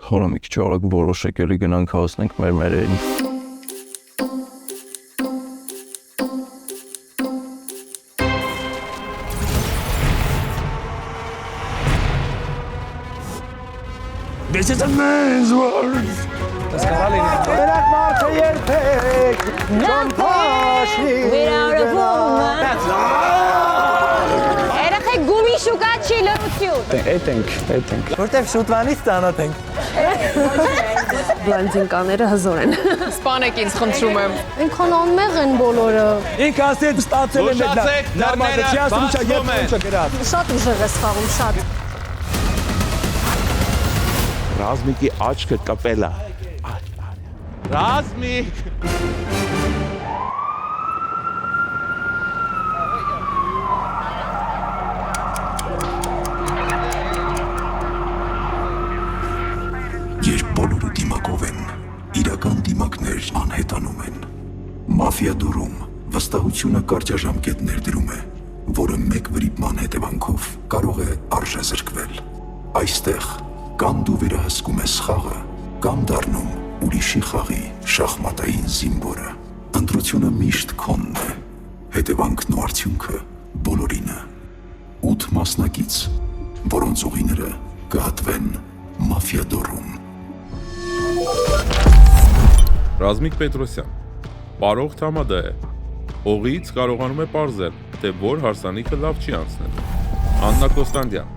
խորը մի քիչ արագ որոշեք էլի գնանք հասնենք մեր մերերին։ This is a man's world. Երեք մարդը երբեք Չոն պաշնի Without a woman Երեխեք գումի շուկա չի լրություն Էտենք Որտև շուտվանից ծանոթ ենք Բլանդինկաները հզոր են Սպանեք ինձ խնդրում եմ Ինքան անմեղ են բոլորը Ինք ասել ստացել եմ Ուշացեք, դռները բացվում են Շատ ուժեղ է սխաղում, շատ Ռազմիկի աչքը կպել է Ռազմիկ Երբ բոլորը դիմակով են, իրական դիմակներ անհետանում են։ Մաֆիա դուրում վստահությունը կարճաժամկետ ներդրում է, որը մեկ վրիպման հետևանքով կարող է արժեզրկվել։ Այստեղ կամ դու վերահսկում ես խաղը, կամ դառնում ուրիշի խաղի շախմատային զինվորը։ Ընտրությունը միշտ քոնն է, հետևանքն ու արդյունքը բոլորինը։ 8 մասնակից, որոնց ուղիները կհատվեն մաֆիա դուրում։ Ռազմիկ Պետրոսյան, պարող Թամադա է, օղից կարողանում է պարզել, թե որ հարսանիքը լավ չի անցնել։ Աննա Կոստանդյան,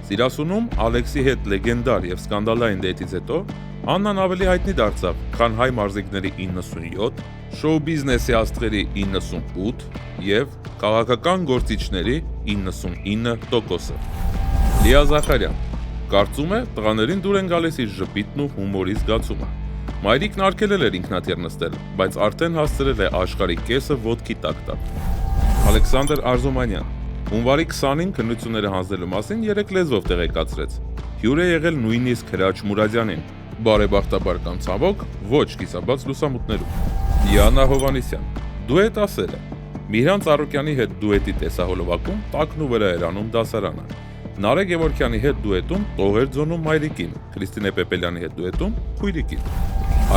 Սիրասունում Ալեքսի հետ լեգենդար և սկանդալային դեյթից հետո Աննան ավելի հայտնի դարձավ, քան հայ մարզիկների 97, շոու բիզնեսի աստղերի 98 և քաղաքական գործիչների 99%-ը։ Լիա Զախարյան, կարծում է տղաներին դուր են գալիս իր ժպիտն ու հումորի զգացումը։ Մայրիկն արգելել էր ինքնաթիռ նստել, բայց արդեն հասցրել է աշխարհի կեսը ոտքի տակ տալ։ Ալեքսանդր Արզոմանյան, հունվարի 20-ին քննությունները հանձնելու մասին 3 լեզվով տեղեկացրեց։ Հյուր է եղել նույնիսկ Հրաչ Մուրադյանին, բարեբախտաբար կամ ցավոք, ոչ կիսաբաց լուսամուտներում։ Յանա Հովանեսյան, դուետ ասել է։ Միհրան Ծառուկյանի հետ դուետի տեսահոլովակում տակն ու վրա էր անում դասարանը։ Նարեկ Գևորգյանի հետ դուետում տող էր ձոնում մայրիկին, Քրիստինե Պեպելյանի հետ դուետում քույրիկին։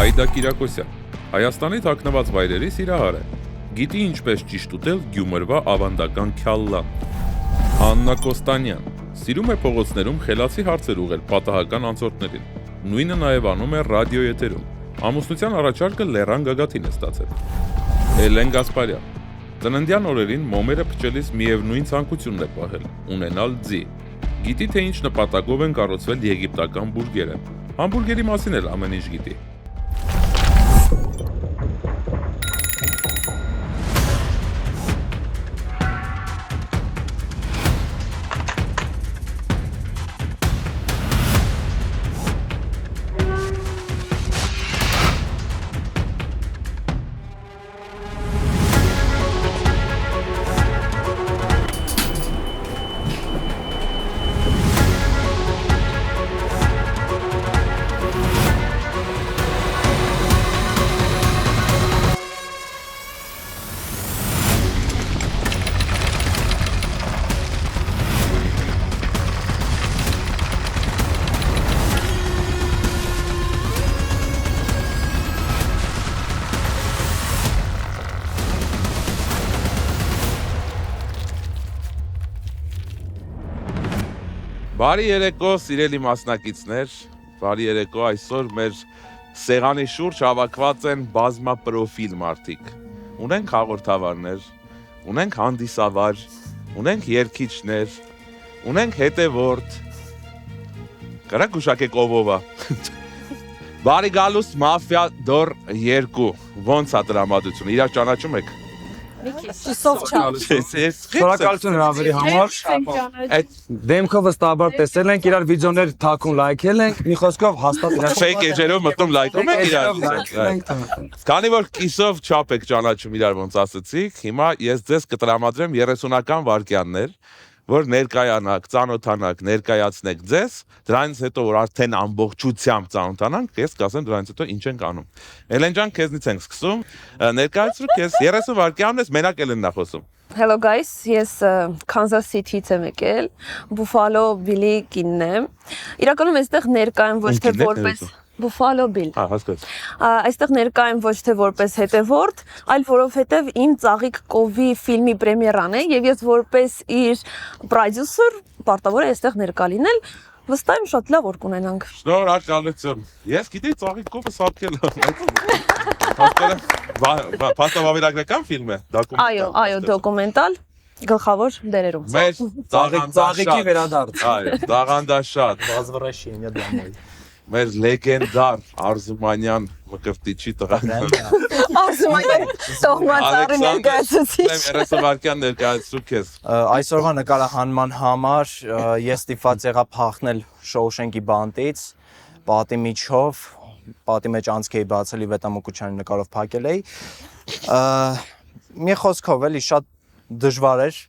Այդա Կիրակոսյան, Հայաստանի թաքնված վայրերի սիրահար է։ Գիտի ինչպես ճիշտ ուտել Գյումրվա ավանդական քյալլան։ Աննա Կոստանյան, սիրում է փողոցներում խելացի հարցեր ուղղել պատահական անցորդներին։ Նույնը նաև անում է ռադիո եթերում։ Ամուսնության առաջարկը Լեռան Գագաթին է ստացել։ Էլեն Գասպարյան, ծննդյան օրերին մոմերը փչելիս միևնույն ցանկությունն է պահել՝ ունենալ ձի։ Գիտի թե ինչ նպատակով են կառուցվել եգիպտական բուրգերը։ Համբուրգերի մասին էլ ամեն ինչ գիտի։ Բարի երեկո, սիրելի մասնակիցներ, բարի երեկո, այսօր մեր սեղանի շուրջ հավաքված են բազմապրոֆիլ մարդիկ։ Ունենք հաղորդավարներ, ունենք հանդիսավար, ունենք երգիչներ, ունենք հետևորդ։ Կարաք ուշակեք ով ա։ Բարի գալուս մաֆիա դոր 2, ոնց է տրամադրությունը, իրար ճանաչում եք։ Սով չափ Շնորհակալություն հրավերի համար Այդ դեմքը վստահաբար տեսել ենք, իրար վիդեոներ թաքուն լայքել ենք, մի խոսքով հաստատ իրար Fake էջերով մտնում լայքում եք իրար։ Քանի որ կիսով չափ եք ճանաչում իրար ոնց ասացիք, հիմա ես ձեզ կտրամադրեմ 30-ական վայրկյաններ, որ ներկայանաք, ծանոթանաք, ներկայացնեք ձեզ, դրանից հետո որ արդեն ամբողջությամբ ծանոթանանք, ես կասեմ դրանից հետո ինչ ենք անում։ Էլեն ջան, քեզնից ենք սկսում։ Ներկայացրու քեզ 30 վայրկյանն ես մենակ Էլենն է խոսում։ Hello guys, ես Kansas City-ից եմ եկել, Buffalo Bill-ի կինն եմ։ Իրականում այստեղ ներկա եմ ոչ թե որպես Buffalo Bill։ Հասկացա։ Այստեղ ներկա եմ ոչ թե որպես հետևորդ, այլ որովհետև իմ Ծաղիկ Կովի ֆիլմի պրեմիերան է եւ ես որպես իր պրոդյուսեր պարտավոր եմ այստեղ ներկա լինել։ Վստահ եմ շատ լավ օր կունենանք։ Շնորհակալություն։ Ես գիտեի Ծաղիկ Կովը սարքել Փաստավավերագրական ֆիլմ է, դոկումենտալ։ Այո, դոկումենտալ գլխավոր դերերում։ Մեր Ծաղիկի վերադարձ։ Այո, տաղանդաշատ։ Возвращение домой. Մեր լեգենդար Արզումանյան մկրտիչի տղան։ Արզումանյան տոհմածառի ներկայացուցիչ։ 30 վայրկյան ներկայացրու քեզ։ Այսօրվա նկարահանման համար ես ստիպված եղա փախնել Շոուշենկի բանտից, պատի միջով, պատի մեջ անցք էի բացել Վետամոկուչյանի նկարով փակել էի։ Մի խոսքով էլի շատ դժվար էր։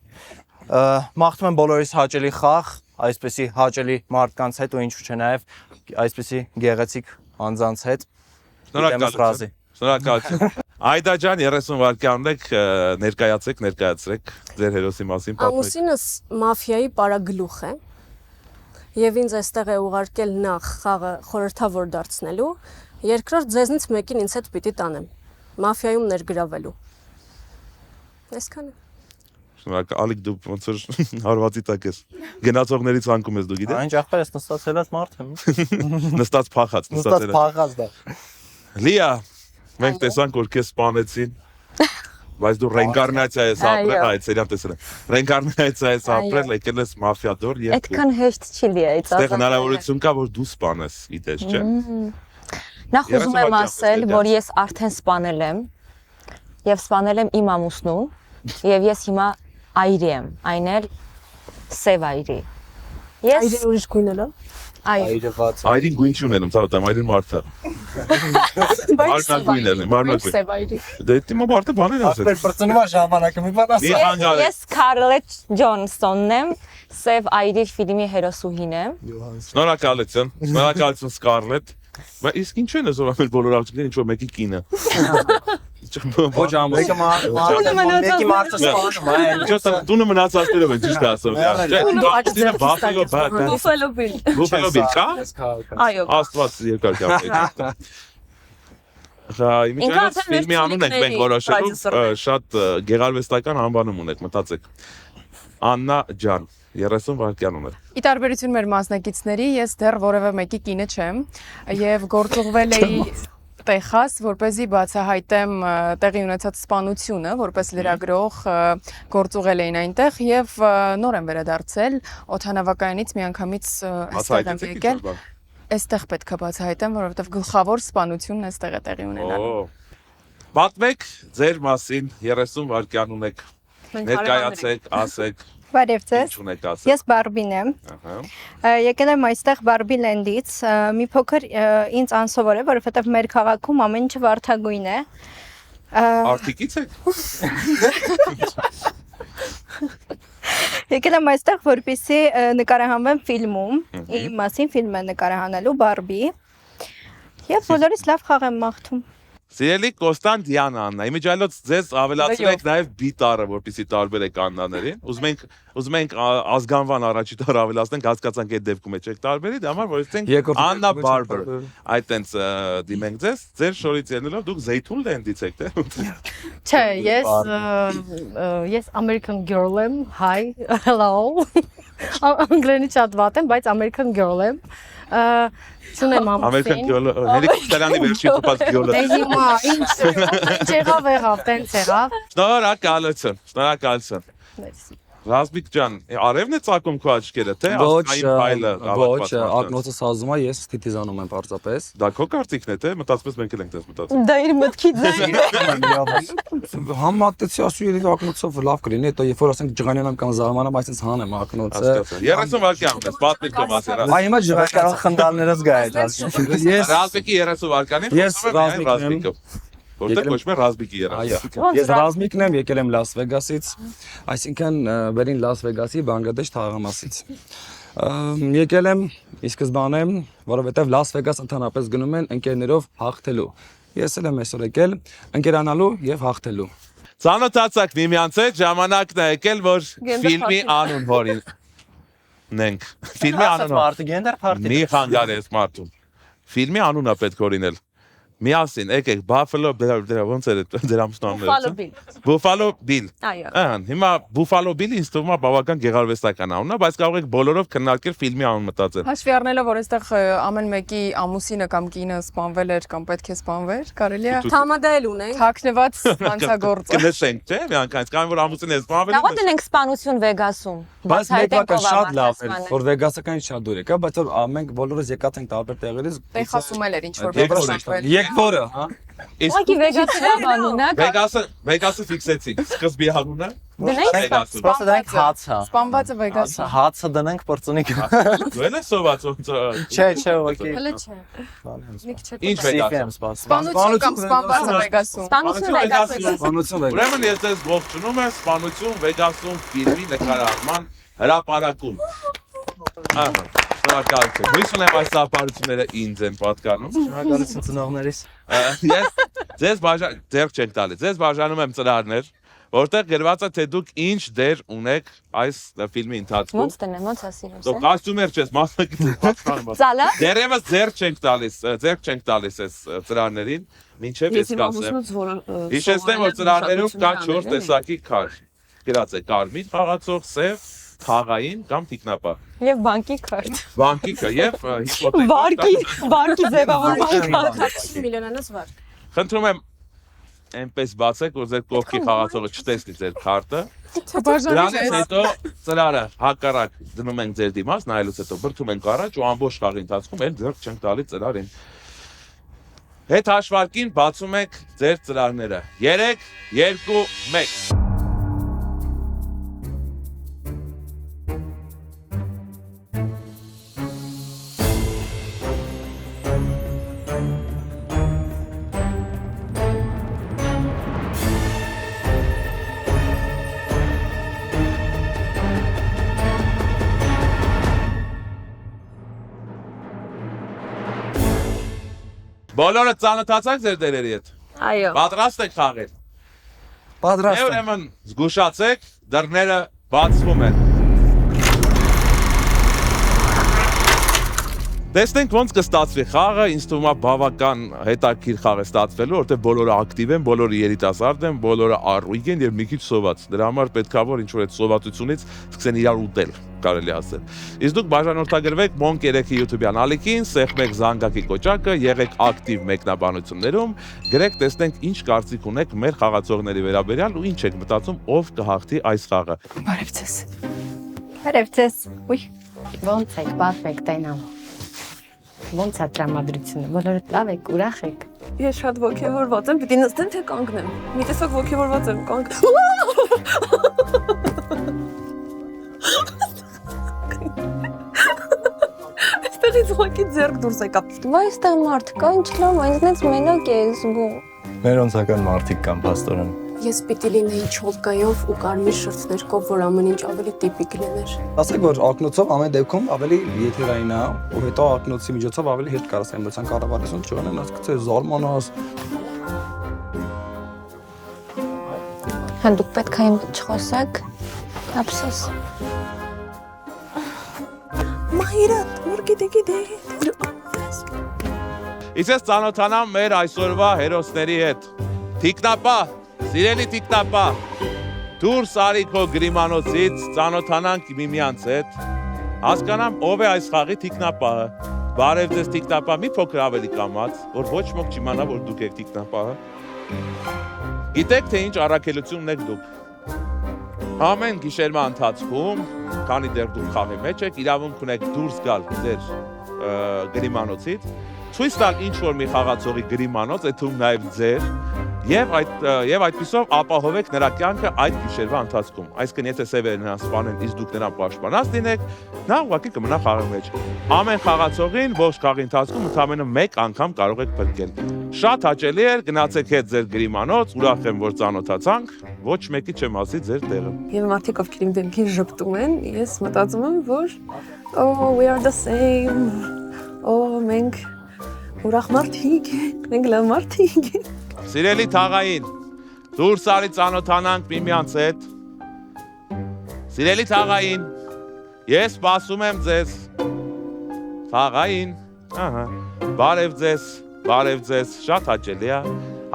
Մաղթում եմ բոլորիս հաճելի խաղ, այսպեսի հաճելի մարդկանց հետ ու ինչու՞ չէ նաև այսպեսի գեղեցիկ անձանց հետ։ Շնորհակալություն։ Շնորհակալություն։ Այդա ջան 30 վայրկյանն եք ներկայացրեք ձեր հերոսի մասին պատմեք։ Ամուսինս մաֆիայի պարագլուխ է եւ ինձ այստեղ է ուղարկել նախ խաղը խորհրդավոր դարձնելու, երկրորդ ձեզնից մեկին ինձ հետ պիտի տանեմ մաֆիայում ներգրավելու։ Այսքանը։ Շնորհակալ Ալիկ դու ոնց որ հարվածի տակ ես։ Գնացողներից անկում ես դու գիտես։ Այն ջախպեր ես նստած ելած մարդ եմ։ Նստած փախած, Նստած փախած դա։ Լիա, մենք տեսանք որ քեզ սպանեցին։ Բայց դու ռենկարնացիա ես ապրել, այդ սերիալ տեսել եմ։ Ռենկարնացիա ես ապրել, եկել ես մաֆիադոր եւ Այդքան հեշտ չի լի այդ այդտեղ հնարավորություն կա որ դու սպանես, գիտես, չէ։ Նախ ուզում եմ ասել, որ ես արդեն սպանել եմ եւ սպանել եմ իմ ամուսնուն եւ ես հիմա այրի եմ, այն էլ սև այրի։ Ես Այրին ուրիշ գույն է։ այո։ Այրին գույն չունեմ, ցավոտ եմ, այրին մարդը։ Մարմնագույն է, մարմնագույն։ Սև այրի։ Դե դիմա մարդը բաներ ասել։ Ապեր բրծնվա ժամանակը մի բան ասա։ Ես Scarlett Johansson-ն եմ, Սև այրի ֆիլմի հերոսուհին եմ։ Շնորհակալություն, շնորհակալություն Scarlett։ Բայց իսկ ինչու են ասում ամեն բոլոր աղջիկները ինչ որ մեկի կինը։ Ոչ ամուսին։ Մեկի մարդը սպանում է։ Ճիշտ է, դու մնացածներով ես ճիշտ ասում։ Buffalo Bill։ Buffalo Bill, կա։ Այո։ Աստված երկար կապ։ Իմիջիայլոց ֆիլմի անուն ենք մենք որոշելու, շատ գեղարվեստական անվանում ունեք, մտածեք։ Աննա ջան, 30 վայրկյան ուներ։ Ի տարբերություն մեր մասնակիցների, ես դեռ որևէ մեկի կինը չեմ եւ գործուղվել էի Տեխաս, որպեսզի բացահայտեմ տեղի ունեցած սպանությունը, որպես լրագրող գործուղել էին այնտեղ եւ նոր եմ վերադարձել օդանավակայանից միանգամից այստեղ եմ եկել։ Այստեղ պետք է բացահայտեմ, որովհետեւ գլխավոր սպանությունն այստեղ է տեղի ունենալու։ Պատմեք ձեր մասին, 30 վայրկյան ունեք։ Ներկայացեք, ասեք։ Բարև ձեզ։ Ինչ ունեք ասել։ Ես Բարբին եմ։ Եկել եմ այստեղ Բարբի Լենդից։ Մի փոքր ինձ անսովոր է, որովհետև մեր քաղաքում ամեն ինչը վարդագույն է։ Արտիկից եք։ Եկել եմ այստեղ, որպեսզի նկարահանվեմ ֆիլմում։ Իմ մասին ֆիլմ է նկարահանելու Բարբի։ Եվ բոլորիս լավ խաղ եմ մաղթում։ Սիրելի Կոստանդյան Աննա, իմիջիայլոց ձեզ ավելացրեք նաև բիտարը, որպեսզի տարբերեք Աննաներին։ Ուզում ենք ազգանվան առաջի տար ավելացնենք, հասկացանք այդ դեպքում եք տարբերի, դա համար որ ասենք Աննա Բարբեր։ Այդ տենց դիմենք ձեզ, ձեր շորից ելնելով դուք Զեյթուն Լենդից եք, թե։ Չէ, ես American girl եմ, hi, hello։ Անգլերենի շատ վատ եմ, բայց American girl եմ։ Չունեմ ամուսին։ Ամերիկան գյոլը, հելիկոպտերանի վերջին կոպած գյոլը։ Դե հիմա ինչ եղավ, տենց եղավ։ Շնորհակալություն, շնորհակալություն։ Ռազմիկ ջան, արևն է ծակում քո աչքերը, թե Ոչ, ոչ, ակնոցս ասում է, ես թիթիզանում եմ պարզապես։ Դա քո կարծիքն է, թե մտածպես մենք էլ ենք դες մտածում։ Դա իր մտքի ձայնը։ Համատեցի ասու երևի ակնոցով լավ կլինի, հետո երբ որ ասենք ջղանյանամ կամ զարմանամ, այսպես հանեմ ակնոցը։ 30 վայրկյան ունես, պատմիկ կոմ ասել։ Այ հիմա Կարող խնդալներս գա այդ ասում։ Ես Ռազմիկի 30 վայրկյանին Ես Ռազմիկն եմ։ Որտեղ ոչ մի ռազմիկի Այո։ երաշխիք։ Ես ռազմիկն եմ, եկել եմ Լաս Վեգասից, այսինքն վերին Լաս Վեգասի Բանգլադեշ թաղամասից։ Եկել եմ ի սկզբանե, որովհետև Լաս Վեգաս ընդհանրապես գնում են ընկերներով հաղթելու։ Ես էլ եմ այսօր եկել ընկերանալու եւ հաղթելու։ Ծանոթացակ միմյանց հետ, ժամանակն է եկել, որ ֆիլմի անուն հորին նենք։ Ֆիլմի անունը Party gender party։ մի խանգար ես մարդուն։ Ֆիլմի անունը պետք օրինել։ Միասին եկեք Buffalo դրա ոնց է դրա ամուսնանները։ Buffalo Bill։ Այո։ Ահա, հիմա Buffalo Bill-ը ինձ թվում է բավական գեղարվեստական անուն է, բայց կարող եք բոլորով քննարկել ֆիլմի անուն մտածել։ Հաշվի առնելով, որ այստեղ ամեն մեկի ամուսինը կամ կինը սպանվել էր կամ պետք է սպանվեր, կարելի է Թամադել ունենք։ թաքնված հանցագործը։ Կնշենք, չէ՞, միանգամից կամ որ ամուսին է սպանվել։ Կարող ենք սպանություն Վեգասում։ Բայց մեկ բան շատ լավ էր, որ Վեգասը կային շատ դուր եկա, բայց որ մենք բոլորս եկած ենք տարբեր տեղերից։ Տեխասում էլ էր ինչ որ Եկվորը, եկվորը, հա։ Ուղղակի Վեգասի անունը։ Վեգասը ֆիքսեցինք։ Սկզբի անունը։ Դնենք Պրոստը դրանք հացա։ Սպանվածը Վեգասը։ Հացը դնենք պրծունիկ։ Դու ել ես սոված ոնց։ Չէ, ոքի։ Հələ չէ։ Մի քիչ Ինչ Վեգասը։ Սպանություն կամ սպանվածը Վեգասում։ Սպանություն Վեգասում։ Սպանություն Վեգաս։ Ուրեմն ես ձեզ ողջունում եմ Սպանություն Վեգասում ֆիլմի նկարահանման հրապարակում։ Ահա, շնորհակալություն։ Հույս ունեմ այս ապարությունները ինձ են պատկանում։ Շնորհակալություն ծնողներիս։ Ես ձեզ ձեռք չեք տալի։ Ձեզ բաժանում եմ ծրարներ, որտեղ գրված է թե դուք ինչ դեր ունեք այս ֆիլմի ընթացքում։ Ոնց տնեմ, ոնց ասիրոս։ Դու կոստյումեր չես, մասնակից պատկանում ես։ Ծալա։ Դերևս ձեռք չենք տալիս այս ծրարներին, մինչև ես կասեմ։ Հիշեցնեմ, որ ծրարներում կան 4 տեսակի քար։ Գրած է կարմիր խաղացող, սև, խաղային կամ տիկնապա։ Եվ բանկի քարտ։ Բանկի եւ հիպոթեկա։ Բանկի ձևավորման քարտ։ 50 միլիոնանոց վար։ Խնդրում եմ այնպես բացեք, որ ձեր կողքի խաղացողը չտեսնի ձեր քարտը։ Դրանից հետո ծրարը հակառակ դնում ենք ձեր դիմաց, նայելուց հետո բրդում ենք առաջ ու ամբողջ խաղի ընթացքում էլ ձեռք չենք տալի ծրարին։ Հետ հաշվարկին բացում եք ձեր ծրարները։ 3, 2, 1։ Բոլորը ծանոթացաք ձեր դերերի հետ։ Այո։ Պատրաստ եք խաղել։ Պատրաստ եմ։ Ուրեմն զգուշացեք, դռները բացվում են։ Տեսնենք ոնց կստացվի խաղը, ինձ թվում է բավական հետաքրքիր խաղ է ստացվելու, որտեղ բոլորը ակտիվ են, բոլորը երիտասարդ են, բոլորը առույգ են եւ մի քիչ սոված։ Դրա համար պետքա որ ինչ որ այդ սովածությունից սկսեն իրար ուտել, կարելի ասել։ Իսկ դուք բաժանորդագրվեք Monk 3-ի YouTube-յան ալիքին, սեղմեք զանգակի կոճակը, եղեք ակտիվ մեկնաբանություններում, գրեք, տեսնենք ինչ կարծիք ունեք մեր խաղացողների վերաբերյալ ու ինչ եք մտածում, ով կհաղթի այս խաղը։ Բարև ձեզ։ Բարև ձեզ։ Ուй։ Ոնց եք, պատմեք տենամ։ Ոնց է տրամադրությունը, բոլորդ լավ եք, ուրախ եք։ Ես շատ ոգևորված եմ, պիտի նստեմ թե կանգնեմ։ Մի տեսակ ոգևորված եմ, Այստեղից ուղղակի ձեռք դուրս եկավ։ Վայ, այստեղ մարդ կա, ինչ լավ, այնպես մենակ է զգում։ Մերոնցական մարդիկ կան փաստորեն։ Ես պիտի լինեի չոլկայով ու կարմիր շրթներկով, որ ամեն ինչ ավելի տիպիկ լիներ։ Ասեք որ ակնոցով ամեն դեպքում ավելի եթերային է, ու հետո ակնոցի միջոցով ավելի հետ կարաս էմոցիան կառավարություն չունեն, ասկացե զարմանաս։ Հանդուկ պետք է իմ չխոսեք, ափսոս։ Մայրատ, որ գիտե։ Իսկ ես ծանոթանամ մեր այսօրվա հերոսների հետ։ Տիկնապա, սիրելի տիկնապա, դուրս արի քո գրիմանոցից, ծանոթանանք միմյանց հետ, հասկանամ ով է այս խաղի տիկնապահը։ Բարև ձեզ տիկնապա, մի փոքր ավելի կամաց, որ ոչ ոք չիմանա, որ դուք եք տիկնապահը։ Գիտեք, թե ինչ առաքելություն ունեք դուք։ Ամեն գիշերվա ընթացքում, քանի դեռ դուք խաղի մեջ եք, իրավունք ունեք դուրս գալ ձեր գրիմանոցից, ցույց տալ ինչ որ մի խաղացողի գրիմանոց, այդ թվում նաև ձեր, Եվ այդպիսով ապահովեք նրա կյանքը այդ գիշերվա ընթացքում։ Այսինքն եթե Սևերը նրան սպանեն, իսկ դուք նրան պաշտպանած լինեք, նա ուղղակի կմնա խաղի մեջ։ Ամեն խաղացողին ողջ խաղի ընթացքում ընդամենը 1 անգամ կարող եք փրկել։ Շատ հաճելի էր, գնացեք հետ ձեր գրիմանոց, ուրախ եմ, որ ծանոթացանք, ոչ մեկի չեմ ասի ձեր տեղը։ Եվ մարդիկ ովքեր իմ դեմքին ժպտում են, ես մտածում եմ, որ oh we are the same. Oh մենք ուրախ մարդիկ ենք, մենք լավ մարդիկ ենք։ Սիրելի թաղային, դուրս արի ծանոթանանք միմյանց հետ։ Սիրելի թաղային, ես սպասում եմ ձեզ։ Թաղային, ահա, բարև ձեզ, շատ հաճելի է։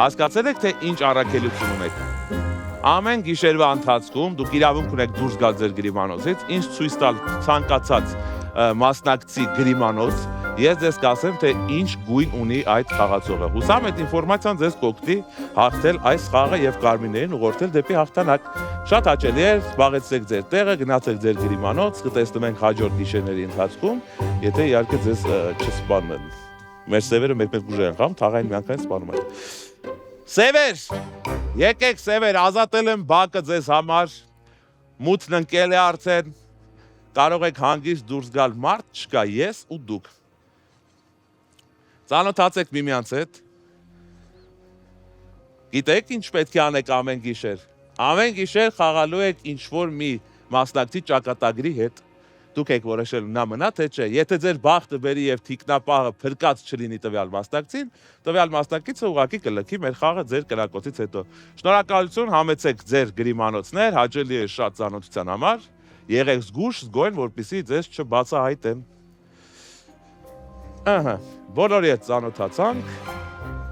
Հասկացել եք, թե ինչ առաքելություն ունեք։ Ամեն գիշերվա ընթացքում դուք իրավունք ունեք դուրս գալ ձեր գրիմանոցից, ինչ ցույց տալ ցանկացած մասնակցի գրիմանոց, ես ձեզ կասեմ, թե ինչ գույն ունի այդ խաղացողը։ Հուսամ այդ ինֆորմացիան ձեզ կօգնի հաղթել այս խաղը եւ կարմիրներին ուղղորդել դեպի հաղթանակ։ Շատ հաճելի է, զբաղեցրեք ձեր տեղը, գնացեք ձեր գրիմանոց, կտեսնում ենք հաջորդ գիշերների ընթացքում, եթե իհարկե ձեզ չսպանեն։ Մեր սևերը մեկ-մեկ ուժ են խաղում, թաղային միանգամից սպանում են։ Սևեր, եկեք Սևեր, ազատել եմ բակը ձեզ համար, մութն ընկել է արդեն, կարող եք հանգիստ դուրս գալ, մարդ չկա, ես ու դուք։ Ծանոթացեք միմյանց հետ։ Գիտեք ինչ պետք է անեք ամեն գիշեր։ Ամեն գիշեր խաղալու եք ինչ-որ մի մասնակցի ճակատագրի հետ։ Դուք եք որոշել նա մնա թե չէ։ Եթե ձեր բախտը բերի եւ թիկնապահը փրկած չլինի տվյալ մասնակցին, տվյալ մասնակիցը ուղղակի կլքի մեր խաղը ձեր կրակոցից հետո։ Շնորհակալություն, համեցեք ձեր գրիմանոցներ, հաճելի է շատ ծանոթության համար։ Եղեք զգույշ, զգոյն, որպեսզի ձեզ չբացահայտեն։ Ահա, բոլորի հետ ծանոթացանք,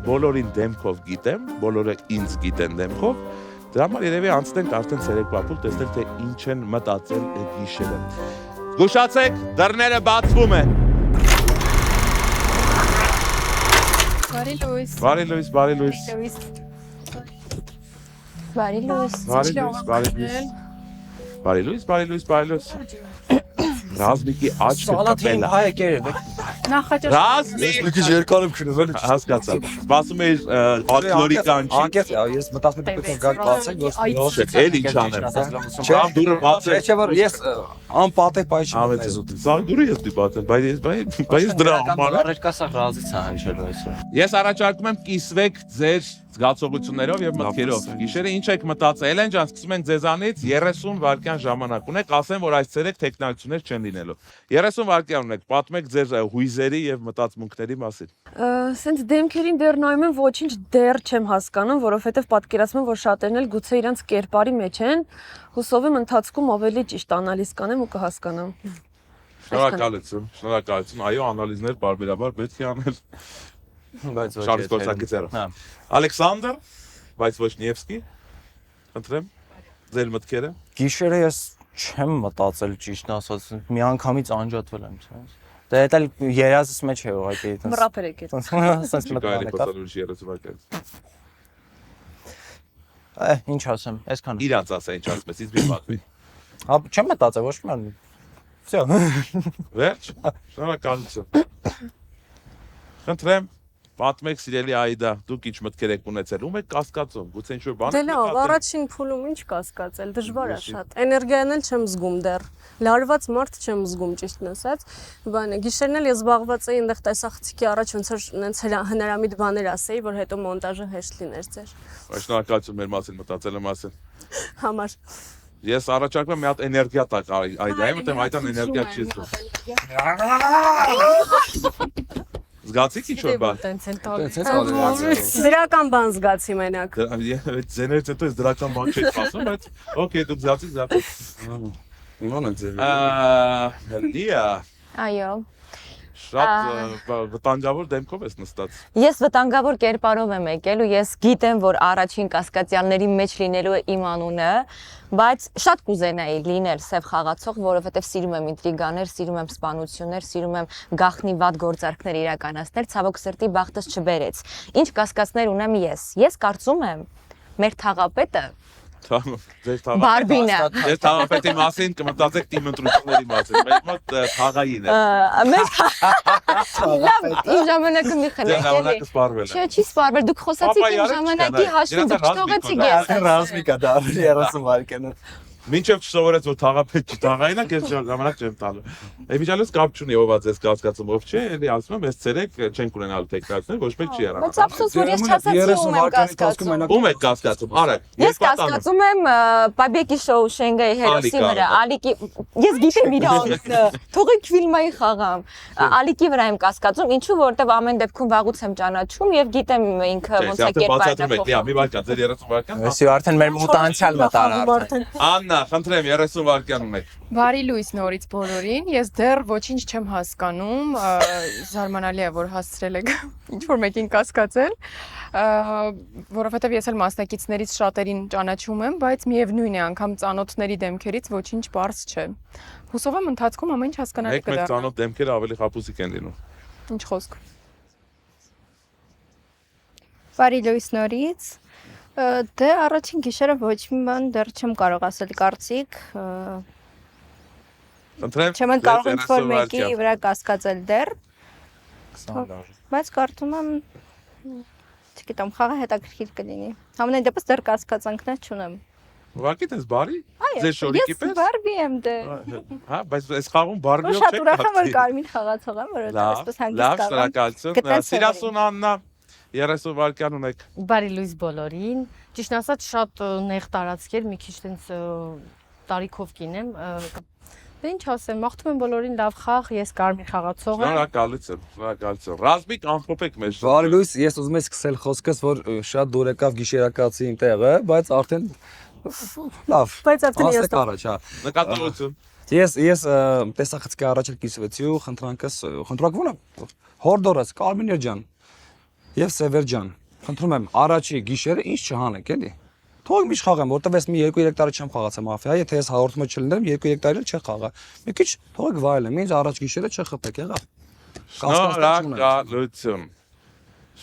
բոլորին դեմքով գիտեմ, բոլորը ինձ գիտեն դեմքով։ Դրա համար երևի անցնենք արդեն ցերեկվա փուլ, տեսնենք թե ինչ են մտածել այդ գիշերը։ Զգուշացեք, դռները բացվում են։ Բարի լույս։ Բարի լույս, բարի լույս։ Բարի լույս։ Բարի լույս, բարի լույս։ Բարի լույս, բարի լույս, բարի լույս։ Ռազմիկի աչքը կապել է։ հայ եկեր։ Նախաճաշ։ Ռազմիկ։ Մի քիչ երկար եմ քնում, էլի։ Հասկացա։ Սպասում էի ակլորիկան չի։ Անկեղծ, ես մտածում եմ պետք է գալ բացեք, որ Էլ ինչ անեմ։ Չեմ դուրը բացել։ Չէ՞ որ ես անպատեհ բայ չեմ։ Ավետ սա դուրը ես դիպատել, բայց դրա համար Ռեժկասա ռազից է հնչելու այսօր։ ես առաջարկում եմ կիսվեք ձեր զգացողություններով եւ մտքերով։ Գիշերը ինչ եք մտածել։ Էլեն ջան, սկսում ենք ձեզանից 30 վայրկյան ժամանակ ունեք, ասեմ որ այս ցերեկ տեխնոլոգիաներ չեն լինելու։ 30 վայրկյան ունեք, պատմեք ձեր հույզերի եւ մտածմունքների մասին։ Սենց դեմքերին դեռ նայում եմ, ոչինչ դեռ չեմ հասկանում, որովհետև պատկերացնում եմ, որ շատերն էլ գուցե իրանց կերպարի մեջ են, հուսով եմ ընթացքում ավելի ճիշտ անալիզ կանեմ ու կհասկանամ։ Շնորհակալություն, այո, անալիզներ բարբերաբար պետք է անել։ Բայց ոչ Շարժ գործակիցերը։ Հա։ Ալեքսանդր, բայց ոչ Նևսկի։ Ընտրեմ ձեր մտքերը։ Գիշերը ես չեմ մտածել ճիշտ ասած, միանգամից անջատվել եմ, ցած։ Դե դա էլ երազս մեջ է ուղղակի։ Մռապեր եկել։ Սենց Կարելի մտածել։ խոսալ ուրիշ 30 վայրկյան։ Ինչ ասեմ, այսքան։ Իրանց ասա ինչ ասում ես, ինձ մի պատվի։ Հա, չեմ մտածել ոչ մի բան։ Всё։ Վերջ։ Շնորհակալություն։ Խնդրեմ, պատմեք սիրելի Այդա, դուք ինչ մտքեր եք ունեցել, ում եք կասկածում, գուցե ինչ-որ բան։ Դե լավ, առաջին փուլում ինչ կասկածել, դժվար է շատ։ Էներգիան էլ չեմ զգում դեռ։ Լարված մարդ չեմ զգում ճիշտն ասած։ Բանը, գիշերն էլ ես զբաղված էի այնտեղ տեսախցիկի առաջ ոնց որ նենց հնարամիտ բաներ ասեի, որ հետո մոնտաժը հեշտ լիներ ձեր։ Շնորհակալություն մեր մասին մտածելու մասին։ Համար։ Ես առաջարկում եմ մի հատ էներգիա տակ Այդայի, որտեղ Այդան էներգիա չի զգում։ Զգացիք ինչ-որ բան։ Դրական բան զգացի մենակ։ Ձեներից հետո ես դրական բան չի ասում, բայց օքեյ, դուք զգացիք։ Իման եք ձեր։ Լիա, Այո։ շատ վտանգավոր դեմքով ես նստած։ Ես վտանգավոր կերպարով եմ եկել ու ես գիտեմ, որ առաջին կասկածյալների մեջ լինելու է իմ անունը, բայց շատ կուզենայի լինել սև խաղացող, որովհետև սիրում եմ ինտրիգաներ, սիրում եմ սպանություններ, սիրում եմ գաղտնի վատ գործարքներ իրականացնել, ցավոք սրտի բախտս չբերեց։ Ինչ կասկածներ ունեմ ես։ Ես կարծում եմ, մեր թաղապետը Ձեր Բարբինը։ Ձեր թաղապետի մասին կմտածեք իմ ընտրությունների մասին։ Մեր մոտ թաղային է։ Մեզ լավ, իմ ժամանակը մի Ձեր խնեք ժամանակը սպառվել է։ Չէ, չի սպառվել, դուք խոսացիք իմ ժամանակի հաշվին, դուք չթողեցիք ես։ Ռազմիկա դա 30 վայրկյան։ Մինչև չսովորեց որ թաղապետ չի թաղային է, ես ժամանակ չեմ տալու։ Էմիջալից կապ չունի ով է ձեզ կասկածումով չէ, էլի ասում եմ, ես ցերեկ չենք ունենալու տեխնիկացիներ, ոչ մեկ չի Բայց եղա։ ափսոս որ ես չասացի ում եմ կասկածում։ Ում եք կասկածում, արեք։ Ես կասկածում եմ Պաբեկի շոու Շենգայի հերոսի վրա, Ալիկի, ես գիտեմ իր անունը, թողեք ֆիլմայի խաղամ։ Ալիկի վրա եմ կասկածում, ինչու որովհետև ամեն դեպքում վաղուց եմ ճանաչում եւ գիտեմ ինքը ոնց է կերպարը։ Մի վարքան, ձեր 30 վարքան։ Այսի արդեն մեր մուտանցիալ մտար արդեն։ Աննա, խնդրեմ 30 վարքան ունեք։ Բարի լույս նորից բոլորին։ Ես դեռ ոչինչ չեմ հասկանում, զարմանալի է որ հասցրել եք ինչ որ մեկին կասկածել, որովհետև ես էլ մասնակիցներից շատերին ճանաչում եմ, բայց միևնույն է, անգամ ծանոթների դեմքերից ոչինչ բարձ չէ։ Հուսով եմ ընթացքում ամեն ինչ հասկանալի Մեկ ծանոթ դեմքերը ավելի խապուսիկ են լինում։ Ինչ խոսք։ Բարի լույս նորից։ Դե առաջին գիշերը ոչ մի բան դեռ չեմ կարող ասել կարծիք։ Ընտրեմ։ Չեմ կարող ինչ-որ մեկի վրա կասկածել դեռ, բայց կարծում եմ, չգիտեմ, խաղը հետաքրքիր կլինի։ Համենայն դեպս դեռ կասկածանքներ չունեմ։ Ուղղակի դες բարի։ Ձեր շորիկի պես։ Ես բարբի եմ դե։ Հա, բայց այս խաղում բարբիով Շատ չեք։ ուրախ եմ որ Կարմիր խաղացող եմ, որովհետև այսպես հանգիստ Լավ, շնորհակալություն։ Սիրասուն Աննա 30 վարքան ունեք։ Բարի լույս բոլորին։ Ճիշտ ասած շատ նեղ տարածք էր, մի քիչ տենց տարիքով կինեմ։ Դե ինչ ասեմ, մաղթում եմ բոլորին լավ խաղ, ես Կարմիր խաղացող եմ։ Շնորհակալություն, շնորհակալություն։ Ռազմիկ ամփոփեք մեզ։ Բարի լույս, ես ուզում եմ սկսել խոսքս, որ շատ դուր եկավ գիշերակացի իմ տեղը, բայց արդեն լավ։ Բայց արդեն Ասեք առաջ, հա։ Նկատողություն։ Ես տեսախցկի առաջ էլ կիսվեցի ու խնդրանքս խնդրակվում եմ հորդորս Կարմիր ջան եւ Սևեր ջան խնդրում եմ առաջի գիշերը ինչ չհանեք էլի թող մի խաղեմ որտեվ ես մի 2-3 տարի չեմ խաղացել մաֆիա եթե ես հաղորդումը չլիներ 2-3 տարի էլ չեմ խաղա մի քիչ թողեք վայելեմ ինձ առաջ գիշերը չխփեք եղավ Շնորհակալություն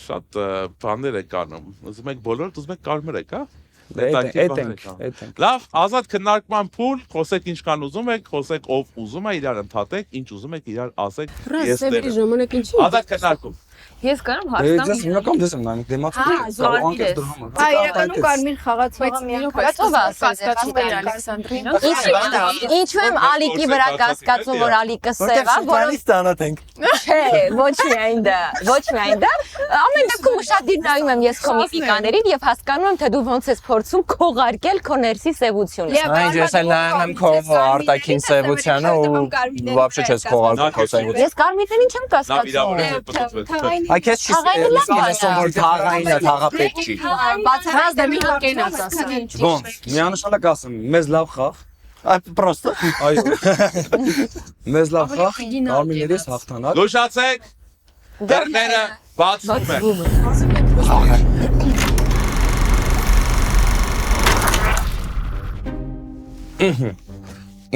շատ բաներ եք անում ուզում եք բոլորդ ուզում եք Կարմիր եք հա Լավ, ազատ քննարկման փուլ, խոսեք ինչքան ուզում եք, խոսեք ով ուզում է իրար ընդհատեք, ինչ ուզում եք իրար ասեք։ Ես դեռ ժամանակ ինչի։ Ազատ քննարկում։ Ես կարամ հարցնեմ։ Ես հիմնական դες եմ նայում դեմացի։ Իրականում Կարմիր խաղացողը միայն կասկածում էր Ալեքսանդրին։ Ինչու եմ Ալիկի վրա կասկածում, որ Ալիկը սև է, որովհետև ծանոթ ենք։ չէ, ոչ միայն դա, ոչ միայն դա։ Ամեն դեպքում շատ դիր նայում եմ ես քո միմիկաներին եւ հասկանում եմ, թե դու ոնց ես փորձում քողարկել քո ներսի սևությունը։ Այն ես էլ նայում եմ քո արտաքին սևությանը ու вообще չես քողարկում քո սևությունը։ Ես Կարմիրներին չեմ կասկածում։ Այ քեզ չի ասում որ թաղային է, թաղապետ չի։ Բացառած դե մի հատ կենաց ասել։ Ոնց միանշանակ ասեմ մեզ լավ խաղ Այ պրոստը։ այո մեզ լավ խաղ Կարմիրներից հաղթանակ Լուշացեք։ Դռները բացվում են։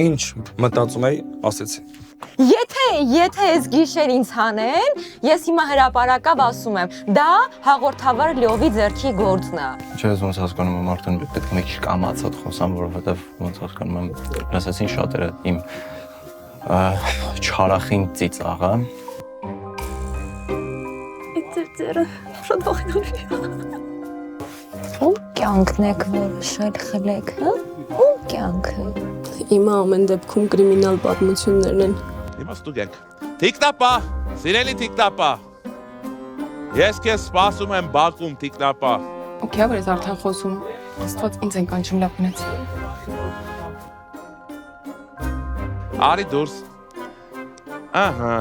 Ինչ մտածում էի ասեցի Եթե այս գիշեր ինձ հանեն, ես հիմա հրապարակավ ասում եմ, դա հաղորդավար Լյովի ձեռքի գործն է։ Չէ, ես ոնց հասկանում եմ արդեն պետք է մի քիչ կամացած խոսամ, որովհետև ոնց հասկանում եմ, լսեցին շատերը իմ չարախին ծիծաղը։ Ձերը շատ ողջունի։ Ում կյանքն եք որոշել խլեք, հա? Ում կյանքը։ Հիմա ամեն դեպքում կրիմինալ պատմություններն են։ Հիմա ստուգենք։ Տիկտապա, սիրելի Տիկտապա։ Ես քեզ սպասում եմ Բաքում, Տիկտապա։ Okay, aber ես արդեն խոսում։ Աստված ինձ են կանչում լավ գնաց։ Արի դուրս։ Ահա։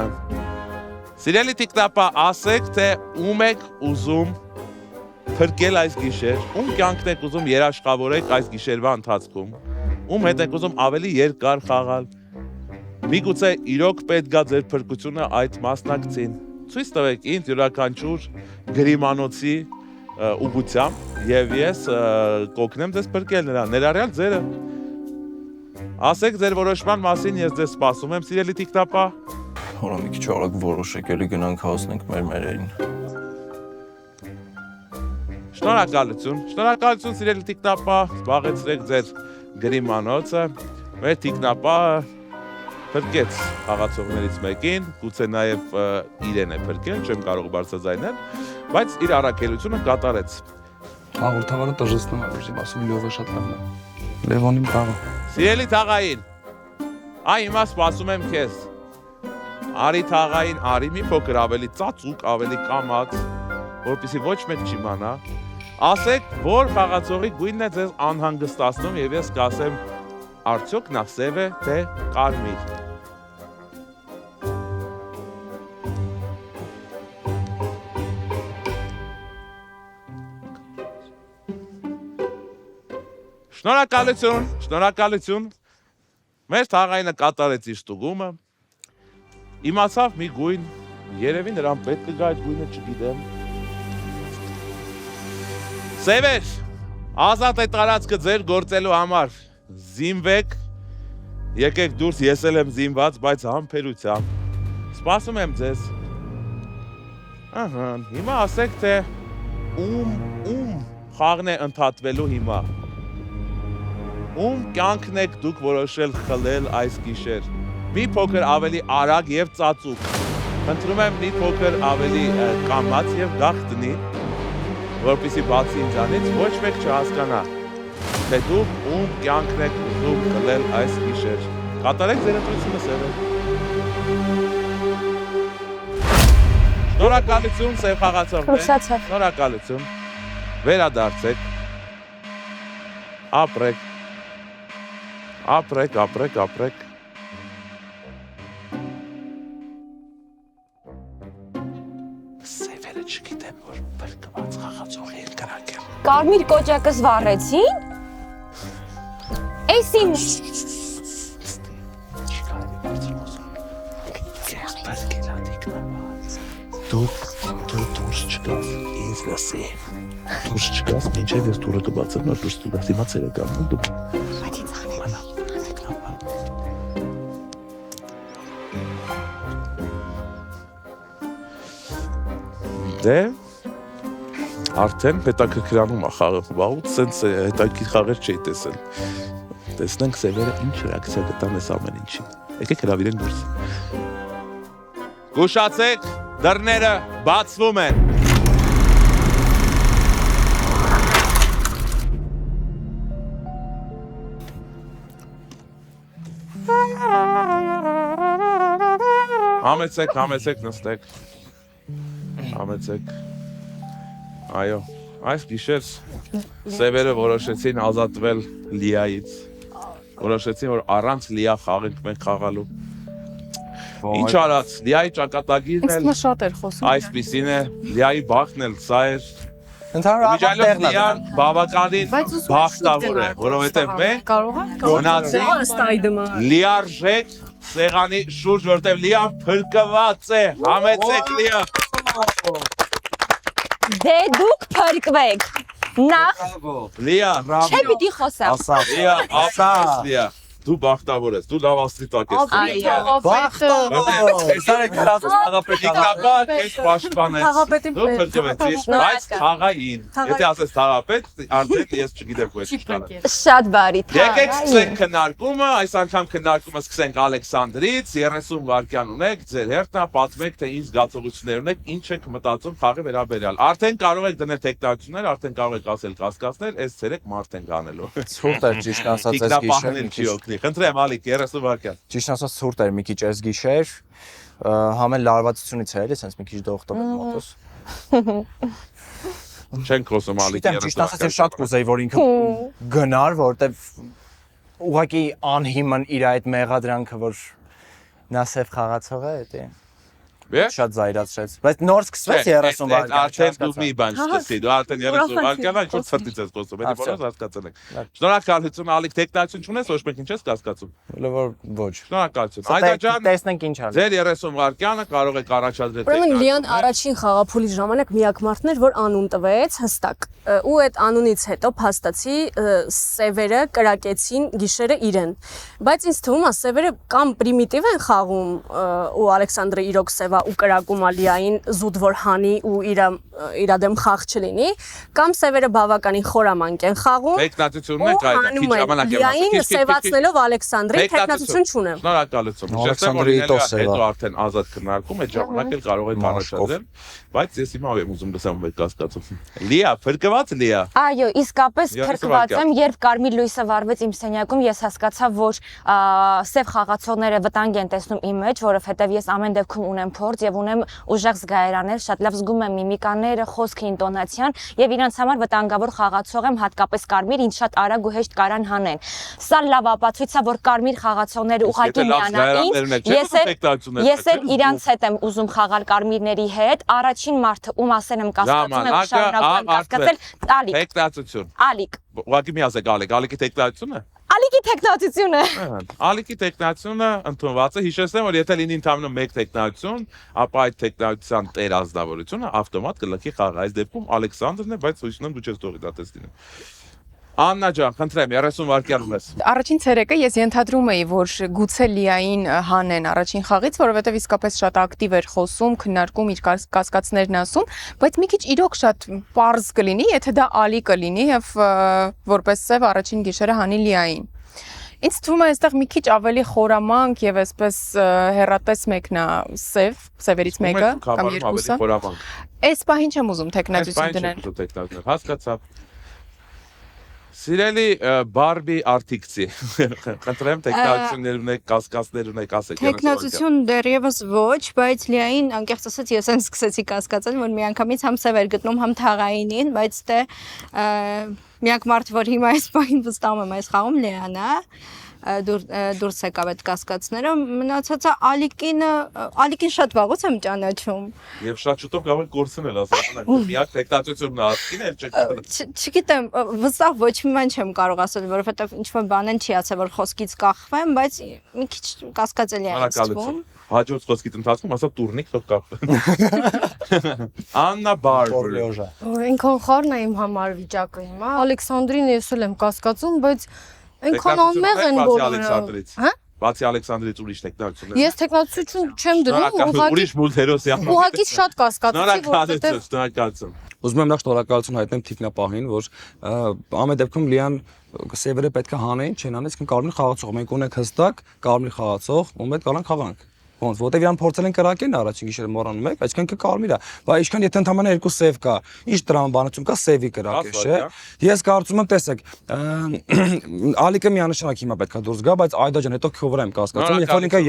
Սիրելի Տիկտապա, ասեք, թե ում եք ուզում փրկել այս գիշեր, ում կյանքն եք ուզում երաշխավորեք այս գիշերվա ընթացքում, ում հետ եք ուզում ավելի երկար խաղալ։ Միգուցե իրոք պետք է ձեր փրկությունը այդ մասնակցին։ Ցույց տվեք ինձ յուրաքանչյուր գրիմանոցի ուղղությամբ եւ ես կօգնեմ ձեզ փրկել նրան, ներառյալ ձերը։ Ասեք ձեր որոշման մասին, ես ձեզ սպասում եմ, սիրելի Տիկտապա։ Հորա մի քիչ արագ որոշեք, էլի գնանք հասնենք մեր մերերին։ Շնորհակալություն սիրելի տիկնապահ, զբաղեցրեք ձեր գրիմանոցը։ Մեր տիկնապահը փրկեց խաղացողներից մեկին, գուցե նաև իրեն է փրկել, չեմ կարող բարձրաձայնել, բայց իր առաքելությունը կատարեց։ Հաղորդավարը տժժեցնում է, որ ասում լյովը շատ լավն է։ Լևոնին բաղը։ Սիրելի թաղային, այ հիմա սպասում եմ քեզ։ Արի թաղային, արի մի փոքր ավելի ծածուկ, ավելի կամած, որպեսզի ոչ մեկ չիմանա։ Ասեք, որ խաղացողի գույնն է ձեզ անհանգստացնում եւ ես կասեմ արդյոք նա սև է, թե կարմիր։ Շնորհակալություն։ Մեր թաղայինը կատարեց իր ստուգումը։ Իմացավ մի գույն, երևի նրան պետք է գա այդ գույնը, չգիտեմ։ Սևեր, ազատ է տարածքը ձեր գործելու համար, զինվեք, եկեք դուրս, ես էլ եմ զինված, բայց համբերությամբ, սպասում եմ ձեզ։ Հիմա ասեք, թե ում խաղն է ընդհատվելու հիմա, ում կյանքն եք դուք որոշել խլել այս գիշեր, մի փոքր ավելի արագ և ծածուկ, խնդրում եմ մի փոքր ավելի կամած և գաղտնի, որպեսզի բացի ինձանից ոչ մեկ չհասկանա, թե դուք ում կյանքն եք ուզում խլել այս գիշեր։ Կատարեք ձեր ընտրությունը սևեր։ Շնորհակալություն սև խաղացողներ։ Շնորհակալություն։ Վերադարձեք։ Ապրեք։ Սևերը չգիտեմ, որ բրկված խաղացող երկրանք եմ։ Կարմիր կոճակս վառեցին։ Էս իմ Դու դուրս չգաս, ինձ լսի։ Դուրս չգաս, մինչև ես դուրը կբացեմ, նոր դուրս տուգաս, հիմա ծերը կանում դու։ Դե, արդեն հետաքրքրանում է խաղը, վաղուց սենց հետաքրքիր խաղեր չի տեսել։ Տեսնենք սևերը ինչ ռեակցիա կտան այս ամեն ինչին։ Եկեք հրավիրենք դուրս։ Գուշացեք, դռները բացվում են։ Համեցեք, նստեք։ Համեցեք։ Այո, այս գիշեր սևերը որոշեցին ազատվել Լիայից։ Որոշեցին, որ առանց Լիա խաղենք մենք խաղալու։ Ինչ արած, Լիայի ճակատագիրն էլ այսպիսին է, Լիայի բախտն էլ սա էր։ Միջայլով Լիան բավականին բախտավոր է, որովհետև մենք մնացինք լիարժեք սեղանի շուրջ, որովհետև Լիան փրկված է, համեցեք Լիա։ Դե դուք փրկվեք։ Նախ Լիա, չէ պիտի խոսեմ։ Լիա, դու բախտավոր ես, դու լավ աստղիտակ ես։ Տիկնապահ քեզ պաշտպանեց, դու փրկվեցիր, բայց թաղային, եթե ասես թաղապետ, արդեն ես չգիտեմ ու ես չկանը։ Շատ բարի թաղ։ Եկեք սկսենք քննարկումը, այս անգամ քննարկումը սկսենք Ալեքսանդրից, 30 վայրկյան ունեք, ձեր հերթն է, պատմեք, թե ինչ զգացողություններ ունեք, ինչ եք մտածում խաղի վերաբերյալ։ Արդեն կարող եք դնել թեկնածություններ, արդեն կարող եք ասել կասկածներ, այս ցերեկ մարդ ենք անելու։ Ցուրտ է ճիշտ ասած այս գիշեր։ Խնդրեմ Ալիկ, 30 վայրկյան։ Ճիշտ ասած ցուրտ էր մի քիչ այս գիշեր, համ էլ լարվածությունից էր, սենց մի քիչ դողտով մոտոս։ Չենք խոսում Ալիկ 30 վայրկյան։ Ճիշտ ասած ես շատ կուզեի, որ ինքը գնար, որովհետև ուղղակի անհիմն իր այդ մեղադրանքը, որ նա սև խաղացող է, դա շատ զայրացրեց, բայց նոր սկսվեց 30 վայրկյան։ Արդեն դու մի բան չտեսի, դու արդեն 30 վայրկյան ինչ որ ցրտից ես խոսում, դա բոլորը հասկացել եք։ Շնորհակալություն Ալիկ, տեխնիկություն չունես, ոչ մեկ ինչ ես կասկածում։ Ոչ։ Շնորհակալություն։ Այդա ջան, տեսնենք ինչ ա։ ձեր 30 վայրկյանը կարող եք առաջադրել։ Ուրեմն Լիան առաջին խաղափուլի ժամանակ միակ մարդն էր, որ անուն տվեց հստակ։ Ու այդ անունից հետո փաստացի սևերը կրակեցին գիշերը իրեն։ Բայց ինձ թվում է սևերը կամ պրիմիտիվ են խաղում ու Ալեքսանդրը իրոք սև է ու կրակում ալիային զուտ որ հանի ու իր դեմ խաղ չլինի, կամ սևերը բավականին խորամանկ են խաղում։ Տեխնատությունն է կայდა, քիչ ժամանակ է Լիային սևացնելով Ալեքսանդրին տեխնատություն չունեմ։ Շնորհակալություն։ Ալեքսանդրի հետո արդեն ազատ քննարկում այդ ժամանակ էլ կարող եք առաջադրել, բայց ես հիմա եմ ուզում լսեմ այդ կասկածը։ Լիա, փրկված Լիա։ Այո, իսկապես փրկված եմ, երբ կարմիր լույսը վառվեց իմ սենյակում, ես հասկացա, որ սև խաղացողները վտանգ են տեսնում իմ մեջ, որովհետև ես ամեն դեպքում ունեմ փորձ եւ ունեմ ուժեղ զգայարաններ, շատ լավ զգում եմ միմիկաները, խոսքը, ինտոնացիան եւ իրանց համար վտանգավոր խաղացող եմ, հատկապես կարմիր, ինձ շատ արագ ու հեշտ կարան հանեն։ Սա լավ ապացույց է, որ կարմիր խաղացողները ուղղակի միանային, ես էլ իրանց հետ եմ ուզում խաղալ կարմիրների հետ, առաջին մարդը ում ասել եմ կասկածում եմ շարունակում կասկածել, Ալիկ։ Տեխնատություն։ Ալիկ։ Ուղղակի մի ասեք Ալիկի տեխնատությունը։ Ալիկի տեխնատությունը։ Ալիկի տեխնատությունը ընդունված է, հիշեցնեմ, որ եթե լինի ընդհանրապես մեկ տեխնատություն, ապա այդ տեխնատության տեր ազնվորությունը ավտոմատ կլքի խաղը։ Այս դեպքում Ալեքսանդրն է, բայց հույս ունեմ դու չես թողի դա տեսնի։ Աննա ջան, խնդրեմ, 30 վայրկյան ունես։ Առաջին ցերեկը ես ենթադրում էի, որ գուցե Լիային հանեն առաջին խաղից, որովհետև իսկապես շատ ակտիվ էր խոսում, քննարկում իր կասկածներն ասում, բայց մի քիչ իրոք շատ պարզ կլինի, եթե դա Ալի կլինի եւ որպես սև առաջին գիշերը հանի Լիային։ Ինձ թվում է այստեղ մի քիչ ավելի խորամանկ եւ այսպես հերատես մեկն է սևերից մեկը կամ երկուսը։ Այս պահին չեմ ուզում տեխնատություն դնել։ Հասկացա։ Սիրելի Բարբի արտիքցի, խնդրեմ տեխնատություններ ունեք, կասկածներ ունեք, ասեք։ Տեխնատություն դեռևս ոչ, բայց Լիային անկեղծ ասած ես այն սկսեցի կասկածել, որ միանգամից համ սև էր գտնում, համ թաղայինին, բայց դե միակ մարդ, որ հիմա այս պահին վստահում եմ այս խաղում Լիան է, դուրս եկավ այդ կասկածները, մնացածը Ալիկին շատ վաղուց եմ ճանաչում։ Եվ շատ շուտով կարող եք կորցնել, ասած, միակ տեխնատությունն Ալիկին էլ չեք։ Չգիտեմ, վստահ ոչ մի բան չեմ կարող ասել, որովհետև ինչ-որ բան են չի ասել, որ խոսքից կախվեմ, բայց մի քիչ կասկածելի է ինձ։ Հաջորդ խոսքից ընթացքում ասա տուրնիկ թող կապ։ Աննա Բարբեր։ Այնքան խառն է իմ համար վիճակը հիմա։ Ալեքսանդրին ես էլ եմ կասկածում, բայց այնքան անմեղ են բոլորը։ Հա? Բացի Ալեքսանդրից ուրիշ տեխնատություն։ Ես տեխնատություն չեմ դնում, ուրիշ Մուլթերոսյան։ Ուղղակի շատ կասկածեցի, որովհետև շնորհակալություն։ Ուզում եմ նախ շնորհակալություն հայտնեմ թիկնապահին, որ ամեն դեպքում Լիան սևերը պետք է հանեն, չեն անես կարմիր խաղացող։ Մենք ունենք հստակ կարմիր խաղացող, ում հետ կարող խաղանք։ Ոնց, որտեվ իրան փորձել են կրակել առաջին գիշերը մոռանում եք, այսինքն կարմիր է, բայց ինչքան եթե ընդհանրապես երկու սև կա, ինչ տրամաբանություն կա, սևի կրակ է, չէ։ Ես կարծում եմ, տեսեք, Ալիկը միանշանակ հիմա պետքա դուրս գա, բայց Այդա ջան, հետո քովր եմ կասկածում, երբ որ ինքը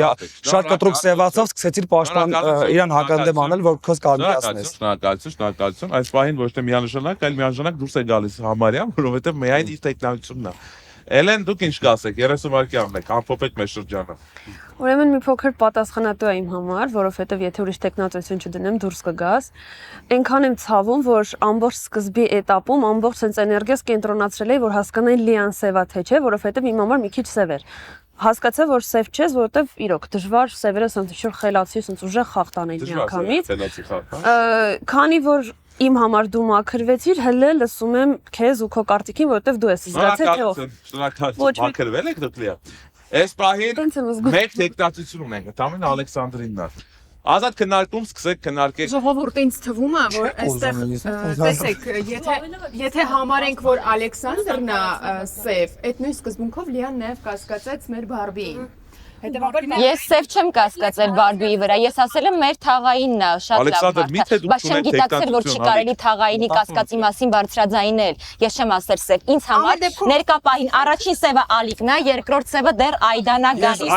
շատ կտրուկ սևացավ, սկսեցիր պաշտպան իրան հականդեմ անել, որ քոս կարմիրացնես։ Շնորհակալություն։ Այս պահին ոչ թե միանշանակ, այլ միանշանակ դուրս է գալիս համարյա, որովհետև միայն իր տեխնատությունն է։ Էլեն, դուք ինչ կասեք, 30 վայրկյան եք, ամփոփեք մեր շրջանը։ Ուրեմն մի փոքր պատասխանատու է իմ համար, որովհետև եթե ուրիշ տեխնատություն չդնեմ, դուրս կգաս։ Այնքան եմ ցավում, որ ամբողջ սկզբի этаպում ամբողջ sense էներգիաս կենտրոնացրել էի, որ հասկանայի Լիան սևա թե չէ, որովհետև իմ համար մի քիչ սև էր։ Հասկացա, որ սև չես, որովհետև իրոք դժվար սևերը sense ինչ-որ խելացի, sense ուժեղ խաղ տանել միանգամից։ Քանի որ իմ համար դու մաքրվեցիր, հələ լսում եմ քեզ ու քո կարծիքին, որովհետև դու ես զգացել թե ով։ Շնորհակալություն, մաքրվել եք դուք Լիա։ Այս պահին մեկ տեխնատություն ունենք, Տամին Ալեքսանդրինն է։ Ազատ քննարկում սկսեք քննարկել։ Ժողովուրդը ինձ թվում է, որ այստեղ տեսեք, եթե համարենք, որ Ալեքսանդրն է սև, այդ նույն սկզբունքով Լիան նաև կասկածեց մեր Բարբիին։ Ես սև չեմ կասկածել Բարբիի վրա, ես ասել եմ մեր թաղայինն է, շատ լավ հարց, բայց չեմ գիտակցել, որ չի կարելի թաղայինի կասկածի մասին բարձրաձայնել, ես չեմ ասել սև, ինձ համար ներկա պահին առաջին սևը Ալիկն է, երկրորդ սևը դեռ Այդան է գալիս,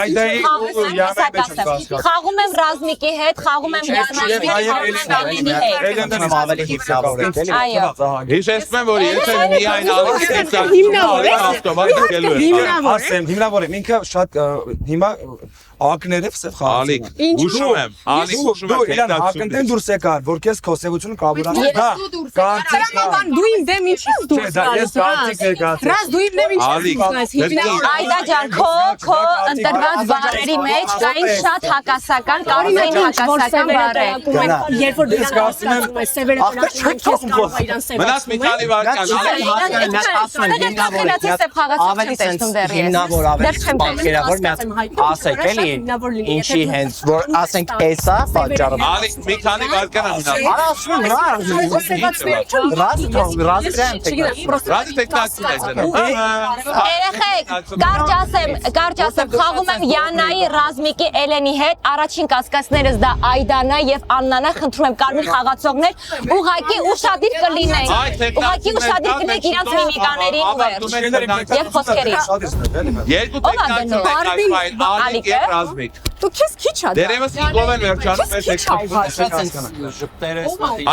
խաղում եմ Ռազմիկի հետ, խաղում եմ Յանաշվիլի հետ, հիշեցնեմ, որ եթե միայն Ալեքսանդրին հիմնավոր եմ, ինքը շատ հիմա ակներով սև խաղացել։ Ալիկ, ուշում եմ, Ալիկ ուշում եմ իրան հակընտեն դուրս եկար, որ քեզ քո սևությունը կապուրանա։ Դա կարծիք դու իմ դեմ ինչ ես դուրս գալիս։ Ես կարծիք ներկայացրի։ Ռազ դու իմ դեմ ինչ ես։ Այդա ջան, քո ընտրված բառերի մեջ կային շատ հակասական, կարծային հակասական բառեր։ Երբ որ դու ասում ես սևերը տնական քեզ կարող իրան սև։ Մնաց մի քանի վայրկյան, ավելի հիմնավոր ավելի պատկերավոր ասեք էլի ինչի հենց որ ասենք էսա պատճառը։ Ալի մի քանի վարքան Երեխեք, կարճ ասեմ, խաղում եմ Յանայի, Ռազմիկի, Էլենի հետ, առաջին կասկածներս դա Այդանա եւ Աննանա, խնդրում եմ կարմիր խաղացողներ, ուղղակի ուշադիր կլինենք։ Ուղղակի ուշադիր կլինենք իրանց միմիկաներին ու եւ խոսքերին։ Երկու տեխնիկա Ալիկ եւ Ռազմիկ։ Դու քեզ քիչ ա։ Դերևս ինքով են վերջանում մեր տեխնիկա։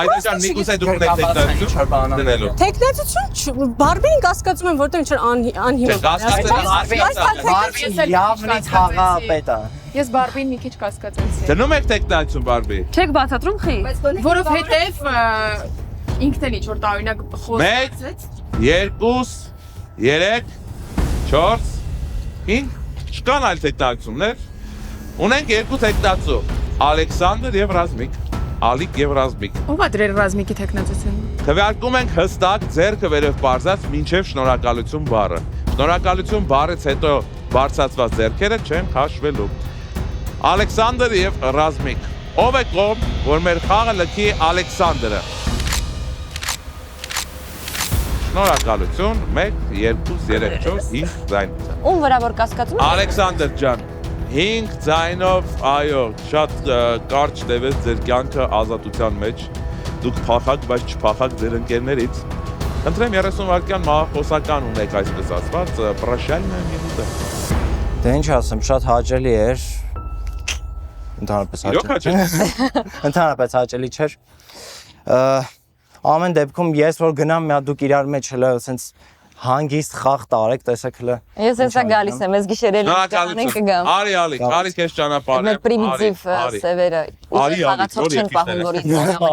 Այդտեղ Նիկուսը դուք տեխնիկա դնելու։ Տեխնացություն Բարբին կասկածում եմ, որտեղ ինչ անհիմն։ Բարբին լավնից խաղապետ է։ Ես Բարբին մի քիչ կասկածեցի։ Դնում եք տեխնիկություն Բարբի։ Չեք բացատրում խի։ Որովհետև ինքն էլ ինչ որ տարօրինակ խոսեց։ 1 2 3 4 5 Չկան այլ տեխնիկություններ։ Ունենք երկու տեխնացու՝ Ալեքսանդր եւ Ռազմիկ, Ալիկ եւ Ռազմիկ։ Ո՞վ է դրել Ռազմիկի տեխնացությունը։ Քվեարկում ենք հստակ ձեռքը վերև բարձած մինչև շնորհակալություն բառը։ Շնորհակալություն բառից հետո բարձրացված ձեռքերը չեն քաշվելու։ Ալեքսանդր եւ Ռազմիկ, ով է կողմ, որ մեր խաղը լքի Ալեքսանդրը։ Շնորհակալություն 1 2 3 4 5 ձայն։ Ում վրա որ կասկածում եք։ Ալեքսանդր ջան 5 ձայնով, այո, շատ կարճ տևեց ձեր կյանքը ազատության մեջ։ Դուք փախակ, բայց չփախակ ձեր ընկերներից։ Խնդրեմ 30 վայրկյան մահախոսական ունեք այսպես ասված, պրաշալնա մինուտը։ Դե ինչ ասեմ, շատ հաճելի էր։ Ընդհանրապես Ընդհանրապես հաճելի չէր։ Ամեն դեպքում ես որ գնամ մի հատ դուք իրար մեջ հələ ասենց հանգիստ խաղ տարեք, տեսեք հələ։ Ես հեսա գալիս եմ, ես գիշերել կանենք կգամ։ Արի, արի քեզ ճանապարհ։ Մեր պրիմիտիվ սևերը։ Խաղացող չեն պահում, որ ինձ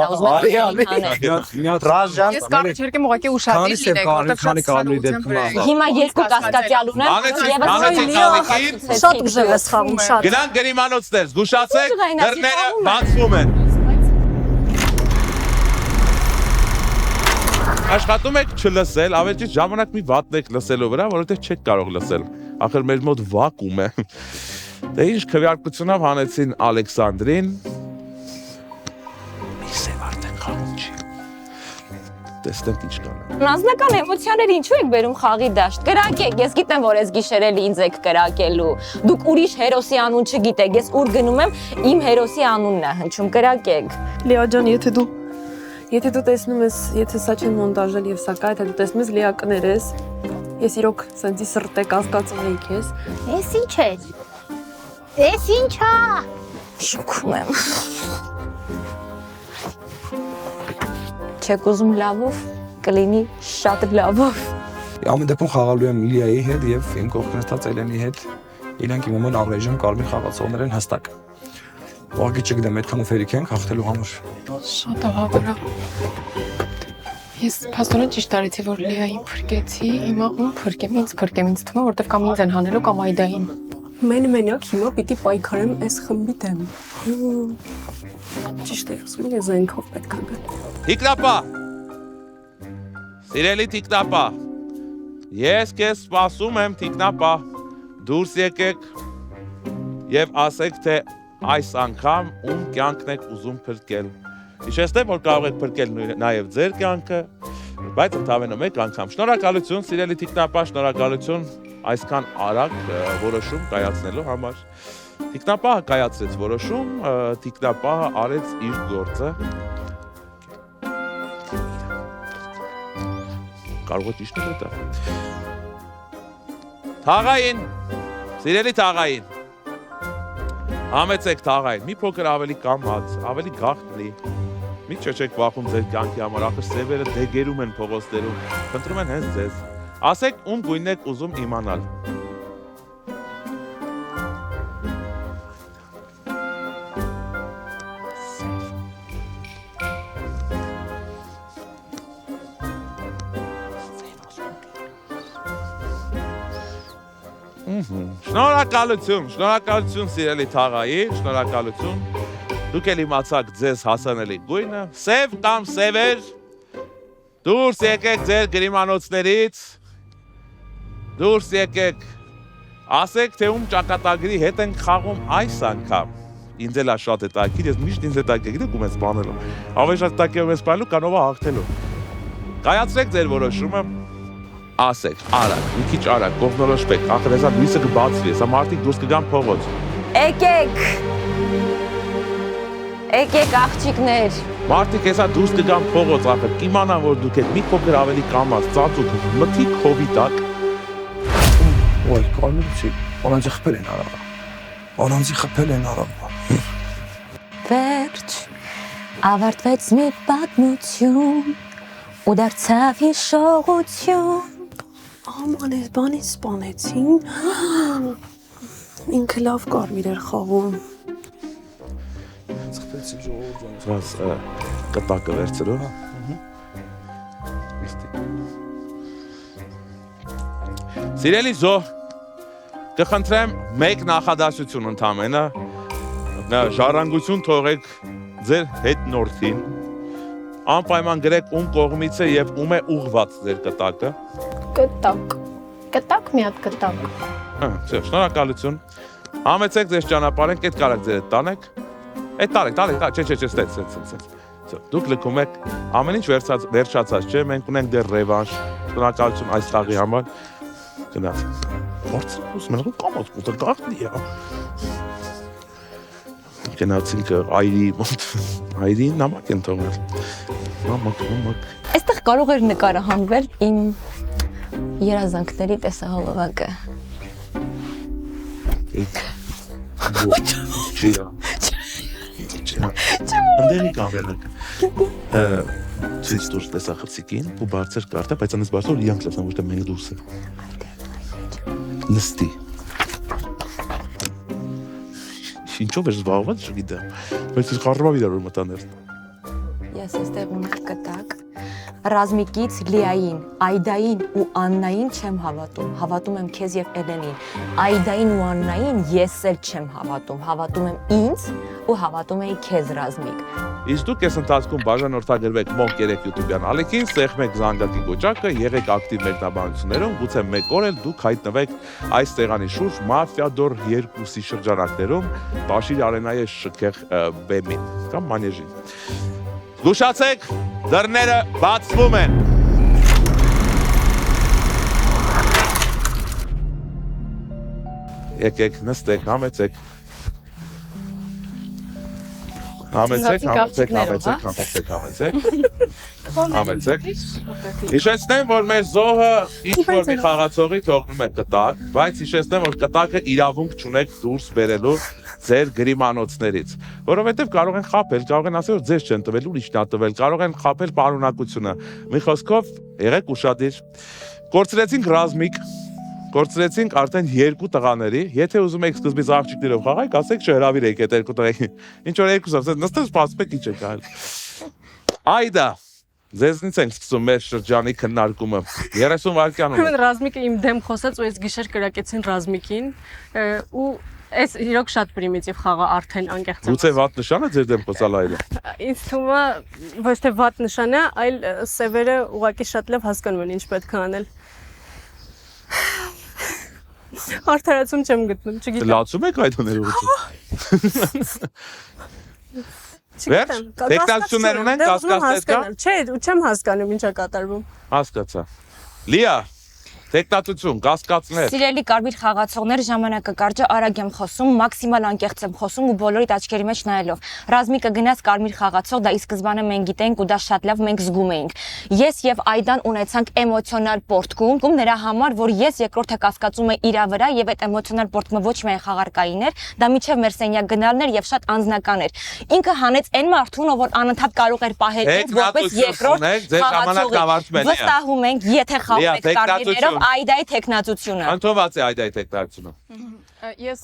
ուզում եմ։ Ռազժան։ Ես կարիքերկեմ ուղղակի ուշադիր լինեք, որտեղ Հիմա երկու կասկածյալ ունեմ եւ շատ ուժեղ ես խաղում, շատ։ Գնանք գրիմանոցներ, զգուշացեք, դռները բացվում են։ Աշխատում եք չլսել, ավելի ճիշտ ժամանակ մի վատն եք լսելու վրա, որովհետև չեք կարող լսել։ Ախր մեր մոտ վակուում է։ Դե ինչ քվեարկությունով հանեցին Ալեքսանդրին։ Մի սև արդեն խաղում չի։ Տեսնենք ինչ կան։ Անձնական էմոցիաները ինչու եք բերում խաղի դաշտ։ Կրակեք, ես գիտեմ, որ ես գիշերել ինձ եք կրակելու։ Դուք ուրիշ հերոսի անուն չգիտեք, ես ուր գնում եմ, իմ հերոսի անունն է հնչում, կրակեք։ Լիա ջան, Եթե դու տեսնում ես, եթե սա չեն մոնտաժել եւ սա կա, եթե դու տեսնում ես Լիա կներես, ես իրոք սենցի սրտե կասկածում էի քեզ։ Էս ինչ է։ Էս ինչ է։ Շոկում եմ։ Չեք ուզում լավով, կլինի շատ լավով։ Ամեն դեպքում խաղալու եմ Լիայի հետ եւ իմ կողքին նստած Էլենի հետ։ Իրանք իմ մոտ առայժմ կարմիր խաղացողներ են հստակ։ Ուղղակի չգիտեմ, այդքան ուսերիք ենք հաղթելու համար։ Շատ ահավարա։ Ես փաստորեն ճիշտ արեցի, որ Լիային փրկեցի, հիմա ում փրկեմ, ինձ թվում է, որտեվ կամ ինձ են հանելու կամ Այդային։ Մենակ հիմա պիտի պայքարեմ այս խմբի դեմ։ Ճիշտ է, ասում եմ, զենքով պետք է գալ։ Տիկնապա։ Սիրելի տիկնապա։ Ես քեզ սպասում եմ, տիկնապա։ Դուրս եկեք եւ ասեք, թե այս անգամ ում կյանքն եք ուզում փրկել։ Հիշեցնեմ, որ կարող եք փրկել նաև ձեր կյանքը, բայց ընդհանրապես մեկ անգամ։ Շնորհակալություն, սիրելի տիկնապա, շնորհակալություն այսքան արագ որոշում կայացնելու համար։ Տիկնապահը կայացրեց որոշում, տիկնապահը արեց իր գործը։ Կարող է ճիշտ է դա։ Թաղային, սիրելի թաղային։ Համեցեք թաղային, մի փոքր ավելի կամած, ավելի գաղտնի։ Մի չեք վախում ձեր կյանքի համար, ախր սևերը դեգերում են փողոցներում, խնդրում են հենց ձեզ։ Ասեք, ում գույնն եք ուզում իմանալ։ Շնորհակալություն սիրելի թաղային, շնորհակալություն։ Դուք էլ իմացաք ձեզ հասանելի գույնը, սև կամ սևեր, դուրս եկեք ձեր գրիմանոցներից, դուրս եկեք Ասեք, թե ում ճակատագրի հետ ենք խաղում այս անգամ։ Ինձ էլ է շատ հետաքրքիր, ես միշտ ինձ հետաքրքիր եք ում եմ սպանելու։ Ավելի շատ հետաքրքիր եմ սպանելու, քան ով է հաղթելու։ Կայացրեք ձեր որոշումը։ Ասեք, արագ, մի քիչ արագ, կողմնորոշվեք, ախր հեսա լույսը կբացվի, հեսա մարդիկ դուրս կգան փողոց։ Եկեք աղջիկներ։ Մարդիկ հեսա դուրս կգան փողոց, ախր կիմանան, որ դուք եք մի փոքր ավելի կամած, ծածուկ, մթիկ հովի տակ։ Ոյ, կարմիր չի, անանձի խփել են արավ։ Անանձի խփել են արավ։ Վերջ, ավարտվեց մի պատմություն, ու դարձավ հիշողություն։ Աման, այս բանից սպանեցին։ Ինքը լավ կարմիր էր խաղում։ Ծխպեցի ժողովուրդ ջան։ Սրած կտակը վերցրու։ Սիրելի զո, կխնդրեմ մեկ նախադասություն ընդամենը, ժառանգություն թողեք ձեր հետնորդին, անպայման գրեք ում կողմից է և ում է ուղղված ձեր կտակը։ Կտակ։ Կտակ մի հատ կտակ։ Շնորհակալություն։ Համեցեք ձեզ ճանապարհենք, այդ կարակ ձեր հետ տանեք։ Այդ տանեք, չէ, ստեց։ Դուք լքում եք, ամեն ինչ վերջացած չէ, մենք ունենք դեռ ռևանշ, շնորհակալություն այս խաղի համար։ Գնաց։ Որցուս մենքու կամոց կուտը գաղտնի է։ Գնացինք այրի մոտ, այրին նամակ են թողնել։ Նամակ։ Այստեղ կարող էր նկարահանվել իմ երազանքների տեսահոլովակը։ Անդերի կամերակ։ Ցույց դուրս տեսախցիկին ու բարձր կարտա, բայց անց բարձր իրանք լսան ոչ թե մենք դուրս է։ Նստի։ Ինչով է զբաղված, չգիտեմ, բայց ես խառնվա իրար որ մտաներ։ Ես այստեղ ունեմ կտակ, Ռազմիկից Լիային, Այդային ու Աննային չեմ հավատում, հավատում եմ քեզ եւ Էլենին, Այդային ու Աննային ես էլ չեմ հավատում եմ ինձ ու հավատում եմ քեզ Ռազմիկ։ Իսկ դուք այս ընթացքում բաժանորդագրվեք Monk 3 YouTube-յան ալիքին, սեղմեք զանգակի կոճակը, եղեք ակտիվ մեկնաբանություններում, գուցե մեկ օր էլ դուք հայտնվեք այս տեղանի շուրջ Մաֆիադոր 2-ի շրջանակներում, Բաշիր Արենայի շքեղ բեմին կամ մանեժին։ Զգուշացեք, դռները բացվում են։ Եկեք, նստեք, համեցեք։ Համեցեք։ Հիշեցնեմ, որ մեր զոհը ինչ-որ մի խաղացողի թողնում է կտակ, բայց հիշեցնեմ, որ կտակը իրավունք չունեք դուրս բերելու ձեր գրիմանոցներից, որովհետև կարող են խաբել, կարող են ասել, որ ձեզ չեն տվել, ուրիշն է տվել, կարող են խաբել պարունակությունը։ Մի խոսքով եղեք ուշադիր։ Կորցրեցինք Ռազմիկ, կորցրեցինք արդեն 2 տղաների, եթե ուզում եք սկզբից աղջիկներով խաղայք, ասեք չհրավիրեք այդ 2 տղային։ Ինչ որ 2-ով, նստեք սպասում եք ինչ եք արել։ Այդա, ձեզնից ենք սկսում մեր շրջանի քննարկումը։ 30 վայրկյանում։ Ուրեմն Ռազմիկը իմ դեմ խոսեց ու ես գիշեր կրակեցին Ռազմիկին ու այս իրոք շատ պրիմիտիվ խաղը արդեն անկեղծ է։ Գուցե վատ նշան է ձեր դեմ խոսալ այլը։ Ինձ թվում է ոչ թե վատ նշան է, այլ սևերը ուղղակի շատ լավ հասկանում են ինչ պետք է անել։ Արդարացում չեմ գտնում, չգիտեմ։ Լացում եք այդ ներողություն։ Վերջ, տեխնացություններ ունեն, կասկածներ կա։ Չէ, չեմ հասկանում ինչ է կատարվում։ Հասկացա։ Լիա, տեխնացություն, կասկածներ։ Սիրելի կարմիր խաղացողներ, ժամանակը կարճ է, արագ եմ խոսում, մաքսիմալ անկեղծ եմ խոսում ու բոլորիդ աչքերի մեջ նայելով։ Ռազմիկը գնաց կարմիր խաղացող, դա ի սկզբանե մենք գիտենք ու դա շատ լավ մենք զգում էինք։ Ես եւ Այդան ունեցանք էմոցիոնալ պորտկում, նրա համար, որ ես երկրորդը կասկածում եմ իր վրա եւ այդ էմոցիոնալ պորտկումը ոչ միայն խաղարկային էր, դա միջև մեր սենյակ գնալն էր եւ շատ անձնական էր։ Ինքը հանեց այն մարդուն, ով որ անընդհատ կարող էր պահել ինձ որպես երկրորդ խաղացողի։ Վստահում ենք, եթե խաղում եք կարմիրներով Այդայի տեխնացությունը։ Ընդունված է Այդայի տեխնացությունը։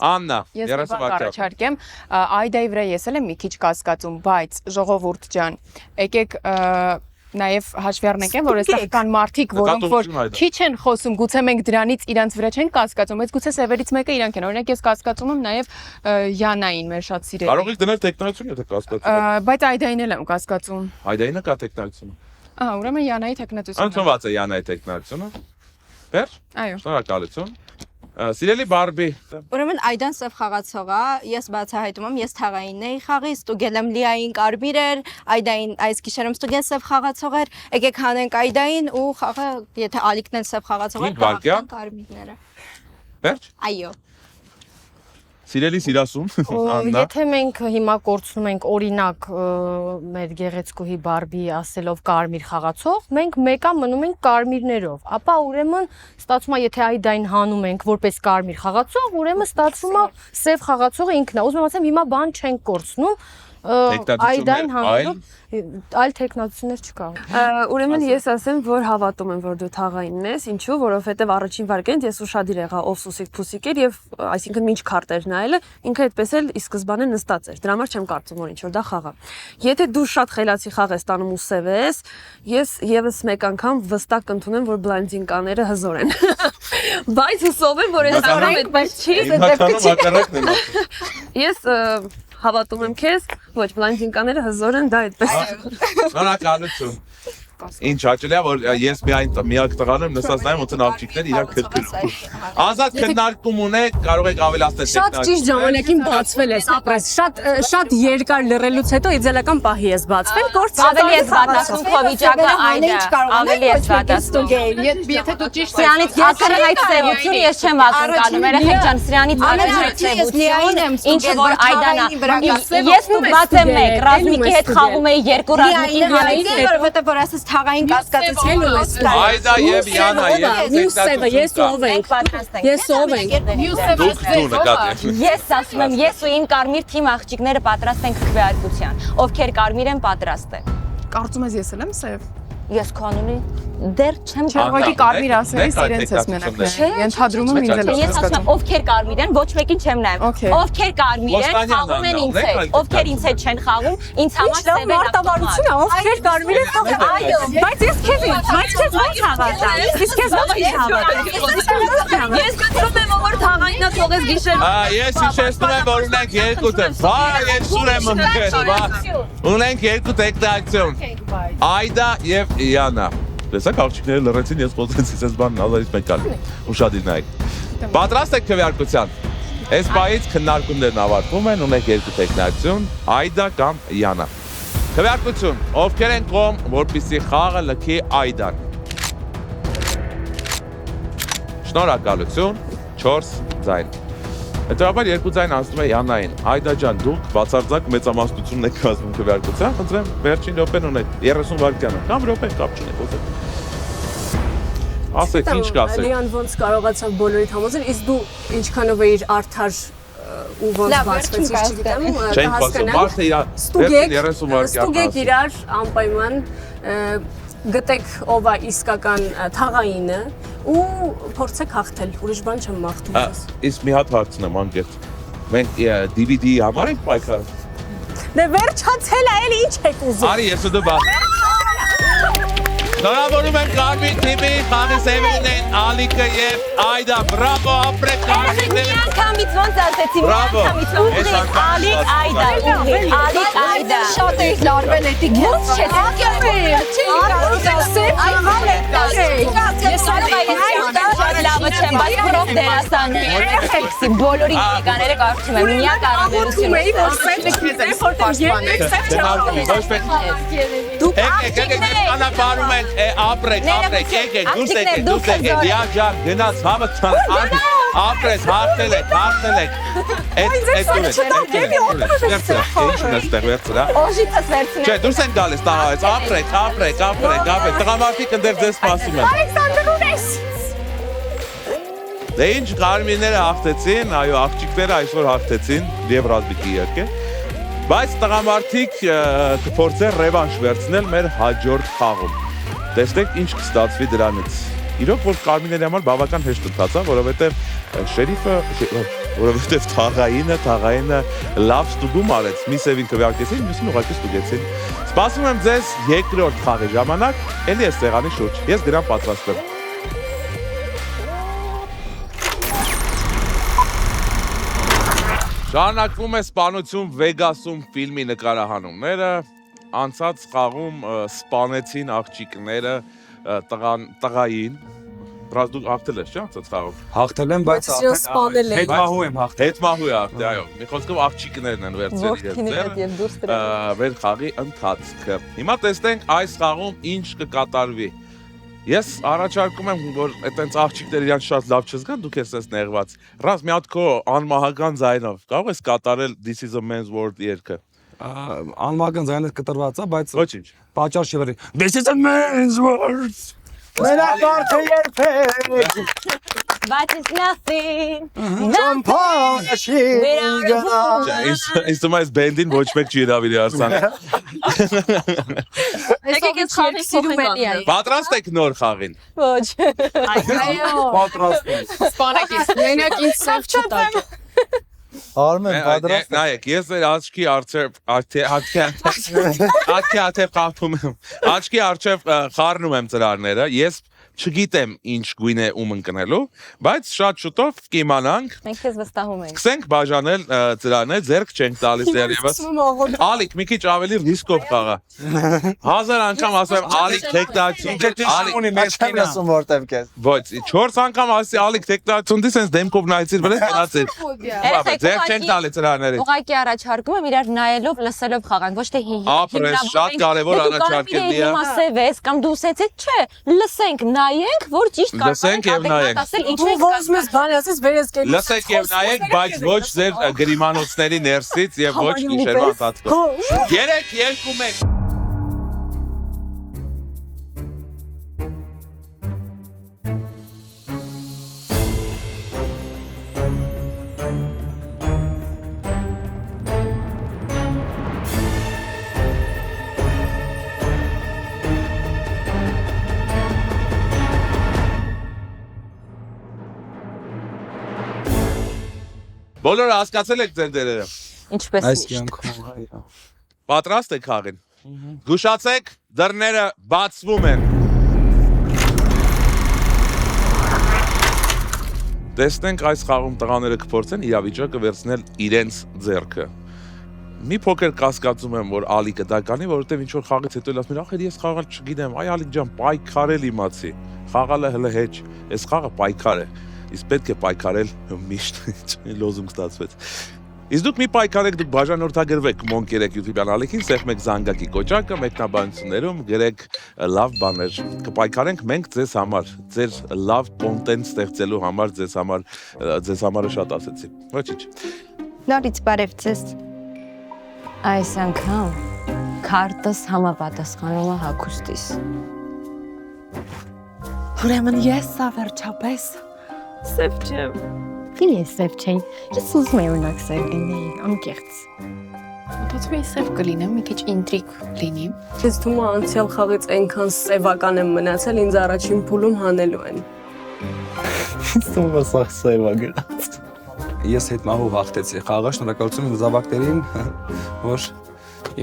Աննա, ես առաջարկեմ, Այդայի վրա ես էլ եմ մի քիչ կասկածում, բայց ժողովուրդ ջան, եկեք նաև հաշվի առնենք, որ այստեղ կան մարդիկ, որոնք որ քիչ են խոսում, գուցե մենք դրանից իրանց վրա չեն կասկածում, բայց գուցե սևերից մեկը իրանք են։ Օրինակ ես կասկածում եմ նաև Յանային, մեր շատ սիրելի։ Կարող եք դնել տեխնացություն, եթե կասկածում։ Բայց Այդային էլ եմ կասկածում։ Այդայինը կա տեխնացությունը։ Ուրեմն Յանայի տեխնացությունը։ Ընդունված է Յանայի տեխնացությունը։ Վերջ։ Այո։ Շնորհակալություն։ Սիրելի Բարբի։ Ուրեմն Այդան սև խաղացող է, ես բացահայտում եմ, ես թաղային էի խաղի, ստուգել եմ Լիային կարմիր էր, Այդային այս գիշերում ստուգել սև խաղացող էր, եկեք հանենք Այդային ու խաղը, եթե Ալիկն էլ սև խաղացող էր, կհաղթեն կարմիրները։ Վերջ։ Այո։ Սիրելի Սիրասուն, Աննա։ Եթե մենք հիմա կորցնում ենք օրինակ մեր գեղեցկուհի Բարբի ասելով կարմիր խաղացող, մենք մեկա մնում ենք կարմիրներով, ապա ուրեմն ստացվում է եթե Այդային հանում ենք որպես կարմիր խաղացող, ուրեմն ստացվում է սև խաղացողը ինքն է։ Ուզում եմ ասեմ հիմա բան չենք կորցնում, Այդային հանելով այլ տեխնոլոգիաներ չկա։ Ուրեմն ես ասեմ, որ հավատում եմ, որ դու թաղայինն ես, ինչու, որովհետև առաջին վարկենից ես ուշադիր եղա ով սուսիկ փուսիկ էր եւ այսինքն ինչ քարտեր նայելը, ինքը այդպես էլ ի սկզբանե նստած էր։ Դրա համար չեմ կարծում, որ ինչ որ դա խաղ է։ Եթե դու շատ խելացի խաղ ես տանում ու սև ես, ես եւս մեկ անգամ վստահ կընդունեմ, որ բլայնդինկաները հզոր են։ Բայց հուսով եմ, որ այս անգամ այդպես չի։ Ես հավատում եմ քեզ, ոչ բլայնդինկաները հզոր են, դա այդպես է։ Շնորհակալություն։ Ինչ հաճելի է, որ ես միակ տղան եմ, նստած նայում ոնց են աղջիկները իրար քրքրում։ Ազատ քննարկում ունեք, կարող եք ավելացնել Շատ ճիշտ ժամանակին բացվել ես, ապրես։ Շատ երկար լռելուց հետո իդեալական պահի ես բացվել, Ավելի ես վատացում քո վիճակը այդա, ավելի ես վատացում։ Եթե դու ճիշտ Սրանից ակրը այդ սևություն ես չեմ ակնկալում, երեխեք ջան, սրանից ակրը այդ սևություն, ինչը որ Այդանա։ Ես դու բաց եմ մեկ, Ռազմիկի հետ խաղում էի երկու Ռազմիկին հանեցի, որովհետև որ ասես թաղային կասկածեցին ու ես Այդա եւ Յանա ես ով ենք։ Ես ով ենք։ Դուք դու նկատի։ Ես ասում եմ, ես ու իմ կարմիր թիմ աղջիկները պատրաստ ենք քվեարկության, ովքեր կարմիր են պատրաստ են։ Կարծում ես ես եմ սև։ Ես քանունի դեռ չեմ Ուղղակի կարմիր ասելիս իրենց ես մենակ ենթադրում եմ ինձ էլ։ Ես ասում եմ ովքեր կարմիր են, ոչ մեկին չեմ նայում։ Ովքեր կարմիր են, խաղում են ինձ հետ, ովքեր ինձ հետ չեն խաղում, ինձ համար Ինչ լավ մարտավարություն է, ովքեր կարմիր են խաղում։ Այո, Բայց ես քեզ ո՞նց հավատամ։ Իսկ քեզ ո՞նց հավատամ։ Ես գտնում եմ որ թաղայինը թողես գիշեր։ Ես հիշեցնում եմ, որ ունենք երկու տեղ։ Ես սուր եմ ընկել։ Ունենք երկու տեխնոլոգիա։ Այդա եւ Յանա։ Տեսակ աղջիկները լռեցին, ես խոսեցի, ես բանն ալարից մեկ ալ։ Ուշադիր նայեք։ Պատրաստ եք քվեարկության։ Այս բայից քննարկումներն ավարտվում են, ունենք երկու տեխնոլոգիա, Այդա կամ Յանա։ Քվեարկություն, ովքեր են կողմ, որպեսզի խաղը լքի Այդան։ Շնորհակալություն, 4 ձայն։ Հետևաբար երկու ձայն անցնում է Յանային։ Այդա ջան, դուք բացարձակ մեծամասնությունն եք կազմում քվեարկության, խնդրեմ վերջին րոպեն ունեք 30 վայրկյան, կամ րոպե կապ չունեք, ոսեք։ Ասեք, ինչ կասեք։ Լիան ոնց կարողացավ բոլորիդ համոզել, իսկ դու ինչքանով էիր արդար ու ոնց բացվեցիր, չգիտեմ, Չենք խոսում, մարդը իր վերջին 30 վայրկյան։ Ստուգեք իրար անպայման գտեք ով է իսկական թաղայինը ու փորձեք հաղթել, ուրիշ բան չեմ մաղթում ես։ Իսկ մի հատ հարցնեմ անկեղծ։ Մենք DVD-ի համար ենք պայքարում։ Դե վերջացել է, էլի ինչ եք ուզում։ Արի, ես ու դու բա։ Շնորհավորում եմ կարմիր թիմի, խաղի սևերին Ալիկը եւ Այդա, բրավո, ապրեք կարմիրները։ Միանգամից ոնց ասեցի, միանգամից Ալիկ Այդա, Ալիկ Այդա։ Շատ էի լարվել էտի քեզ։ Լավը չեմ, բայց պրոֆ դերասան երեխեքսի բոլորի կաները կարծում եմ միակ առավելությունը։ Եկեք, կանապարում են, ապրեք, եկեք, դուրս եկեք, դիա ջան, գնաց հավը տան, ապրես, հաղթել եք։ Այդ Օժիցս վերցնեմ։ Չէ, դուրս են գալիս տաղայից, ապրեք, տղամարդիկ ընդեր ձեզ սպասում են։ Դե ինչ կարմիրները հաղթեցին, այո, աղջիկները այսօր հաղթեցին, և Ռազմիկի իհարկե, բայց տղամարդիկ կփորձեն ռևանշ վերցնել մեր հաջորդ խաղում։ Տեսնենք ինչ կստացվի դրանից։ Իրոք, որ կարմիրների համար բավական հեշտ ընթացավ, որովհետև շերիֆը, որովհետև թաղայինը լավ ստուգում արեց, մի սևին քվեարկեցին, մյուսին ուղղակի ստուգեցին։ Սպասում եմ ձեզ երկրորդ խաղի ժամանակ, էլի ես սեղանի շուրջ, ես դրան պատրաստ եմ։ Շարունակվում է սպանություն Վեգասում ֆիլմի նկարահանումները, անցած խաղում սպանեցին աղջիկները տղային, Ռազ դու հաղթել ես, չէ՞, ցած խաղով։ Հաղթել եմ, բայց Սիրո սպանել է։ հետմահու եմ հաղթել։ Հետմահու է հաղթել, այո։ Մի խոսքով աղջիկներն են վերցրել Որդքին հետ եւ դուրս դրել։ վեր խաղի ընթացքը։ Հիմա տեսնենք այս խաղում ինչ կկատարվի։ Ես առաջարկում եմ, որ այտենց աղջիկները իրան շատ լավ չզգան, դուք ես ես նեղված։ Ռազ մի հատ քո անմահական ձայնով կարող ես կատարել This is a man's world երգը։ Անմահական ձայնը կտրված է, բայց Ոչինչ։ պատճառ չի վրի։ This is a man's world։ Մենակ մարդը երբեք But it's nothing. Ճամփաշի գնա Ինձ թվում է այս բենդին ոչ մեկ չի հրավիրի Արսանը։ Եկեք այս խաղի սիրում էլի այ։ Պատրաստ եք նոր խաղին։ Ոչ։ Այո։ Պատրաստ եմ։ Սպանակից մենակ ինձ սև չտակ։ Արմեն պատրաստ Նայեք, ես ձեր աչքի առջև խառնում եմ ծրարները, ես չգիտեմ ինչ գույն է ում ընկնելու, բայց շատ շուտով կիմանանք։ Մենք քեզ վստահում ենք։ Սկսենք բաժանել ծրարները, ձեռք չենք տալիս դեռևս։ Ալիկ, մի քիչ ավելի ռիսկով խաղա։ 1000 անգամ ասեմ Ալիկ տեխնացիոն, Ալիկ Չեմ ասում որտեվ քեզ ոչ, 4 անգամ ասի Ալիկ տեխնացիոն դի sense դեմքով նայեցիր վրա գնացիր։ Ձեռք չենք տալի ծրարները։ Ուղղակի առաջարկում եմ իրար նայելով, լսելով խաղանք, ոչ թե Ապրես, շատ կարևոր առաջարկելի է։ Մասև ես կամ դու ասեցի, չէ, լսենք, նայենք, որ ճիշտ Լսենք եւ նայենք։ ասել ինչ Ու ոնց մեզ բան ասես վերես կել։ Լսեք եւ նայեք, բայց ոչ ձեր գրիմանոցների ներսից եւ ոչ գիշերվա ընթացքով։ 3-2-1 Բոլորը հասկացել եք ձեր դերերը։ ինչպես Այս միշտ։ կյանքում այո։ Պատրաստ եք խաղին։ Զգուշացեք, դռները բացվում են։ Տեսնենք այս խաղում տղաները կփորձեն իրավիճակը վերցնել իրենց ձեռքը։ Մի փոքր կասկածում եմ, որ Ալիկը դա կանի, որովհետև ինչ որ խաղից հետո էլ ասում էր, ախր ես խաղալ չգիտեմ, այ Ալիկ ջան, պայքարել իմացի։ Խաղալը հələ հեչ, այս խաղը պայքար է։ Իսկ պետք է պայքարել միշտ լոզունգ ստացվեց։ Իսկ դուք մի պայքարեք, դուք բաժանորդագրվեք Monk 3 YouTube կանալիքին, սեղմեք զանգակի կոճակը, մեկնաբանություններում գրեք լավ բաներ։ Կպայքարենք մենք ձեզ համար, ձեր լավ կոնտենտ ստեղծելու համար, ձեզ համարը շատ ասեցի։ Ոչինչ։ Նորից բարև ձեզ։ Այս անգամ քարտս համապատասխանում է հագուստիս։ Ուրեմն ես սա վերջապես սև չեմ։ Ինչ է սև չէ։ Ես ուզում եմ ունակ սև լինեի, անկեղծ։ Մտածում եմ սև կլինեմ, մի քիչ ինտրիգ լինի։ Ես թվում է անցյալ խաղից այնքան սևական եմ մնացել, ինձ առաջին փուլում հանելու են։ Սովա սախսայվա գնաց Ես հետմահու հաղթեցի խաղը, շնորհակալություն զավակներին, որ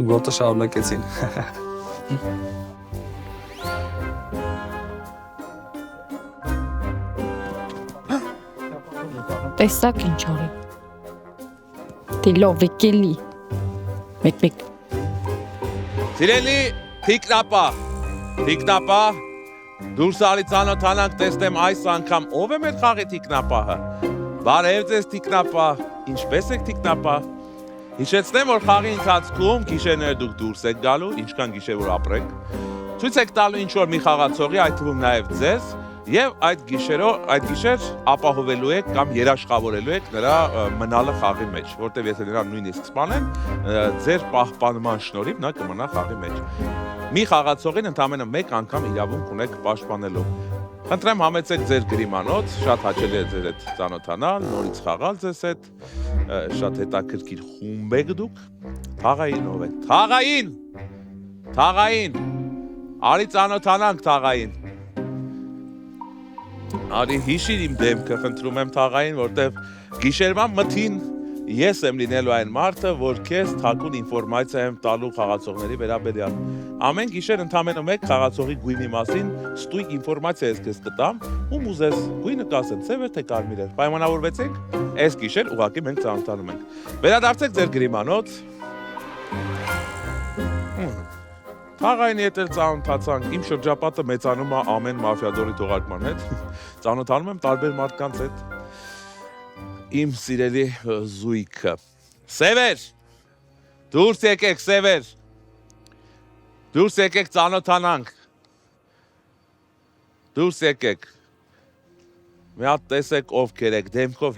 իմ գործը շարունակեցին։ Տեսակ ինչ արի։ Դիլով եկելի։ Մեկ։ Սիրելի թիկնապա, դուրս արի ծանոթանանք, տեսնեմ այս անգամ ով է մեր խաղի թիկնապահը։ Բարև ձեզ թիկնապա, ինչպես եք թիկնապա։ Հիշեցնեմ, որ խաղի ընթացքում գիշերները դուք դուրս եք գալու, ինչքան գիշեր որ ապրեք։ Ցույց եք տալու ինչ որ մի խաղացողի, այդ թվում նաև ձեզ, եւ այդ գիշեր ապահովելու եք կամ երաշխավորելու եք նրա մնալը խաղի մեջ, որտեղ եթե նրան նույնիսկ սպանեն, ձեր պահպանման շնորհիվ նա կմնա խաղի մեջ։ Մի խաղացողին ընդամենը մեկ անգամ իրավունք ունեք պաշտպանելու։ Խնդրեմ համեցեք ձեր գրիմանոց, շատ հաճելի է ձեր հետ ծանոթանալ, նորից խաղալ ձեզ հետ, շատ հետաքրքիր խումբ եք դուք։ Թաղային ով է։ Թաղային։ Արի ծանոթանանք թաղային։ Արի հիշիր իմ դեմքը, խնդրում եմ թաղային, որտեղ գիշերվա մթին ես եմ լինելու այն մարդը, որ քեզ թաքուն ինֆորմացիա եմ տալու խաղացողների վերաբերյալ։ Ամեն գիշեր ընդամենը մեկ խաղացողի գույնի մասին ստույգ ինֆորմացիա ես քեզ կտամ, ում ուզես գույնը կասեմ, սև է թե կարմիր է։ Պայմանավորվեցեք, այս գիշեր ուղղակի մենք ծանոթանում ենք։ Վերադարձեք ձեր գրիմանոց։ Թաղայինի հետ էլ ծանոթացանք, իմ շրջապատը մեծանում է ամեն մաֆիադորի թողարկման հետ, ծանոթանում եմ տարբեր մարդկանց հետ, իմ սիրելի զույգը, Սևեր, դուրս եկեք, Սևեր, դուրս եկեք ծանոթանանք, դուրս եկեք, մի հատ տեսեք ովքեր եք, դեմքով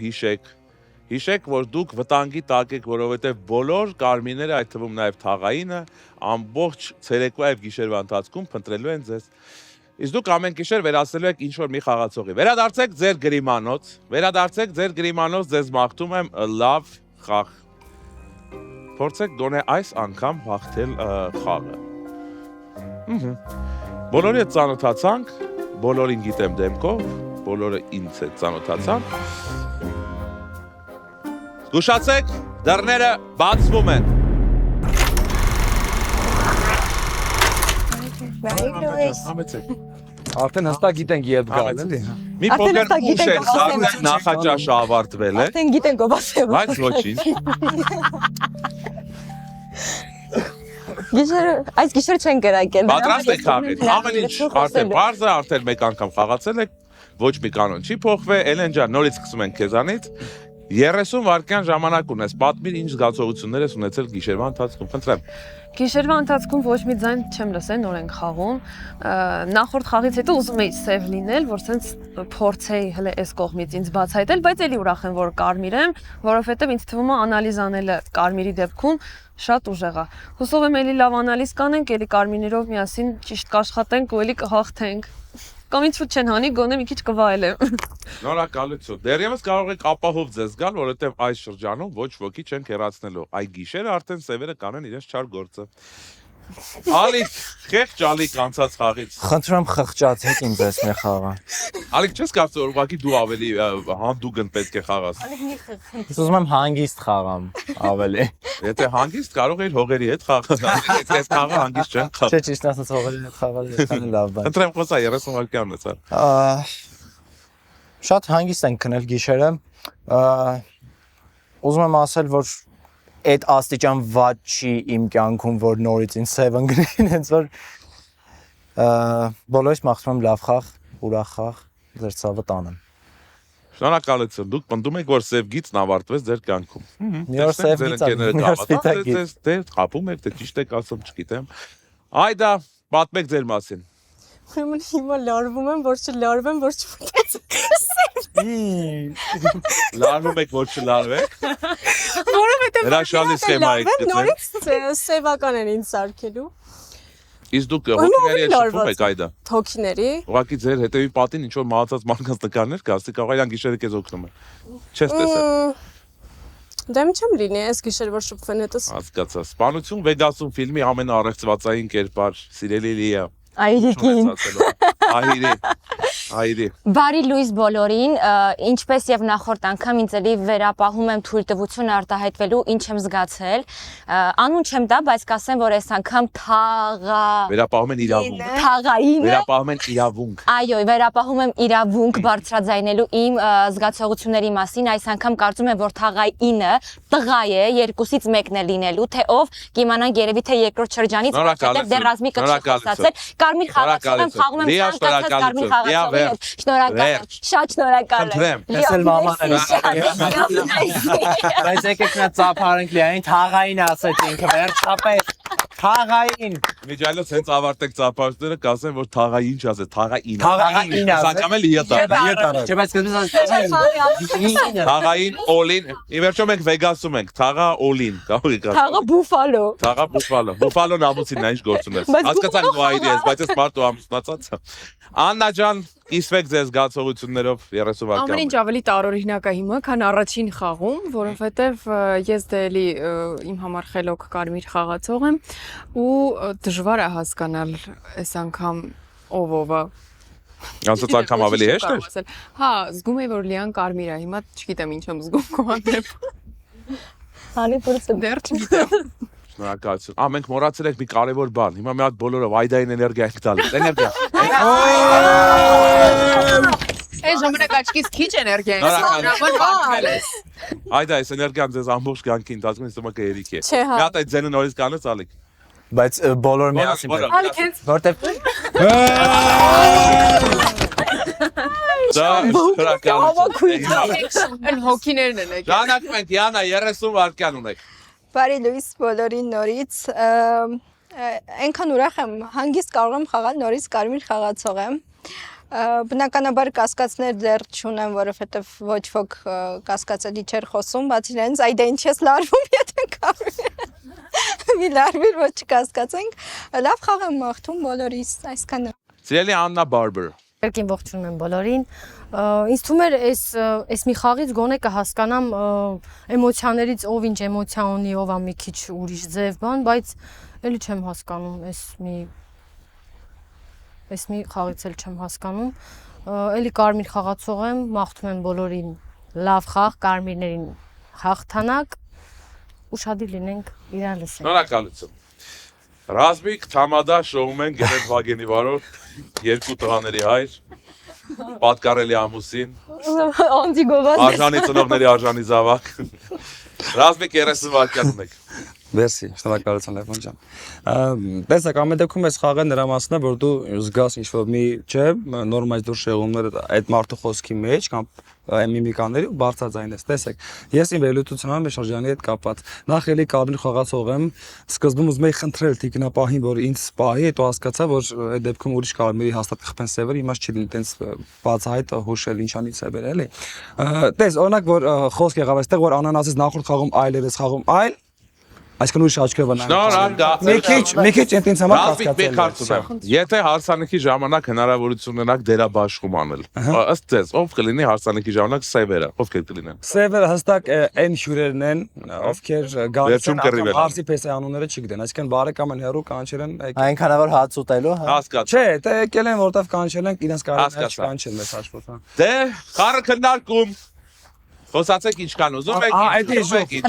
հիշեք, որ դուք վտանգի տակ եք, որովհետև բոլոր կարմիրները, այդ թվում նաև թաղայինը, ամբողջ ցերեկվա եւ գիշերվա ընթացքում փնտրելու են ձեզ։ Իսկ դուք ամեն գիշեր վերացնելու եք ինչ-որ մի խաղացողի։ Վերադարձեք ձեր գրիմանոց, ձեզ մաղթում եմ լավ խաղ։ Փորձեք գոնե այս անգամ հաղթել խաղը։ Բոլորի հետ ծանոթացանք, բոլորին գիտեմ դեմքով, բոլորը ինձ հետ ծանոթացան։ Զգուշացեք, դռները բացվում են։ Արդեն հստակ գիտենք երբ գալ, էլի։ Մի փոքր ուշ է, սա նախաճաշը ավարտվել է։ Արդեն գիտենք ով ասել։ Բայց ոչինչ։ Այս գիշեր չեն կրակել։ Պատրաստ եք խաղել։ Ամեն ինչ արդեն բարձ է, արդեն մեկ անգամ խաղացել եք, ոչ մի կանոն չի փոխվել։ Էլեն ջան, նորից սկսում ենք քեզանից։ 30 վայրկյան ժամանակ ունես, պատմիր ինչ զգացողություններ ես ունեցել գիշերվա ընթացքում, խնդրեմ։ Գիշերվա ընթացքում ոչ մի ձայն չեմ լսել, նոր ենք խաղում։ Նախորդ խաղից հետո ուզում էի սև լինել, որ սենց փորձեի հələ այս կողմից ինձ բացահայտել, բայց էլի ուրախ եմ, որ կարմիր եմ, որովհետև ինձ թվում է անալիզ անելը կարմիրի դեպքում շատ ուժեղ է։ Հուսով եմ էլի լավ անալիզ կանենք, էլի կարմիրներով միասին ճիշտ կաշխատենք ու էլի կհաղթենք։ Կամ ինչ-որ չեն հանի, գոնե մի քիչ կվայելեմ։ Շնորհակալություն։ Դեռևս կարող եք ապահով ձեզ գալ, որովհետև այս շրջանում ոչ ոքի չեն հեռացնելու։ Այ գիշերը արդեն սևերը կանեն իրենց չար գործը։ Ալիկ, խեղճ Ալիկ անցած խաղից։ Խնդրում խղճացեք ինձ այս մի խաղը։ Ալիկ, չես կարծում որ ուղղակի դու ավելի հանդուգն պետք է խաղաս։ Ես ուզում եմ հանգիստ խաղամ ավելի։ Եթե հանգիստ կարող էիր հողերի հետ խաղալ, այս խաղը հանգիստ չեն խաղ։ Չէ, ճիշտ ասած հողերի հետ խաղալը այդքան լավ բան։ Ընտրեմ խոսա 30 վայրկյան ունեցա։ Շատ հանգիստ ենք քնել գիշերը։ Ուզում եմ ասել, որ այդ աստիճան վատ չի իմ կյանքում, որ նորից ինձ սև ընկնին, հենց որ բոլորիս մաղթում եմ լավ խաղ, ուրախ խաղ, ձեր ցավը տանեմ։ Շնորհակալություն, դուք պնդում եք, որ սև գիծն ավարտվեց ձեր կյանքում։ Մի օր սև գիծ, մի օր սպիտակ գիծ։ Դե խապում եք, դե ճիշտ եք ասում, չգիտեմ։ Այդա, պատմեք ձեր մասին։ Ուրեմն հիմա լարվում եմ, որ չլարվեմ, որ Լարվում եք, որ չլարվեք։ Որովհետև հրաշալի սխեմա եք գտել։ նորից սևական են ինձ սարքելու։ Իսկ դուք հոգիների հետ շփվում եք այդա։ Հոգիների։ Ուղղակի ձեր հետևի պատին ինչ որ մահացած մարդկանց նկարներ կա, ասի կարող իրան գիշերը քեզ օգնում է։ Չես տեսել։ Դեմ չեմ լինի, այս գիշեր որ շփվեն հետս։ Հասկացա։ Սպանություն Վեգասում ֆիլմի ամենաառեղծվածային կերպար, սիրելի Լիա։ Այրիկին։ Այրի։ Բարի լույս բոլորին, ինչպես եւ նախորդ անգամ ինձ էլի վերապահում եմ թույլտվություն արտահայտվելու ինչ եմ զգացել։ Անուն չեմ տա, բայց կասեմ, որ այս անգամ վերապահում են իրավունք։ Թաղայինը։ Վերապահում են իրավունք։ Այո, վերապահում եմ իրավունք բարձրաձայնելու իմ զգացողությունների մասին։ Այս անգամ կարծում եմ, որ թաղայինը տղա է, երկուսից մեկն է լինելու, թե ով կիմանանք երևի թե երկրորդ շրջանից, որտեղ դեռ ռազմիկը չի խոսացել։ Կարմիր խաղացող եմ, խաղում եմ ցանկացած կարմիր խաղացողի հետ։ Շնորհակալ եմ, շատ շնորհակալ եմ։ Ես էլ մաման եմ։ Բայց եկեք նա ծափարենք լիային թաղային ասեց ինքը վերջապես թաղային։ Միջայլոց հենց ավարտեք ծափարները, կասեն որ թաղային չասես, թաղային։ Թաղային ասես։ Անգամ էլ իյետա։ Չէ, բայց սկզբից Թաղային Օլին։ Ի վերջո մենք Վեգասում ենք, թաղա Օլին, կարող եք ասել։ Թաղա Բուֆալո։ Թաղա Բուֆալո։ Բուֆալոն ամուսինն է, ինչ գործ ունես։ Հասկացանք դու այդի ես, բայց ես մարդու ամուսնացած եմ։ Աննա ջան, իսվեք ձեզ զգացողություններով 30 վայրկյան։ Ամեն ինչ ավելի տարօրինակ է հիմա, քան առաջին խաղում, որովհետև ես դե էլի իմ համար խելոք կարմիր խաղացող եմ ու դժվար է հասկանալ այս անգամ ով է։ Անցած անգամ ավելի հեշտ էր։ Հա, զգում եմ որ լիան կարմիր է, հիմա չգիտեմ ինչ եմ զգում քո հանդեպ։ Հանի փորձը դեռ չգիտեմ։ Շնորհակալություն։ Մենք մոռացել ենք մի կարևոր բան։ Հիմա մի հատ բոլորով այդային էներգիա եք տալիս։ Էներգիա։ Այս ժամանակ աչքից քիչ էներգիա է։ Այդա այս էներգիան ձեզ ամբողջ կյանքի ընթացքում ինձ թվում է կերիք է։ Չէ, հա։ Մի հատ այդ ձենը նորից կանես ալիք։ Բայց բոլորը միասին որտեվ Դա Այն հոգիներն են եկել։ Ժանակ մենք Յանա 30 վայրկյան ունեք։ Բարի լույս բոլորին նորից։ Այնքան ուրախ եմ, հանգիստ կարող եմ խաղալ նորից կարմիր խաղացող եմ։ Բնականաբար կասկածներ դեռ չունեմ, որովհետև ոչ ոք կասկածելի չէր խոսում, բացի իրենց այ դե ինչ ես լարվում, եթե կարմիր։ Մի լարվիր ոչ կասկածենք։ Լավ խաղ եմ մաղթում բոլորիս, այսքանը։ Սիրելի Աննա Բարբեր։ Երկին ողջունում եմ բոլորին։ Ինձ թվում էր այս մի խաղից գոնե կհասկանամ էմոցիաներից ով ինչ էմոցիա ունի, ով ա մի քիչ ուրիշ ձև բան, բայց էլի չեմ հասկանում այս մի խաղից էլ չեմ հասկանում։ Էլի կարմիր խաղացող եմ, մաղթում եմ բոլորին լավ խաղ, կարմիրներին հաղթանակ, ուշադիր լինենք, իրար լսենք։ Շնորհակալություն։ Ռազմիկ Թամադա շոում են Գերետ Վագենի վարորդ, 2 տղաների հայր, պատկառելի ամուսին, արժանի ծնողների արժանի զավակ։ Ռազմիկ 30 վայրկյան ունեք։ Մերսի, շնորհակալություն Լևոն ջան։ Տեսեք, ամեն դեպքում այս խաղը նրա մասն է, որ դու զգաս ինչ-որ մի, չէ, նորմալ դուր շեղումները այդ մարդու խոսքի մեջ կամ միմիկաների ու բարձրաձայնես։ Տեսեք, ես իմ վերլուծությունում եմ շրջանի հետ կապված։ Նախ էլի կարմիր խաղացող եմ, սկզբում ուզում էի խնդրել տիկնապահին, որ ինձ սպահի, հետո հասկացա, որ այդ դեպքում ուրիշ կարմիրի հաստատ կխփեն սևերը, իմաստ չի լինի տենց բացահայտ հուշել ինչանից է բերել, էլի։ Տես, օրինակ, որ խոսք եղավ այստեղ, որ անանասից նախորդ խաղում այլ էր, այս խաղում այլ Այսքան ուրիշ աչքով են Շնորհակալ։ Մի քիչ ինձ համար կասկածել եմ։ Եթե հարսանիքի ժամանակ հնարավորություն ունենաք դերաբաշխում անել, ըստ ձեզ, ով կլինի հարսանիքի ժամանակ սևերը, ովքեր կլինեն։ Սևերը հստակ այն հյուրերն են, ովքեր գալիս են հարսի պես անունները չգիտեն, այսինքն բարեկամ են հերո կանչել են այնքան որ հաց ուտելու, հա։ Հասկաց։ Չէ, դե եկել են որտեվ կանչել են, իրենց կարողանալ չկանչել մեզ հաշվով, հա։ Դե, խառը քննարկում Խոսացեք ինչքան ուզում եք։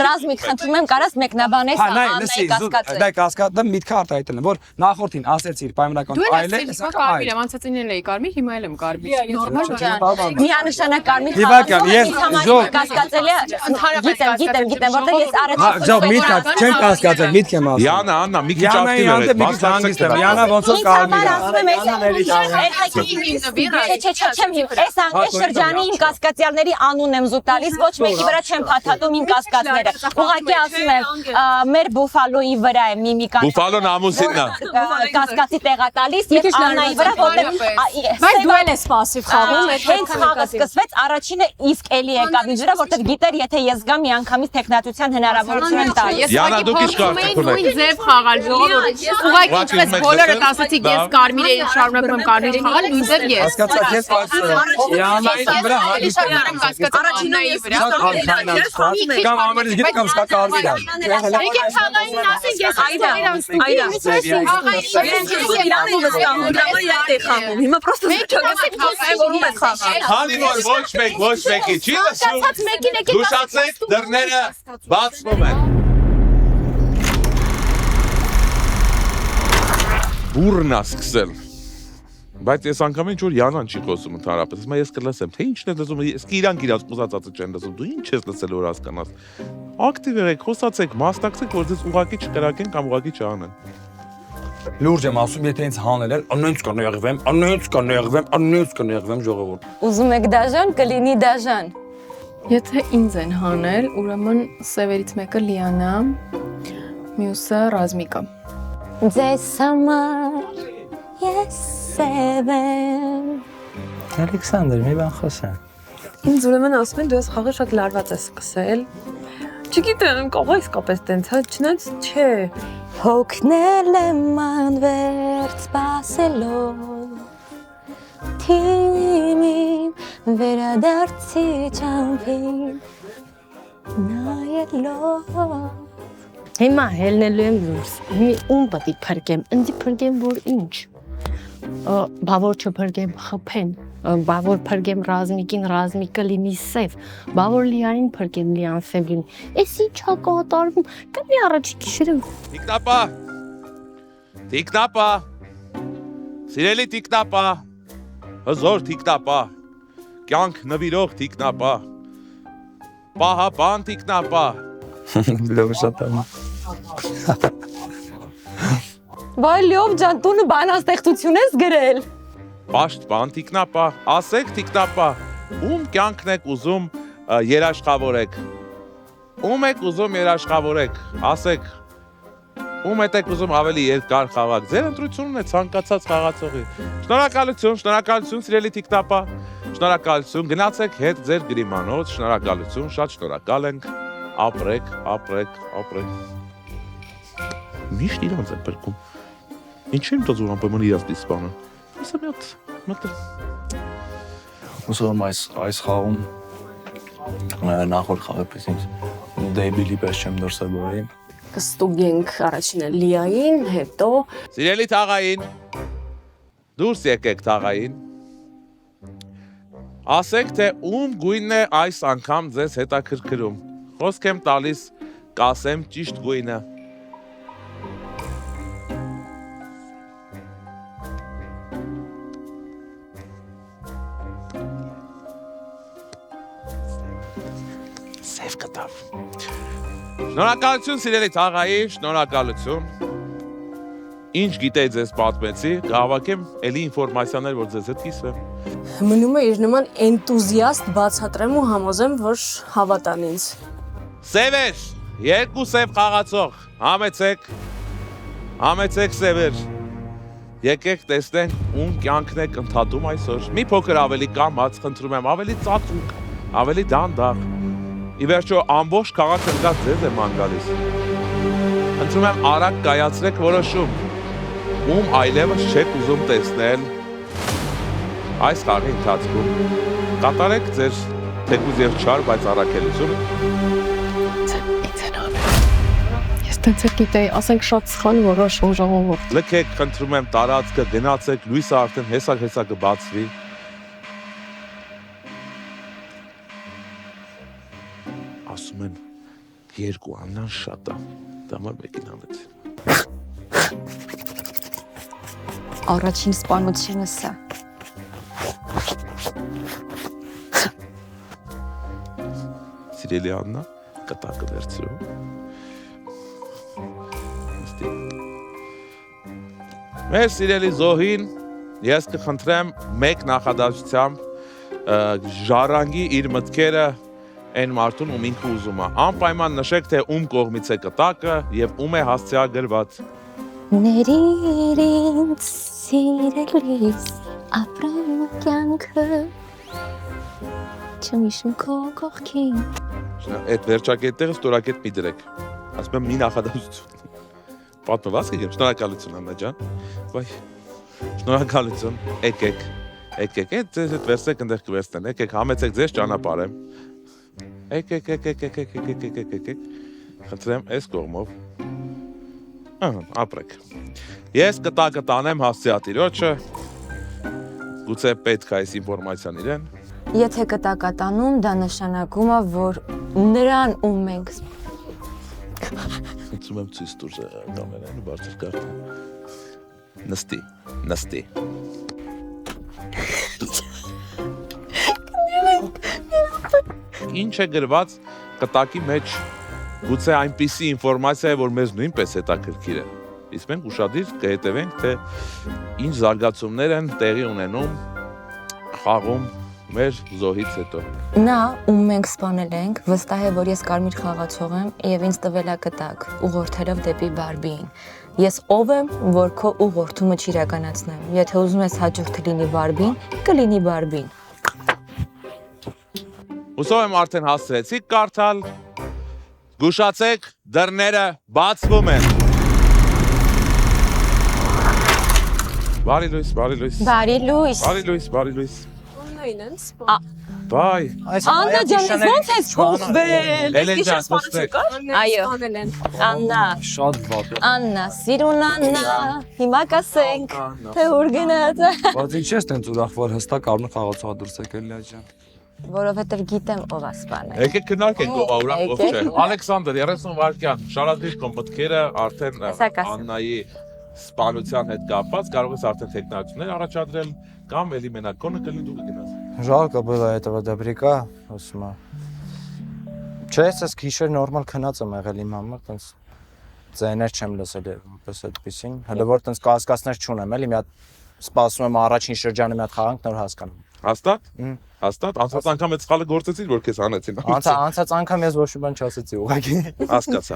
Ռազմիկ, խնդրում եմ, կարաս մեկնաբանես Աննայի կասկածը։ Դա կասկածը միտքը արտահայտելն է, որ նախորդին ասեցիր պայմանական այլ է, հեսա կարմիր եմ, անցածին էլ էի կարմիր, հիմա էլ եմ կարմիր։ Նորմալ։ Միանշանակ կարմիր Իվական, ես կասկածելի գիտեմ, որտեղ ես առաջին Ջավ միտքը չեմ կասկածել, միտք եմ ասում։ Յանա, Աննա, մի քիչ ակտիվ եք, հանգիստ եմ։ Յանա ոնց որ կարմիր է։ Այս շրջանի իմ կասկածյալների անունն եմ զուտ տալիս, ոչ մեկի վրա չեմ փաթաթում իմ կասկածները։ Ուղղակի ասում եմ, մեր բուֆալոյի վրա է միմիկան։ Բուֆալոն ամուսինն է։ Կասկածի տեղա տալիս եւ Աննայի վրա որտեղ Բայց դու էլ ես пассив խաղում, հենց խաղը սկսվեց, առաջինը իսկ էլի եկավ ինձ վրա, որտեղ գիտեր, եթե ես գամ միանգամից տեխնատության հնարավորություն եմ տալիս։ Յանա, դուք ինչ կարծիք ունեք։ Նույն ձև խաղալ ժողովուրդ։ Ուղղակի ինչպես բոլորը ասացիք, ես կարմիր եմ, շարունակում եմ կարմիր խաղալ, նույն ձև ես։ Հասկացա, ես Յանայի վրա Առաջինը վրա կամ ամենից գիտի կամ սկա կարմիր է։ Եկեք խաղային ասենք ես Հիմա պրոստը չգիտեմ խաղալ։ Քանի որ ոչ մեկի չի լսում, զուշացեք դռները բացվում են։ Բուրնա սկսել։ Բայց ես անգամ ինչ որ Յանան չի խոսում ընդհանրապես, հիմա ես կլսեմ, թե ինչն է լսում, իսկ իրանք իրաց խոսածածը չեն լսում, դու ինչ ես լսել որ հասկանաս։ Ակտիվ եղեք, խոսացեք, մասնակցեք, որ ձեզ ուղակի չկրակեն կամ ուղակի չանեն։ Լուրջ եմ ասում, եթե ինձ հանել էր, անենց կներվեմ ժողովուրդ։ Ուզում եք դաժան, կլինի դաժան։ Եթե ինձ են հանել, ուրեմն սևերից մեկը Լիանա, մյուսը Ռազմիկը։ Ձեզ համար ես սև եմ։ Ալեքսանդր, մի բան խոսեմ։ Ինձ ուրեմն ասում են դու այս խաղը շատ լարված ես սկսել։ Չգիտեմ, կարող իսկապես տենց, հա, չնայած չէ։ Հոգնել եմ անվերջ սպասելով Թիմին վերադարձի ճամփին նայելով Հիմա հելնելու եմ դուրս։ Մի ում պետք է փրկեմ, ինձ փրկեմ որ ինչ։ Բավոր չփրկեմ խփեն, բավոր փրկեմ Ռազմիկին, Ռազմիկը լինի սև, բավոր Լիանին փրկեմ, Լիան սև լինի։ Էս ի՞նչ է կատարվում։ Կլինի առաջի գիշերը։ Տիկնապա։ Սիրելի տիկնապա։ Հզոր տիկնապա։ Կյանք նվիրող տիկնապա։ Պահապան տիկնապա։ Լավ շատ եմ։ Վայ Լյով ջան, տունը բանաստեղծություն ես գրել։ Պաշտպան տիկնապա, ասեք տիկնապա, ում կյանքն եք ուզում երաշխավորեք։ Ում եք ուզում երաշխավորեք, ասեք։ Ում եք ուզում ավելի երկար խաղաք։ Ձեր ընտրությունն է ցանկացած խաղացողի։ Շնորհակալություն, սիրելի տիկնապա։ Շնորհակալություն, գնացեք հետ ձեր գրիմանոց, շնորհակալություն, շատ շնորհակալ ենք։ Ապրեք։ Միշտ իրանց են բերքում։ Ինչ եմ դու անպայման իրաց դիսպանը։ Ասա մի հատ։ Ուսում այս խաղում նախորդ խաղը պես ինձ դեբիլի պես չեմ դրսևորել։ Կստուգենք առաջինը Լիային, հետո Սիրելի թաղային, դուրս եկեք թաղային։ Ասեք, թե ում գույնն է այս անգամ ձեզ հետաքրքրում։ Խոսք եմ տալիս, կասեմ ճիշտ գույնը։ Սև կտավ։ Շնորհակալություն սիրելի թաղային, շնորհակալություն։ Ինչ գիտեի ձեզ պատմեցի, կհավաքեմ էլի ինֆորմացիաներ, որ ձեզ հետ կիսվեմ։ մնում է իր նման էնտուզիաստ բացատրեմ ու համոզեմ, որ հավատան ինձ։ Սևեր, երկու սև խաղացող, համեցեք սևեր։ Եկեք տեսնենք ում կյանքն եք ընդհատում այսօր։ Մի փոքր ավելի կամաց, խնդրում եմ, ավելի ծածուկ, ավելի դանդաղ։ Ի վերջո ամբողջ քաղաքը դեռ ձեզ է ման գալիս։ Խնդրում եմ արագ կայացրեք որոշում։ Ում այլևս չեք ուզում տեսնել այս խաղի ընթացքում։ Կատարեք ձեր թեկուզ եւ չար, բայց առաքելությունը։ Ես տենց գիտեի, ասենք շատ սխալ որոշում ժողովուրդ։ Լքեք, խնդրում եմ, տարածքը գնացեք, լույսը արդեն հեսա կբացվի։ Ասում են երկու աննան շատ է, դամար մեկին անեց։ Առաջին սպանությունս է։ Սիրելի Աննա, կտակը վերցրու։ Մեր սիրելի Զոհին ես կխնդրեմ մեկ նախադասությամբ ժառանգի իր մտքերը այն մարդուն, ում ինքը ուզում է։ Անպայման նշեք, թե ում կողմից է կտակը եւ ում է հասցեագրված։ Ներիր ինձ սիրելիս ապրեմ կյանքը չմիշում քո կողքին։ Այդ վերջակետները ստորակետ մի դրեք։ Ասում եմ մի նախադասություն։ Պատմված կգեմ, շնորհակալություն Աննա ջան։ Վայ, շնորհակալություն, եկեք, այդ ձեզ հետ վերցեք ընդեղ կվերցնեն, եկեք, համեցեք ձեզ ճանապարհը։ Եկեք, խնդրեմ այս կողմով։ Ապրեք։ Ես կտակը տանեմ հասցեատիրոջը, գուցե պետք է այս ինֆորմացիան իրեն։ Եթե կտակատանում, դա նշանակում է, որ նրան ում մենք Խնդրում եմ ցույց տուր կամերային բարձր կարգը։ Նստի։ Ինչ է գրված կտակի մեջ, գուցե այնպիսի ինֆորմացիա է, որ մեզ նույնպես հետաքրքիր է։ Իսկ մենք ուշադիր կհետևենք, թե ինչ զարգացումներ են տեղի ունենում խաղում մեր Զոհից հետո։ Նա, ում մենք սպանել ենք, վստահ է, որ ես կարմիր խաղացող եմ եւ ինձ տվել է կտակ, ուղղորդելով դեպի Բարբիին։ Ես ով եմ, որ քո ուղղորդումը չիրականացնեմ։ Եթե ուզում ես հաջորդը լինի Բարբին, կլինի Բարբին։ Հուսով եմ արդեն հասցրեցիք կարդալ։ Զգուշացեք, դռները բացվում են։ Բարի լույս։ Օնլայն են Բայ։ Աննա ջան, ո՞նց ես փոխվել։ Էլեն ջան, խոսեք։ Այո։ Աննա։ Շատ վատ է։ Աննա, սիրուն Աննա, հիմա կասենք, թե ուր գնաց։ Բայց ինչ ես տենց ուրախ, որ հստակ կարմիր խաղացողը դուրս եկել Լիա ջան։ Որովհետև գիտեմ ով է սպանել։ Եկեք քննարկենք ով ուրախ ով չէ։ Ալեքսանդր 30 վայրկյան, շարադրիր քո մտքերը արդեն Աննայի սպանության հետ կապված, կարող ես արդեն տեխնիկություններ առաջադրել կամ էլի մենակ կոնը կլինի դու կգնաս։ Жалко было этого добряка, ասում եմ։ Չէ, ես քիշեր նորմալ քնած եմ եղել իմ համար, տենց ձայներ չեմ լսել այնպես այդպեսին։ Հələ որ տենց կասկածներ չունեմ, էլի մի հատ սպասում եմ առաջին շրջանը մի հատ խաղանք նոր հասկանում։ Հաստատ։ Հաստատ անցած անգամ այդ սխալը գործեցիր, որ քեզ անեցին։ Անցած անգամ ես ոչ մի բան չասեցի, ուղղակի։ Հասկացա։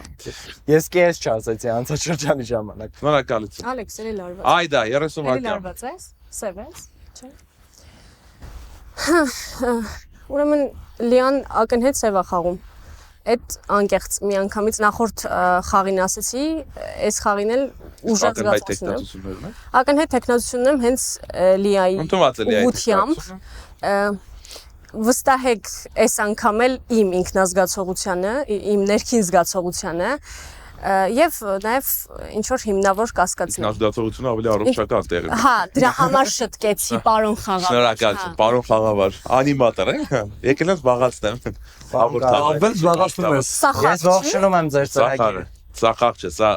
Ես քեզ չասեցի անցած շրջանի ժամանակ։ Շնորհակալություն։ Ալեքս, էլի լարված։ Այդա 30 Էլի վայրկյան։ լարված ես։ Սև ես։ Չէ։ Ուրեմն Լիան ակնհայտ սև է խաղում։ Այդ անկեղծ մի անգամից նախորդ խաղին ասեցի, այս խաղին էլ ուժեղ զգացումն եմ։ Ակնհայտ տեխնացությունն եմ հենց Լիայի ուղղությամբ։ Վստահեք այս անգամ էլ իմ ինքնազգացողությանը, իմ ներքին զգացողությանը եւ նաեւ ինչ որ հիմնավոր կասկածներ։ Ինքնազգացողությունը ավելի առողջական տեղ է։ Հա, դրա համար շտկեցի, պարոն խաղավար։ Շնորհակալություն, պարոն խաղավար։ Անիմատոր եք։ Եկել ես զբաղացնեմ։ Աբել զբաղացնում ես։ Ես ողջունում եմ ձեր ծրագիրը։ Սա խաղ չէ, սա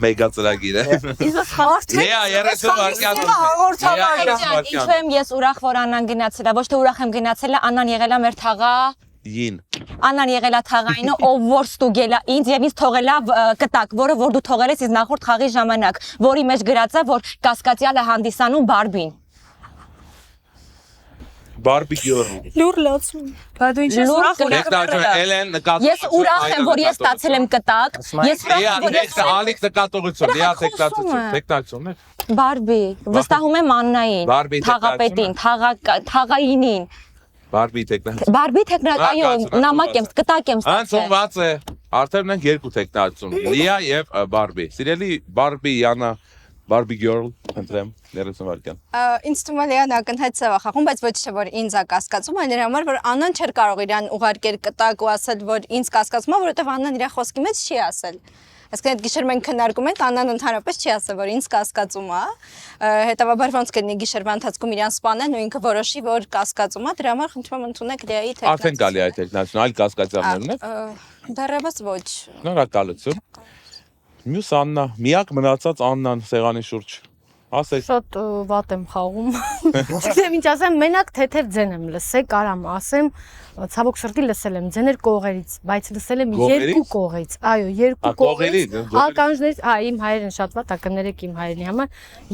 մեգա ծրագիր է։ Լեա 30 վայրկյան։ Ինչու եմ ես ուրախ, որ Աննան գնացել է, ոչ թե ուրախ եմ գնացել, Աննան եղել է մեր թաղա Ին։ Աննան եղել է թաղայինը, ով որ ստուգել է ինձ եւ ինձ թողել է կտակ, որը որ դու թողել ես ինձ նախորդ խաղի ժամանակ, որի մեջ գրած է, որ կասկածյալ է հանդիսանում Բարբին։ Բարբի գյոր։ Լուր լացում։ Բա դու ինչ ես ուրախ Տեխնացիոն Էլեն նկատում։ Ես ուրախ եմ, որ ես ստացել եմ կտակ։ Ես ուրախ եմ, որ ես Ալիք նկատողություն, լիա տեխնացիոն է։ Բարբի, վստահում եմ Աննային, թաղապետին, թաղայինին։ Բարբի տեխնացիոն։ Բարբի տեխնացիոն, այո, նամակ եմ, կտակ եմ ստացել։ Անցնված է։ Արդեն մենք երկու տեխնացիոն, Լիա եւ Բարբի։ Սիրելի Բարբի Յանա, Barbie girl, ընտրեմ 30 վայրկյան։ Ինձ թվում է Լեան ակնհայտ սև է խաղում, բայց ոչ թե որ ինձ է կասկածում, այլ նրա համար որ Աննան չէր կարող իրան ուղարկել կտակ ու ասել, որ ինձ կասկածում է, որովհետև Աննան իր խոսքի մեջ չի ասել։ Այսինքն այդ գիշեր մենք քննարկում ենք, Աննան ընդհանրապես չի ասել, որ ինձ կասկածում է։ Հետևաբար ոնց կլինի գիշերվա ընթացքում իրան սպանեն ու ինքը որոշի, որ կասկածում է, դրա համար խնդրում եմ ընդունեք Լեայի տեխնացիան։ Արդեն գալի այդ տեխնացիոն, այլ կասկածյալներն եք։ Դեռևս ոչ։ Շնորհակալություն։ Մյուս Աննա, միակ մնացած Աննան սեղանի շուրջ։ Ասեք։ Շատ վատ եմ խաղում։ Չգիտեմ ինչ ասեմ, մենակ թեթև ձեն եմ լսել, կարամ ասեմ, ցավոք սրտի լսել եմ ձեներ կողերից, բայց լսել եմ երկու կողից։ Այո, երկու կողից։ Ականջներից, հա, իմ հայերեն շատ վատ է, կներեք իմ հայերենի համար։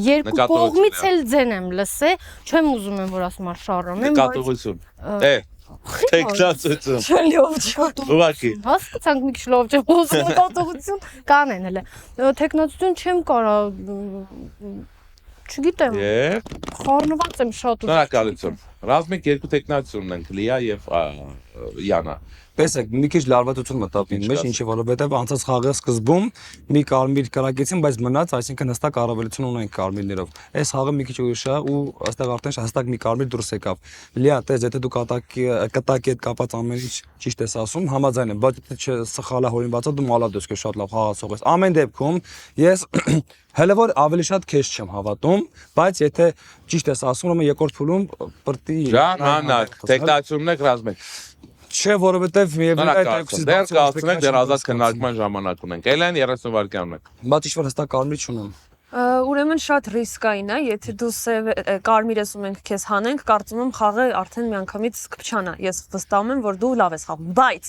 Երկու կողմից էլ ձեն եմ լսել, չեմ ուզում եմ որ ասում շարում եմ, Նկատողություն։ Տեխնացիոն։ Չլիով Ուղղակի։ Հասկացանք մի քիչ լավ չէ, ոսկե նկատողություն կանեն հələ։ Տեխնացիոն չեմ կարող Չգիտեմ։ Խառնված եմ շատ։ Շնորհակալություն։ Ռազմիկ երկու տեխնացիոն ենք, Լիա եւ Յանա։ Տեսեք, մի քիչ լարվածություն մտավ ինձ մեջ, ինչի որովհետև անցած խաղի սկզբում մի կարմիր կրակեցին, բայց մնաց, այսինքն հստակ առավելություն ունենք կարմիրներով։ Այս խաղը մի քիչ ուրիշ է ու այստեղ արդեն հստակ մի կարմիր դուրս եկավ։ Լիա, տես, եթե դու կտակի հետ կապած ամեն ինչ ճիշտ ես ասում, համաձայն եմ, բայց եթե սխալ է հորինված, դու մալադես կես շատ լավ խաղացող ես։ Ամեն դեպքում ես հələ որ ավելի շատ քեզ չեմ հավատում, բայց եթե ճիշտ ես ասում, ուրեմն երկրորդ փուլում պրտի Ժամանակ, տեխնացիոնն եք Ռազմիկ։ Չէ, որովհետև միևնույն է այդպես դեռ կասնենք, դեռ ազատ քննարկման ժամանակ ունենք։ Էլեն 30 վայրկյան ունենք։ Բայց ինչ-որ հստակ կարմիր չունեմ։ Ուրեմն շատ ռիսկային է, եթե դու սև կարմիր ես ու մենք քեզ հանենք, կարծում եմ խաղը արդեն միանգամից կփչանա։ Ես վստահում եմ, որ դու լավ ես խաղում, բայց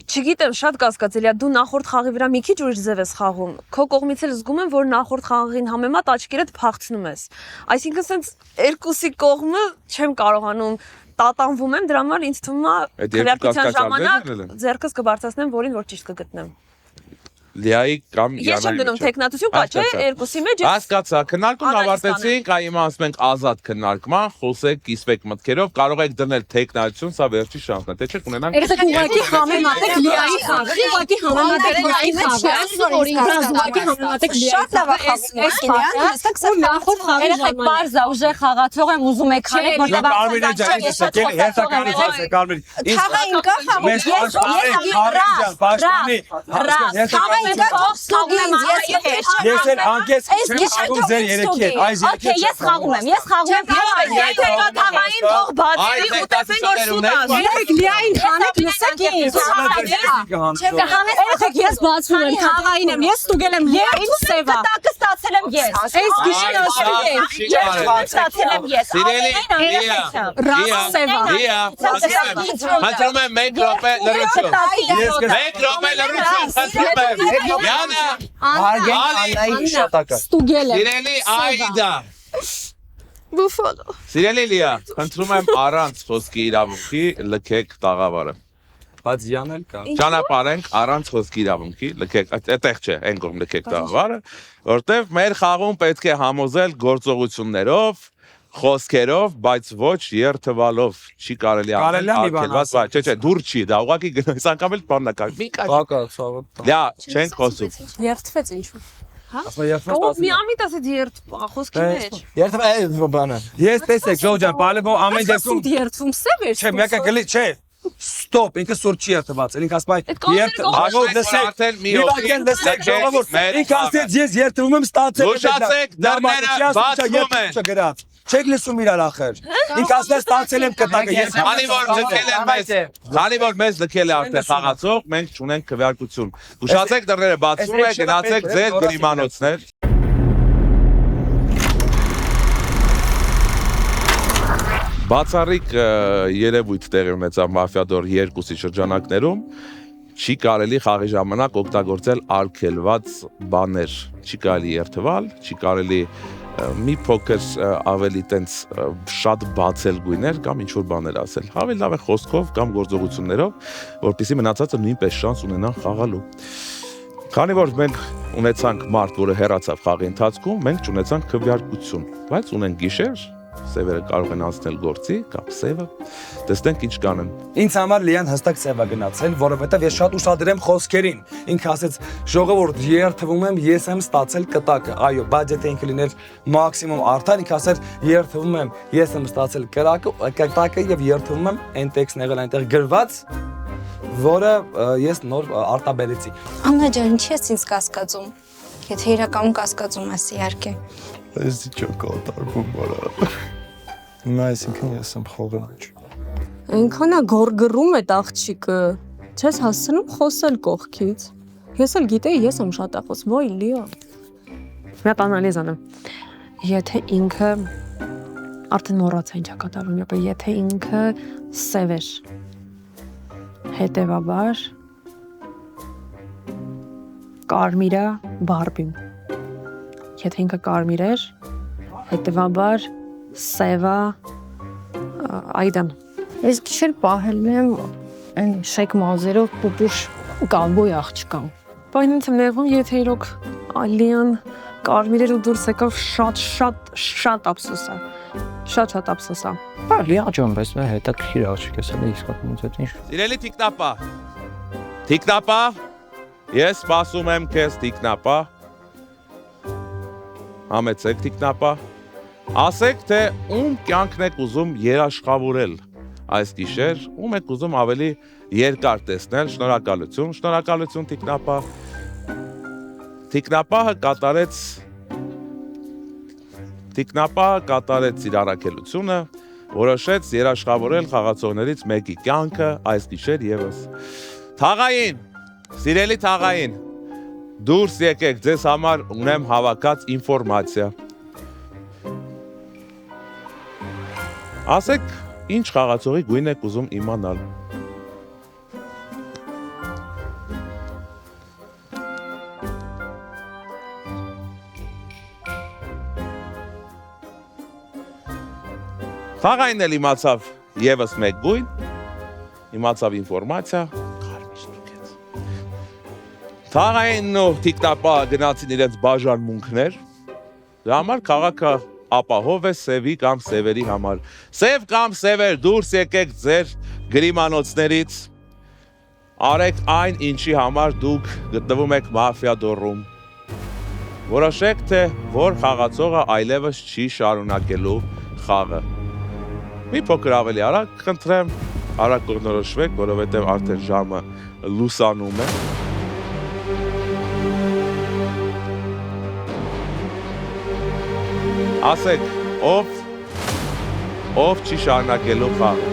չգիտեմ, շատ կասկածելի է, դու նախորդ խաղի վրա մի քիչ ուրիշ ձև ես խաղում։ Քո կողմից էլ զգում եմ, որ նախորդ խաղին համեմատ աչքերդ փախցնում ես։ Այսինքն սենց երկուսի կողմը չեմ կարողանում տատանվում եմ, դրա համար ինձ թվում է քվեարկության ժամանակ ձեռքս կբարձրացնեմ, որին որ ճիշտ կգտնեմ։ Լիայի կամ Յանայի։ Ես չեմ դնում տեխնացիություն, կա չէ, երկուսի մեջ։ Հասկացա, քննարկումն ավարտեցինք, այ ասում ենք ազատ քննարկման, խոսեք, կիսվեք մտքերով, կարող եք դնել տեխնացիություն, սա վերջի շանսն է, թե չէ կունենանք։ Երեք ուղղակի համեմատեք Լիայի խաղը, ուղղակի համեմատեք Լիայի խաղը, ուղղակի համեմատեք Լիայի շատ լավ է խաղում, ու նախորդ խաղի երեք բարձ է ուժեղ խաղացող եմ ուզում եք քանել, որտեղ կարմիրը ջանք է, հերթականից է կարմիր։ Թաղա ինքա խաղում, Ես էլ անկես չեմ խաղում ձեր երեքի հետ, այս երեքի հետ։ Ես խաղում եմ, ես խաղում եմ։ Եթե կա թաղային թող բացի ու տեսեն որ սուտ է։ Երեք Լիային խանեք լսեք ինձ։ Չեմ կհանես, երեք ես բացում եմ, թաղային եմ, ես ստուգել եմ Լիային սևա։ ստացել եմ ես։ Այս գիշեր ստացել եմ ես։ Սիրելի Հաջորդ մեկ րոպե լրություն։ Մեկ րոպե լրություն, խնդրում եմ։ Յանա, Հարգենք Աննայի հիշատակը։ Սիրելի Այդա։ Բուֆալո։ Սիրելի Լիա, խնդրում եմ առանց խոսքի իրավունքի լքեք տաղավարը։ Բայց Յանել կա։ Ճանապարհենք առանց խոսքի իրավունքի լքեք, այդտեղ չէ, այն կողմ լքեք տաղավարը, որտեվ մեր խաղում պետք է համոզել գործողություններով, խոսքերով, բայց ոչ երթվալով։ Չի կարելի արգելված, չէ, դուր չի, դա ուղղակի այս անգամ էլ բաննակարգ։ Մի կա։ Բակա, ցավոտ։ Լա, չենք խոսում։ Երթվեց ինչու։ Ասա երթվեց։ Ո՞վ մի ամիտ ասեց երթ խոսքի մեջ։ Երթվա բանը։ Ես տեսեք, Ժողովրդան, բալեբո ամեն դեպքում երթվում սև էր։ չէ, մեկը գլի, չէ։ Ստոպ, ինքը սուր չի երթված, ինքը ասում է Հաջորդ լսեք, մի վագեն լսեք, ժողովուրդ, ինքը ասեց ես երթվում եմ ստացել։ Զուշացեք, դռները բացվում են։ Չգրած։ Չեք լսում իրար ախր։ Ինքը ասել ստացել եմ կտակը, ես Քանի որ մեզ լքել է արդեն խաղացող, մենք չունենք քվեարկություն։ Զուշացեք, դռները բացվում են, գնացեք ձեր գրիմանոցներ։ Բացառիկ երևույթ տեղի ունեցավ Մաֆիադոր 2-ի շրջանակներում, չի կարելի խաղի ժամանակ օգտագործել արգելված բաներ, չի կարելի երթվալ, չի կարելի մի փոքր ավելի տենց շատ բացել գույներ կամ ինչ-որ բաներ ասել, ավելի լավ է խոսքով կամ գործողություններով, որպեսզի մնացածը նույնպես շանս ունենան խաղալու։ Քանի որ մենք ունեցանք մարդ, որը հեռացավ խաղի ընթացքում, մենք չունեցանք քվեարկություն, բայց ունենք գիշեր, սևերը կարող են անցնել գործի կամ սևը, տեսնենք ինչ կանեն։ Ինձ համար Լիան հստակ սևա գնացել, որովհետև ես շատ ուշադրեմ խոսքերին։ Ինքը ասեց, ժողովուրդ, երթվում եմ, ես եմ ստացել կտակը։ Այո, բայց եթե ինքը լիներ մաքսիմում արդար, ինքը ասեր, երթվում եմ, ես եմ ստացել կտակը եւ երթվում եմ, այն տեքստն եղել այնտեղ գրված, որը ես նոր արտաբերեցի։ Աննա ջան, ինչի՞ ես ինձ կասկածում։ Եթե իրականում կասկածում ես, իհարկե։ Այս դիճա կատարվում արա։ Հիմա այսինքն ես եմ խողնաչ։ Այնքանա գորգռում է աղջիկը։ Չես հասցնում խոսել կողքից։ Ես էլ գիտեի, ես եմ շատախոս, ոյ Լիո։ Մի հատ անալիզ անեմ։ Եթե ինքը արդեն մոռացա ինչա կատարվում, եթե ինքը սև էր, հետևաբար կարմիրա բարբին։ Եթե ինքը կարմիր էր, հետևաբար սևա այդան։ Ես գիշեր պահել եմ այն շեկ մազերով պուպուշ կալբոյ աղջկան։ Բայց ինձ ներվում, եթե իրոք Ալիան կարմիր էր ու դուրս եկավ շատ ափսոսա։ Շատ ափսոսա։ Լիա ջան, բայց მე հետաքրքիր աղջիկ ես, էլի իսկականից այդ ինչ։ Սիրելի Տիկնապա։ Տիկնապա, ես սպասում եմ քեզ Տիկնապա։ Համեցեք Տիկնապա։ Ասեք, թե ում կյանքն եք ուզում երաշխավորել այս գիշեր, ում եք ուզում ավելի երկար տեսնել, շնորհակալություն Տիկնապա։ Տիկնապահը կատարեց իր առաքելությունը, որոշեց երաշխավորել խաղացողներից մեկի կյանքը այս գիշեր եւս։ Թաղային, սիրելի Թաղային, դուրս եկեք, ձեզ համար ունեմ հավաքած ինֆորմացիա։ Ասեք, ինչ խաղացողի գույն եք ուզում իմանալ։ Թաղային էլ իմացավ եւս մեկ գույն, իմացավ ինֆորմացիա, Թաղայինն ու Տիկնապահը գնացին իրենց բաժանմունքներ, դրա համար քաղաքը ապահով է սևի կամ սևերի համար։ Սև կամ սևեր դուրս եկեք ձեր գրիմանոցներից, արեք այն, ինչի համար դուք գտնվում եք Մաֆիադորում։ Որոշեք, թե որ խաղացողը այլևս չի շարունակելու խաղը։ Մի փոքր ավելի արագ խնդրեմ, արագ կողնորոշվեք, որովհետև արդեն ժամը լուսանում է։ Ասեք, ով չի շարունակելու խաղը։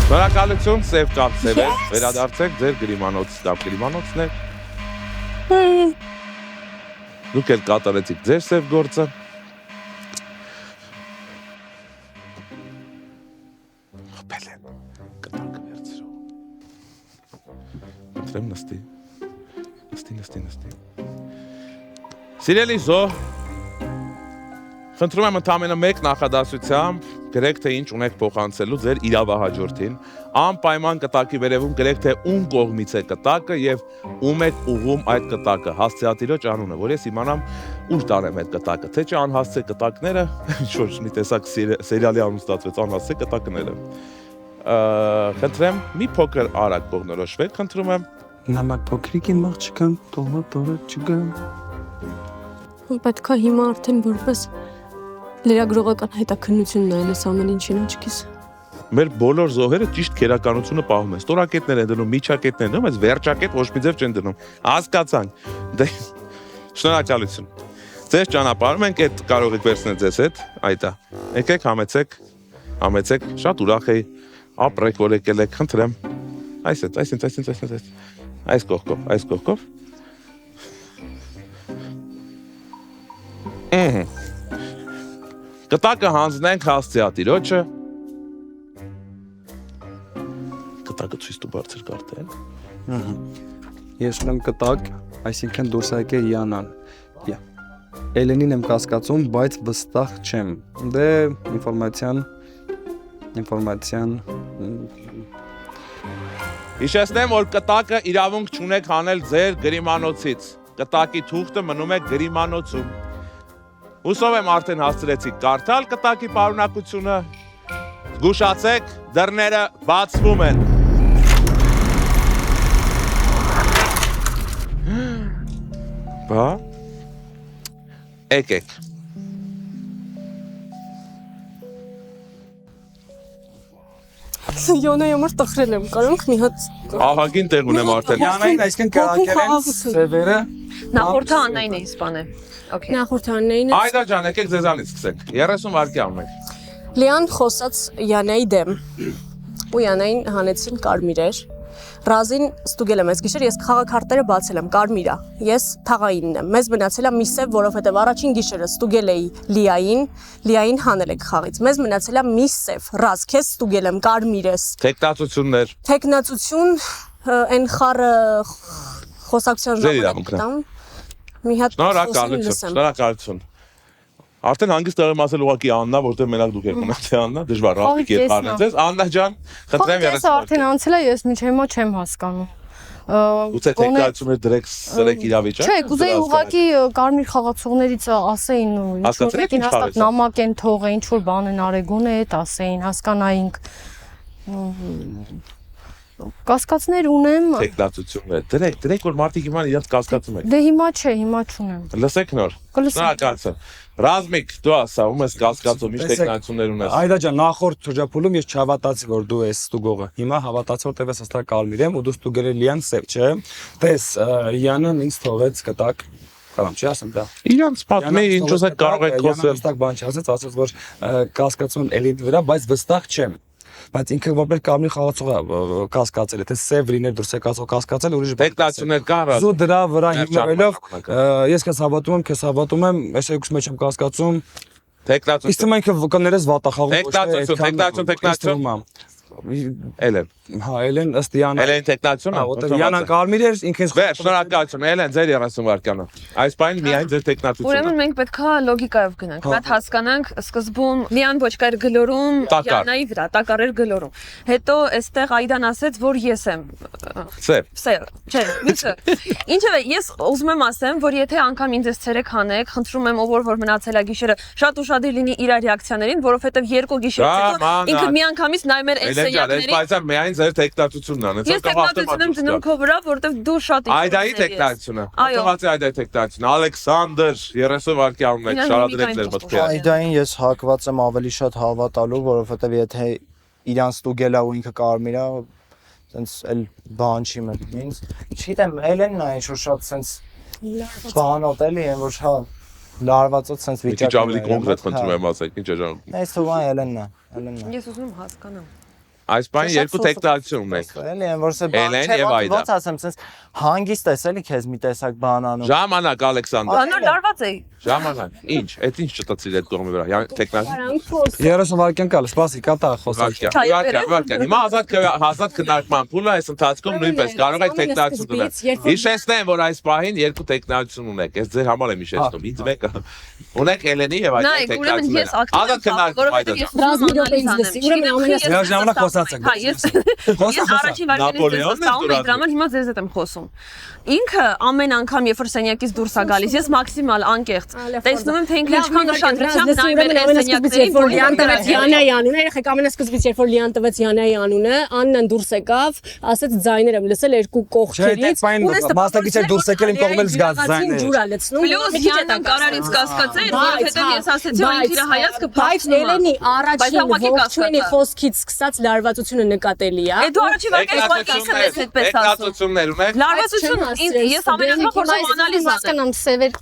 Շնորհակալություն, սև կապ սևեր, վերադարձեք ձեր գրիմանոց կապ գրիմանոցներ։ Դուք էլ կատարեցիք ձեր սև գործը։ Բելեն, կտակը վերցրու։ Ընտրեմ նստի։ Նստի։ Սիրելի զո, խնդրում եմ ընդամենը մեկ նախադասությամբ գրեք թե ինչ ունեք փոխանցելու ձեր իրավահաջորդին, անպայման կտակի վերևում գրեք թե ում կողմից է կտակը եւ ում եք ուղում այդ կտակը, հասցեատիրոջ անունը, որ ես իմանամ ուր տարեմ այդ կտակը, թե չէ անհասցե կտակները, ինչ-որ մի տեսակ սերիալի անուն ստացվեց անհասցե կտակները։ Խնդրեմ, մի փոքր արագ կողնորոշվեք, խնդրում եմ։ Նամակ փոքրիկին մաղ չկան, տողը չգան։ Պետք է հիմա արդեն որպես լրագրողական հետաքննություն նայել ես ամեն ինչին աչքիս։ Մեր բոլոր զոհերը ճիշտ քերականությունը պահում են։ Ստորակետներ են դնում, միջակետներ են դնում, այս վերջակետ ոչ մի ձև չեն դնում։ Հասկացանք։ Դե շնորհակալություն։ Ձեր ճանապարհում ենք, այդ կարող եք վերցնել ձեզ հետ, այդա։ Եկեք համեցեք, շատ ուրախ էի, ապրեք, որ եկել եք, խնդրեմ։ Այս կողքով։ Կտակը հանձնենք հասցեատիրոջը։ Կտակը ցույց տու բարձր կարտել։ Ես ունեմ կտակ, այսինքն դուրս եկե Յանան։ Էլենին եմ կասկածում, բայց վստահ չեմ։ Դե ինֆորմացիան Հիշեցնեմ, որ կտակը իրավունք չունեք հանել ձեր գրիմանոցից։ Կտակի թուղթը մնում է գրիմանոցում։ Հուսով եմ արդեն հասցրեցիք կարդալ կտակի պարունակությունը։ Զգուշացեք, դռները բացվում են։ Բա։ Եկեք։ Յոնայի համար տխրել եմ, կարող մի հատ Ահագին տեղ ունեմ արդեն։ Յանային այսքան կրակել են սևերը։ Նախորդը Աննային է սպանել։ Okay։ նախորդ Աննային Այդա ջան, եկեք ձեզանից սկսենք։ 30 վայրկյան ունենք։ Լիան խոսած Յանայի դեմ։ Ու Յանային հանեցին կարմիրեր։ Ռազին ստուգել եմ այս գիշեր, ես խաղաքարտերը բացել եմ, կարմիրա։ Ես թաղայինն եմ։ Մեզ մնացել է մի սև, որովհետև առաջին գիշերը ստուգել էի Լիային հանել եք խաղից։ Մեզ մնացել է մի սև, Ռազ, քեզ ստուգել եմ, կարմիր ես։ Տեխնացություններ։ Տեխնացություն, այն խառը խոսակցության ժամանակ։ Մի հատ Շնորհակալություն։ Արդեն հանգիստ եմ ասել ուղղակի Աննա, որտեղ մենակ դուք եք մնաց, թե Աննա, դժվար ռախիկ եք խառնել ձեզ։ Աննա ջան, խնդրեմ 30 Ես արդեն անցել է, ես մինչ հիմա չեմ հասկանում։ Ուծե տեխնացիաներ դրեք սրեք իրավիճակ։ Չէ, կուզեի ուղղակի կարմիր խաղացողներից ասեին ու ինչ-որ մեկին հաստատ նամակ են թողել, ինչ-որ բան են արել, գոնե այդ ասեին, հասկանայինք։ Կասկածներ ունեմ։ Տեխնացություններ։ Դրեք որ մարդիկ հիմա իրաց կասկածում եք։ Դե հիմա չէ, հիմա չունեմ։ Լսեք նոր։ Շնորհակալություն։ Ռազմիկ, դու ասա, ում ես կասկածում, ինչ տեխնացություններ ունես։ Այդա ջան, նախորդ շրջափուլում ես չհավատացի, որ դու ես ստուգողը։ Հիմա հավատացի, որտեղ ես հստակ կարմիր եմ ու դու ստուգել ես Լիան սև, չէ՞։ Տես, Յանան ինձ թողեց կտակ։ Կարամ չի ասեմ դա։ Իրանց պատմի, ինչպես է կարող եք խոսել։ Հստակ բան չասեց, ասաց որ կասկածում եմ Էլենի վրա, բայց վստահ չեմ։ Բայց ինքը որպես կարմիր խաղացող է կասկածել, թե սև լիներ դուրս եկածով կասկածել ուրիշ տեխնացիաներ կան։ Զու դրա վրա հիմնվելով ես քեզ հավատում եմ, ես եկուս մեջ եմ կասկածում։ Տեխնացիա։ Իսկ մենք կներես վատախաղում տեխնացիա։ Էլեն։ Հա, Էլեն ըստ Յանա։ Էլեն տեխնացիա։ Որտեղ Յանան կարմիր էր, ինքն շնորհակալություն։ Էլեն, ձեր 30 վայրկյանը։ Այս բանը միայն ձեր տեխնացիությունն է։ Ուրեմն մենք պետքա լոգիկայով գնանք։ Մենք հասկանանք սկզբում Լիան ոչ կար գլորում, Յանայի վրա տակարեր գլորում։ Հետո այստեղ Այդան ասեց, որ ես եմ։ Սև։ Չէ, միշտ։ Ինչևէ, ես ուզում եմ ասեմ, որ եթե անգամ ինձ էս ցերեկ հանեք, խնդրում եմ ով որ մնացել է գիշերը, շատ ուշադիր լինի իր ռեակցիաներին, որովհետև երկու գիշերից հետո ինքը միանգամից նայում էր այս սենյակներին։ Բայց միայն ձեր տեխնացիությունն է։ Ես տեխնացիություն եմ դնում քո վրա, որովհետև դու շատ Այդայի տեխնացիությունը։ Այդի տեխնացիությունը։ Ալեքսանդր 30 վայրկյան ունեք, շարադրեք ձեր մտքերը։ Այդային ես հակված եմ ավելի շատ հավատալու, որովհետև եթե իրան ստուգել է ու ինքը կարմիր է, sense էլ բան չի մտնում ինձ։ Չգիտեմ, Էլենն է ինչ-որ շատ sense բանոտելի են, որ հա լարվածոց sense վիճակը։ Ինչ ավելի կոնկրետ խնդրում եմ ասեք, ինչ է ժամ։ Այս թվում է Էլենն է, Ես ուզում եմ հասկանամ։ Այս բանը երկու տեխնոլոգիություն ունենք։ Էլի են որ սա Էլեն եւ Այդա։ ոնց ասեմ, sense հանգիստ ես էլի քեզ մի տեսակ բան անում։ Ժամանակ Ալեքսանդր։ Բանոր լարված էի։ Ժամանակ։ Ինչ, այդ ինչ չտացիր այդ կողմի վրա։ Տեխնոլոգիա։ 30 վայրկյան կա, սպասի, կատա խոսակ։ Վարկյան։ Հիմա ազատ քննարկման փուլը այս ընթացքում նույնպես կարող եք տեխնոլոգիություն դնել։ Հիշեցնեմ, որ այս պահին երկու տեխնոլոգիություն ունեք։ Ես ձեր համար եմ հիշեցնում։ Ինձ մեկը ունեք Էլենի եւ այդ տեխնոլոգիաները։ Ազատ քննարկում Ես ժամանակ խոսացեք։ Հա, ես առաջին վարքյանից ստանում եմ դրաման, հիմա ձեզ հետ եմ խոսում։ Ինքը ամեն անգամ երբ որ սենյակից դուրս է գալիս, ես մաքսիմալ անկեղծ տեսնում եմ թե ինքը ինչքան ուշադրությամբ նայում է այս սենյակներին, որ Լիան տվեց Յանայի անունը, երեխեք ամենասկզբից երբ որ Լիան տվեց Յանայի անունը, Աննան դուրս եկավ, ասեց ձայներ եմ լսել երկու կողքերից։ Մասնակիցը դուրս եկել իմ կողմից գազ ձայներ։ Ջուր է լցնում։ Պլյուս Յանան կարարից կասկածել, որովհետև ես ասեցի որ ինքը իր հայացքը բայց Էլենի առաջին ողջունի խոսքից սկսած լարվածությունը նկատելի է։ Դու առաջին վարկից պատկասը ես այդպես ասում։ տեխնոլոգիություններ ունեք։ Լարվածություն ես ամեն անգամ խոսում անալիզ հասկանամ սևեր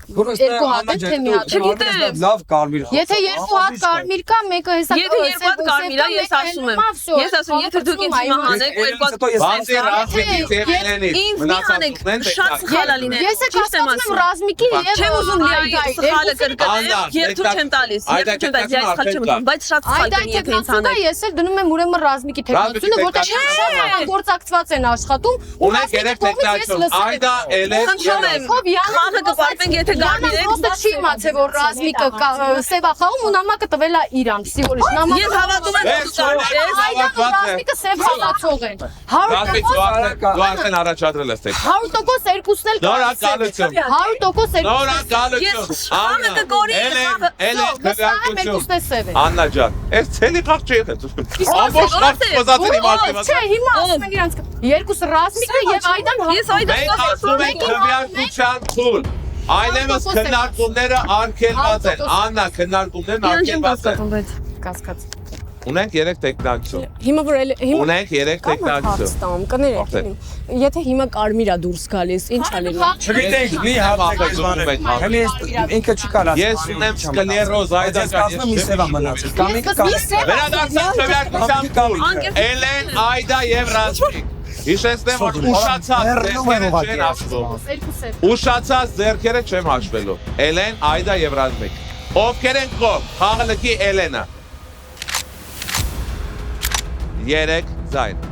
երկու հատ է թե մի հատ։ Չգիտեմ։ Լավ կարմիր։ Եթե երկու հատ կարմիր կա, մեկը հեսա Եթե երկու հատ կարմիր է, ես ասում եմ։ Ես ասում եթե դուք ինձ հիմա հանեք ու երկու հատ Բացի ռազմիկից եւ Էլենից ինձ մի հանեք շատ սխալ է լինել։ Ես կասկածում եմ ռազմիկի եւ չեմ ուզում լիայի սխալը կրկնել եւ դու չեմ տալիս։ Ես չեմ տալիս, ես սխալ չեմ ուզում, բայց շատ սխալ Այդ կնի եթե ինձ հանեք։ ես էլ դնում եմ ուրեմն ռազմիկի տեխնոլոգիությունը, որտեղ գործակցված են աշխատում ու ունեք երեք տեխնոլոգիություն։ Այդա Էլեն Խնդրում եմ, խաղը կպարտենք եթե կարմիր եք։ Ոստը չի իմացել որ ռազմիկը սև է խաղում ու նամակը տվել է իրան, սիվոլիշ նամակը։ Ես հավատում եմ ռազմիկը սև խաղացող են։ Ռազմիկ դու արդեն առաջադրել ես տեխնոլոգիա։ 100% երկուսն էլ Նորակալություն։ 100% Նորակալություն։ խաղը կկորի Էլեն քվեարկություն։ Աննա Աննա ջան, այս ցելի խաղ չի եղել։ Ամբողջ խաղ խոսացին իմ արդյունքը։ Չէ, հիմա ասում ենք իրանց երկուս ռազմիկը եւ Այդան Ես Այդան Մենք ասում ենք քվեարկության փուլ։ Այլևս քննարկումները արգելված են։ Աննա, քննարկումներն արգելված են։ կասկած։ Ունենք 3 տեխնոլոգիություն։ Հիմա որ Ունենք 3 տեխնոլոգիություն։ ստամ կներեք։ Եթե հիմա կարմիր է դուրս գալիս, ինչ է լինում։ Չգիտենք, մի հավաքական։ Հələ ինքը չի կարա։ Ես ունեմ սկլերոզ, այդա կասնում մի սևա մնացել։ Կամ ինքը Վերադարձանք քվեարկության փուլ։ Էլեն, Այդա եւ Ռազմիկ։ Հիշեցնեմ, որ ուշացած ձեռքերը չեն հաշվում։ Ուշացած ձեռքերը չեմ հաշվելու։ Էլեն, Այդա եւ Ռազմիկ։ Ովքեր են կողմ։ Խաղը լքի Էլենը։ 3 ձայն։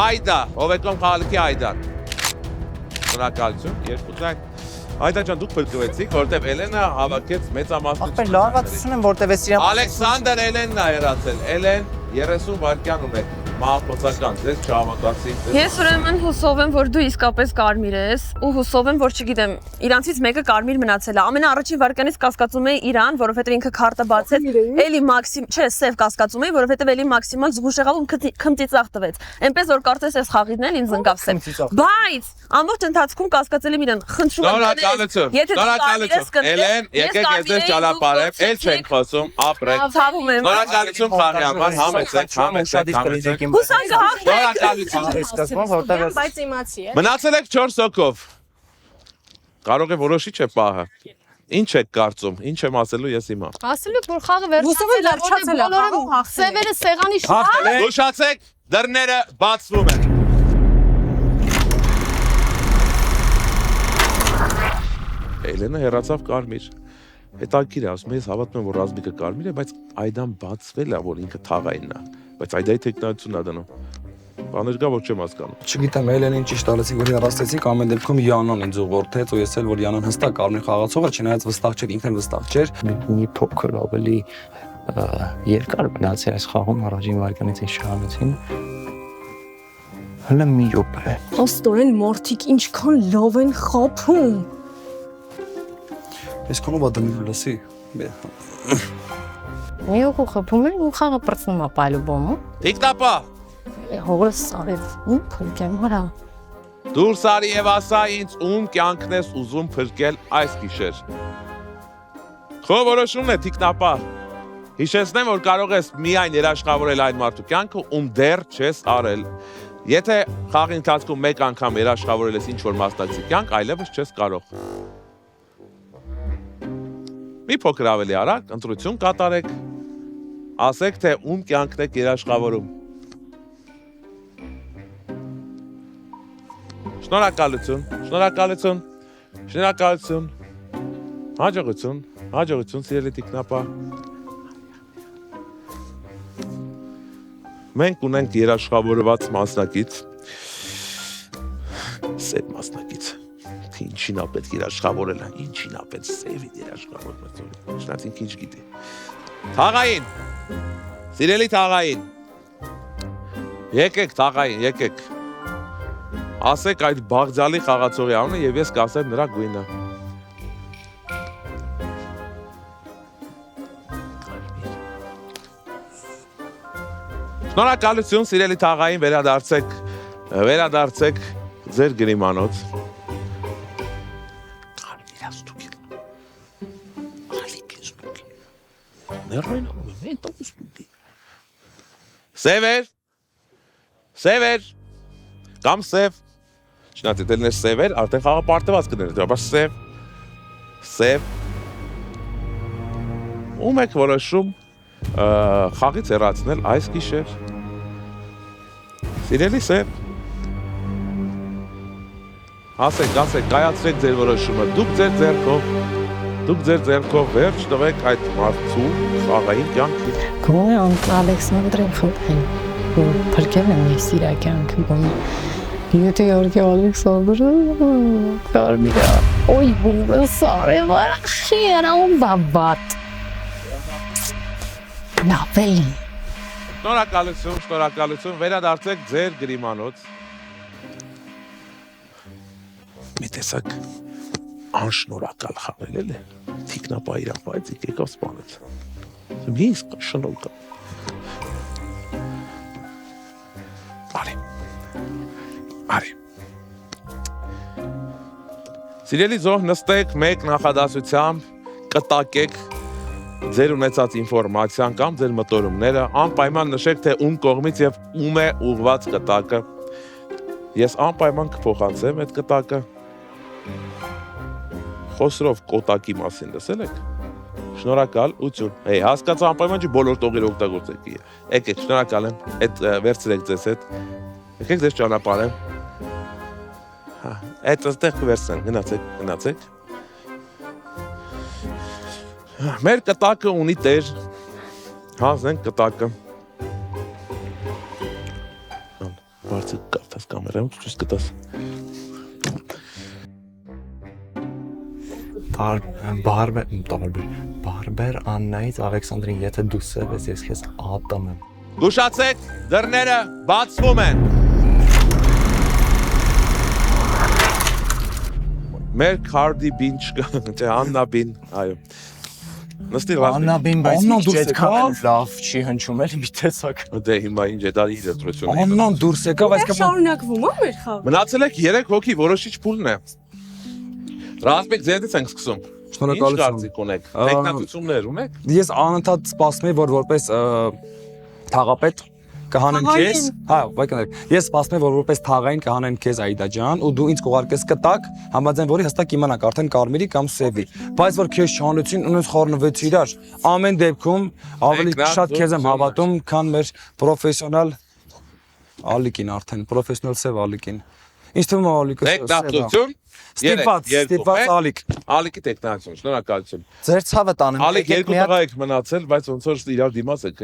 Այդա, ով է կողմ խաղը լքի Այդան։ Շնորհակալություն, 2 ձայն։ Այդա ջան, դուք փրկվեցիք, որտեվ Էլենը հավաքեց մեծամասնություն։ Ախպեր լարվածություն եմ որտեվ ես իրան Ալեքսանդր Էլենն է հեռացել։ Էլեն 30 վայրկյան ունեք։ Մահապոսական, ձեզ չհավատացի։ Ես ուրեմն հուսով եմ, որ դու իսկապես կարմիր ես ու հուսով եմ, որ չգիտեմ, իրանցից մեկը կարմիր մնացել է։ Ամենաառաջին վարկանից կասկածում էի իրան, որովհետև ինքը քարտը բացեց, էլի մաքսիմ, չէ, սև կասկածում էի, որովհետև էլի մաքսիմալ զգուշ եղավ ու քմծիծաղ տվեց։ Էնպես որ կարծես ես խաղիցն էլ ինձ ընկավ սև։ Բայց ամբողջ ընթացքում կասկածել եմ իրան, խնդրում եմ։ Շնորհակալություն։ Էլեն, եկեք ես ձեզ ճանապարհեմ, էլ չենք խոսում, ապրեք։ Ցավում եմ։ Շնորհակալություն խաղի համար, համեցեք։ Հուսանք Շնորհակալություն։ Բայց իմացի է։ Մնացել եք 4 հոգով։ Կարող է որոշիչ է պահը։ Ինչ եք կարծում, ինչ եմ ասելու ես հիմա։ Ասելու որ խաղը վերջացել է, բոլորը սևերը սեղանի շուտ։ Ուշացեք, դռները բացվում են։ Էլենը հեռացավ կարմիր։ Հետաքրքիր է, ասում ես հավատում եմ որ Ռազմիկը կարմիր է, բայց Այդան բացվել է որ ինքը թաղայինն է, բայց Այդայի տեխնոլոգիությունն է դնում։ Բաներ կա որ չեմ հասկանում։ Չգիտեմ, Էլենին ճիշտ արեցիք, որ հեռացեցիք, ամեն դեպքում Յանան ինձ ուղղորդեց ու ես էլ որ Յանան հստակ կարմիր խաղացող էր, չնայած վստահ չէր, ինքն վստահ չէր։ Մի փոքր ավելի երկար մնացի այս խաղում առաջին վարկանից ինձ շահանեցին։ Հələ մի րոպե։ Աստորեն մորթիկ ինչքան լավ են խափում։ Ես քոնով ադամի լսի։ Մի օգու խփում են ու խաղը պրծնում է պայլուբոմը։ Տիկտապա։ Հորս արև ու փրկեմ հրա։ Դուրս արի եւ ասա ինձ ում կյանքն ես ուզում փրկել այս գիշեր։ Քո որոշումն է Տիկտապա։ Հիշեցնեմ որ կարող ես միայն երաշխավորել այն մարդու կյանքը ում դեռ չես արել։ Եթե խաղի ընթացքում մեկ անգամ երաշխավորել ես ինչ-որ մասնակցի կյանք, այլևս չես կարող։ Մի փոքր ավելի արագ ընտրություն կատարեք։ Ասեք թե ում կյանքն եք երաշխավորում։ Շնորհակալություն, շնորհակալություն, շնորհակալություն, հաջողություն, սիրելի տիկնապա։ Մենք ունենք երաշխավորված մասնակից, սև մասնակից, ինչին ա պետք երաշխավորել, ինչին ա պետք սևի երաշխավորել, շնացինք ինչ գիտի։ Թաղային, սիրելի թաղային, եկեք թաղային, եկեք, ասեք այդ բաղձալի խաղացողի անունը և ես կասեմ նրա գույնը։ Շնորհակալություն, սիրելի թաղային, վերադարձեք ձեր գրիմանոց։ Սևեր, կամ սև, շնացի տելներ սևեր, արդեն խաղը պարտված կներ, դրաբար սև, ում եք որոշում խաղից հեռացնել այս գիշեր, սիրելի սև, ասեք, կայացրեք ձեր որոշումը, դուք ձեր ձերքով վերջ տվեք այդ մարդու խաղային կյանքի։ Գոնե Ալեքսանդրին խնդրեմ, որ փրկել եմ ես իր կյանքը, եթե Գորգի Ալեքսանդրը կարմիրա, ոյ բուբս արևար, խիերան բաբատ։ Նավելի։ Շնորհակալություն, վերադարձեք ձեր գրիմանոց։ Մի տեսակ անշնորհակալ խաղել է, թիկնապա իրապայց եկավ սպանեց։ Մի իսկ շնորհակալ։ Արի։ Սիրելի զոհ, նստեք մեկ նախադասությամբ, կտակեք ձեր ունեցած ինֆորմացիան կամ ձեր մտորումները, անպայման նշեք, թե ում կողմից և ում է ուղված կտակը։ Ես անպայման կփոխանցեմ այդ կտակը։ Խոսրով կոտակի մասին լսել եք։ Շնորհակալություն։ Հասկացա, անպայման չի բոլոր տողերը օգտագործեք։ Եկեք, շնորհակալ եմ, այդ վերցրեք ձեզ հետ։ Եկեք ձեզ ճանապարհեմ։ Այդ այստեղ կվերցնեն, գնացեք։ Մեր կտակը ունի տեր, հանձնենք կտակը։ Բարձր կարտաս կամերայում, ցույց կտաս։ Բարբեր Աննայից Ալեքսանդրին, եթե դու սև ես, ես քեզ ատում եմ։ Գուշացեք, դռները բացվում են։ Մեր Cardi B չկա, թե Աննա B-ն, այո։ Նստի Աննա B-ն, բայց ինչ այդքան լավ չի հնչում էլ մի տեսակ։ Դե հիմա ինչ է դա իր դրությունը։ Աննան դուրս եկավ, այսինքն շարունակվում է մեր խաղը։ Մնացել եք 3 հոգի, որոշիչ փուլն է։ Ռազմիկ ձերից ենք սկսում։ Ինչ կարծիք ունեք։ Տեխնատություններ ունեք։ Ես անընդհատ սպասում եմ, որ որպես թաղապետ կհանեմ քեզ։ Հա, վայքաներ։ Ես սպասում եմ, որ որպես թաղային կհանեմ քեզ Աիդա ջան, ու դու ինձ կուղարկես կտակ, համաձայն որի հստակ իմանանք արդեն կարմիրի կամ սևի։ Բայց որ քեզ չհանեցին, ունես խառնվեց իրար։ Ամեն դեպքում ավելի շատ քեզ եմ հավատում, քան մեր պրոֆեսիոնալ Ալիկին արդեն, պրոֆեսիոնալ սև Ալիկին։ Ինչ թվում է Ալիկը։ Տեխնատություն։ Ստիպված Ալիկ։ Ալիկի տեխնատություն, շնորհակալություն։ Ձեր ցավը տանեմ։ Ալիկ երկու տղա եք մնացել, բայց ոնց որ իրար դիմաց եք,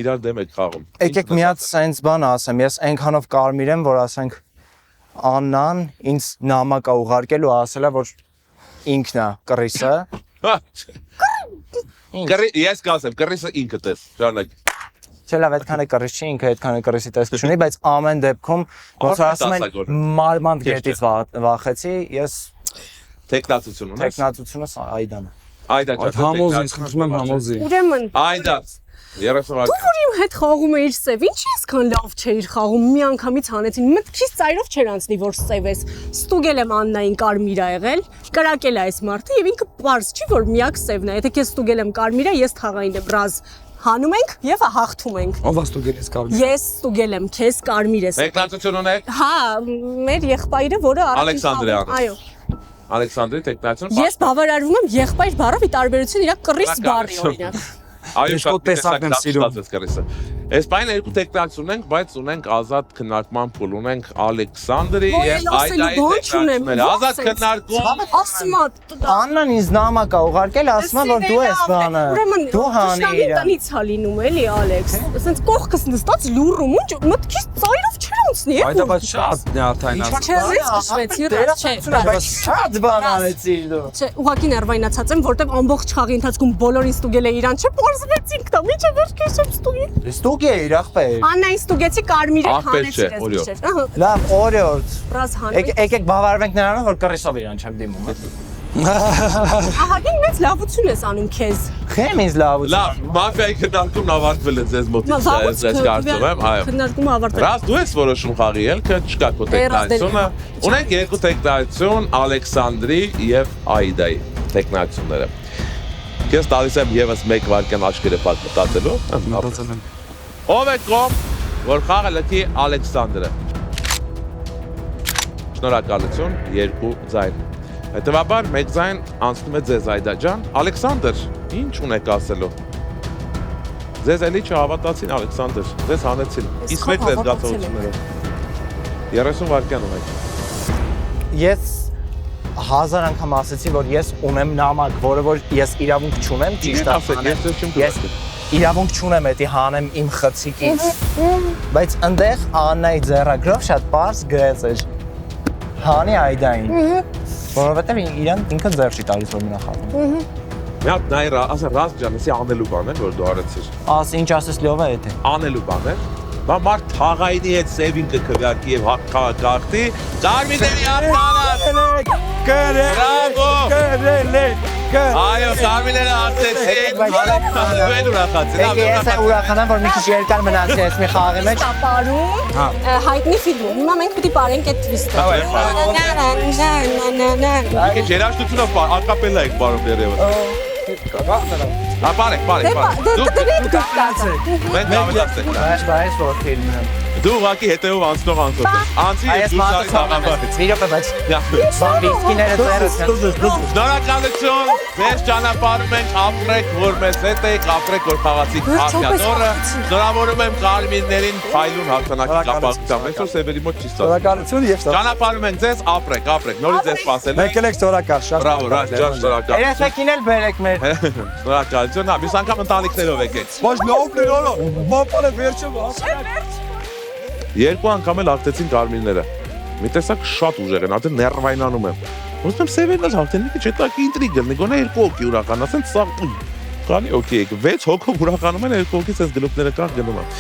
իրար դեմ եք խաղում։ Եկեք մի հատ սենց բան ասեմ, ես այնքանով կարմիր եմ, որ ասենք Աննան ինձ նամակ է ուղարկել ու ասել է, որ ինքն է կռիսը։ Ես կասեմ, կռիսը ինքդ ես, շարունակ։ Չէ, լավ, այդքան է կռիս չի, ինքը այդքան է կռիսի տեսք չունի, բայց ամեն դեպքում ոնց որ ասում են մարմանդ գետից վախեցի, ես տեխնատություն ունես։ Տեխնատությունը Այդան է։ Այդա չէ։ Համոզի, ինձ խնդրում եմ համոզի։ Ուրեմն Այդա 30 դու որ իմ հետ խաղում էիր սև, ինչի այսքան լավ չէիր խաղում, մի անգամից հանեցին, մտքից ծայրով չէր անցնի, որ սև ես։ Ստուգել եմ Աննային կարմիր ա եղել, կրակել է այս մարդը եւ ինքը պարզ չի, որ միակ սևն է։ Եթե քեզ ստուգել եմ կարմիր ա, ես թաղային եմ ռազ հանում ենք եւ հաղթում ենք։ Ով է ստուգել ես կարմիր։ Ես ստուգել եմ, քեզ կարմիր ես։ Տեխնատություն ունեք։ Հա, մեր եղբայրը, որը Ալեքսանդրյան։ Այո։ Ալեքսանդրի տեխնատություն։ Ես բավարարվում եմ եղբայր բառով ի տարբերություն իր կռիս բառի օրինակ։ Այո, Ես տեսակն եմ սիրում։ կրիսը։ Այս բանը երկու տեխնիկացիա ունենք, բայց ունենք ազատ քննարկման փուլ, ունենք Ալեքսանդրի եւ Այդայի տեխնիկացիաները։ Ազատ քննարկում։ Ասում Աննան ինձ նամակ է ուղարկել, ասում է որ դու ես բանը։ Դու հանի իր։ Տնից է լինում էլի Ալեքս։ Ասենց կողքս նստած լուրում ու մտքից ծայրով չեր անցնի։ Այդ բայց շատ նյարդայնացած։ Չէ, քշվեցի ռաս, չէ։ Շատ բան արեցիր դու։ Չէ, ուղղակի ներվայնացած եմ, որտեվ ամբողջ խաղի ընթացքում բոլորին ստուգել է իրան, չէ, պարզվեցինք դա, միջը վերջ քեշեմ ստուգի։ Ստուգի է իր ախպեր։ Աննային ստուգեցի կարմիրը հանեցի հանեցի։ Լավ, օրիորդ։ Ռաս հանեցի։ Եկեք բավարարվենք նրանով, որ կռիսով իրան չեմ դիմում։ Ահագին մեծ լավություն ես անում քեզ։ Խեմ ինձ լավություն։ Լավ, մաֆիայի քննարկումն ավարտվել է ձեզ մոտից, ես կարծում եմ, այո։ Քննարկումը ավարտվել։ Ռաս դու ես որոշում խաղի ելքը, չկա քո տեխնիկացիոնը։ Ունենք երկու տեխնիկացիոն Ալեքսանդրի եւ Այդայի տեխնիկացիաները։ Ես տալիս եմ եւս 1 վայրկյան աչքերը փակ մտածելու։ Մտածել եմ։ Ով է կողմ, որ խաղը լքի Ալեքսանդրը։ Շնորհակալություն, 2 ձայն։ Հետևաբար 1 ձայն անցնում է ձեզ Այդա ջան։ Ալեքսանդր, ինչ ունեք ասելու։ Ձեզ էլի չհավատացին Ալեքսանդր, ձեզ հանեցին։ Իսկ մեկ ձեզ զգացողություններով։ 30 վայրկյան ունեք։ Ես 1000 անգամ ասացի, որ ես ունեմ նամակ, որը որ ես իրավունք չունեմ ճիշտ ասել։ Ես իրավունք չունեմ էդի հանեմ իմ խցիկից։ Բայց այնտեղ Աննայի ձեռագրով շատ པարզ գրած էր։ Հանի Այդային։ Որովհետև իրան ինքը ձեռ չի տալիս որ մնա խաղում։ Մի հատ նայր, ասա Ռաս ջան, էսի անելու բան է, որ դու արեցիր։ Աս ինչ ասես լյով է էդի։ Անելու բան է։ Բա մարդ թաղայինի հետ սևին կքվյակի եւ քաղաքարտի, Կարմիրների արտանած։ Բրավո։ Այո, Կարմիրները արտեցին։ Ալեքսանդրն ուրախացել։ Ես ուրախանամ, որ մի քիչ երկար մնացի այս մի խաղի մեջ։ Պարում հայտնի ֆիլմում։ Հիմա մենք պիտի բարենք այդ թվիստը։ Եկե երաժշտությունով ակապելա եք բարում դերևս։ Բարեք։ Մենք ավելացեք։ Բայց որ ֆիլմն է։ Դու ուղղակի հետևով անցնող անցող ես։ Անցի ես դուրս թաղամբարից։ Մի րոպե բայց։ Բիսկիները ծերս են։ Շնորհակալություն։ Ձեզ ճանապարհում ենք, ապրեք, որ մեզ հետ եք, ապրեք, որ խաղացիք Մաֆիադորը։ Շնորհավորում եմ Կարմիրներին փայլուն հաղթանակի կապակցությամբ։ Այսօր Սևերի մոտ չի ստացվում։ Շնորհակալություն եւ Ճանապարհում ենք ձեզ, ապրեք, նորից ձեզ սպասել ենք։ Մեկ եք շնորհակալ, շատ։ Բրավո, Ռաս ջան, շնորհակալ։ Երեխեքին էլ բերեք մեր։ Շնորհակալություն, հա, մյուս անգամ ընտանիքներով եկեք։ Ոչ լավ լորո։ Բապալը վերջը։ Երկու անգամ էլ հաղթեցին Կարմիրները։ Մի տեսակ շատ ուժեղ են, արդեն ներվայնանում եմ։ Ուզում եմ Սևերն էլ հաղթեն, մի քիչ հետաքի ինտրիգա, գոնե 2 հոգի ուրախան, ասեն սա քանի հոգի եք, 6 հոգով ուրախանում են, 2 հոգից այս գլուխները կան գնում են։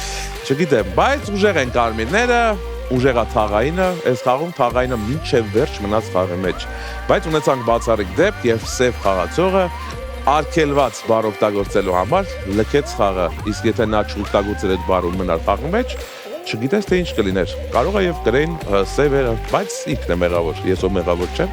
Չգիտեմ, բայց ուժեղ են Կարմիրները, ուժեղա թաղայինը, այս խաղում թաղայինը մինչև վերջ մնաց խաղի մեջ։ Բայց ունեցանք բացառիկ դեպք եւ Սև խաղացողը արգելված բառ օգտագործելու համար լքեց խաղը, իսկ եթե նա չօգտագործեր այդ բառը ու մնար խաղի մեջ, չգիտես թե ինչ կլիներ։ Կարող է եւ կրեն Սևերը, բայց ինքն է մեղավոր, ես ով մեղավոր չեմ։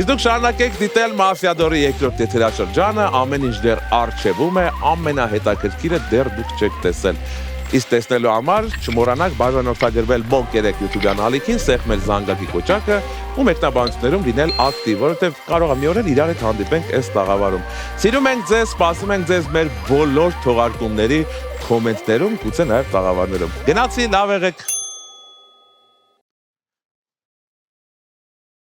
Իսկ դուք շարունակեք դիտել Մաֆիադորի երկրորդ եթերաշրջանը, ամեն ինչ դեռ առջևում է, ամենահետաքրքիրը դեռ դուք չեք տեսել։ Իսկ տեսնելու համար չմոռանաք բաժանորդագրվել Mock3 YouTube-յան ալիքին, սեղմել զանգակի կոճակը ու մեկնաբանություններում լինել ակտիվ, որովհետև կարող է մի օր էլ իրար հետ հանդիպենք այս տաղավարում։ Սիրում ենք ձեզ, սպասում ենք ձեզ մեր բոլոր թողարկումների կոմենտներում, գուցե նաև տաղավարներում։ Գնացի, լավ եղեք։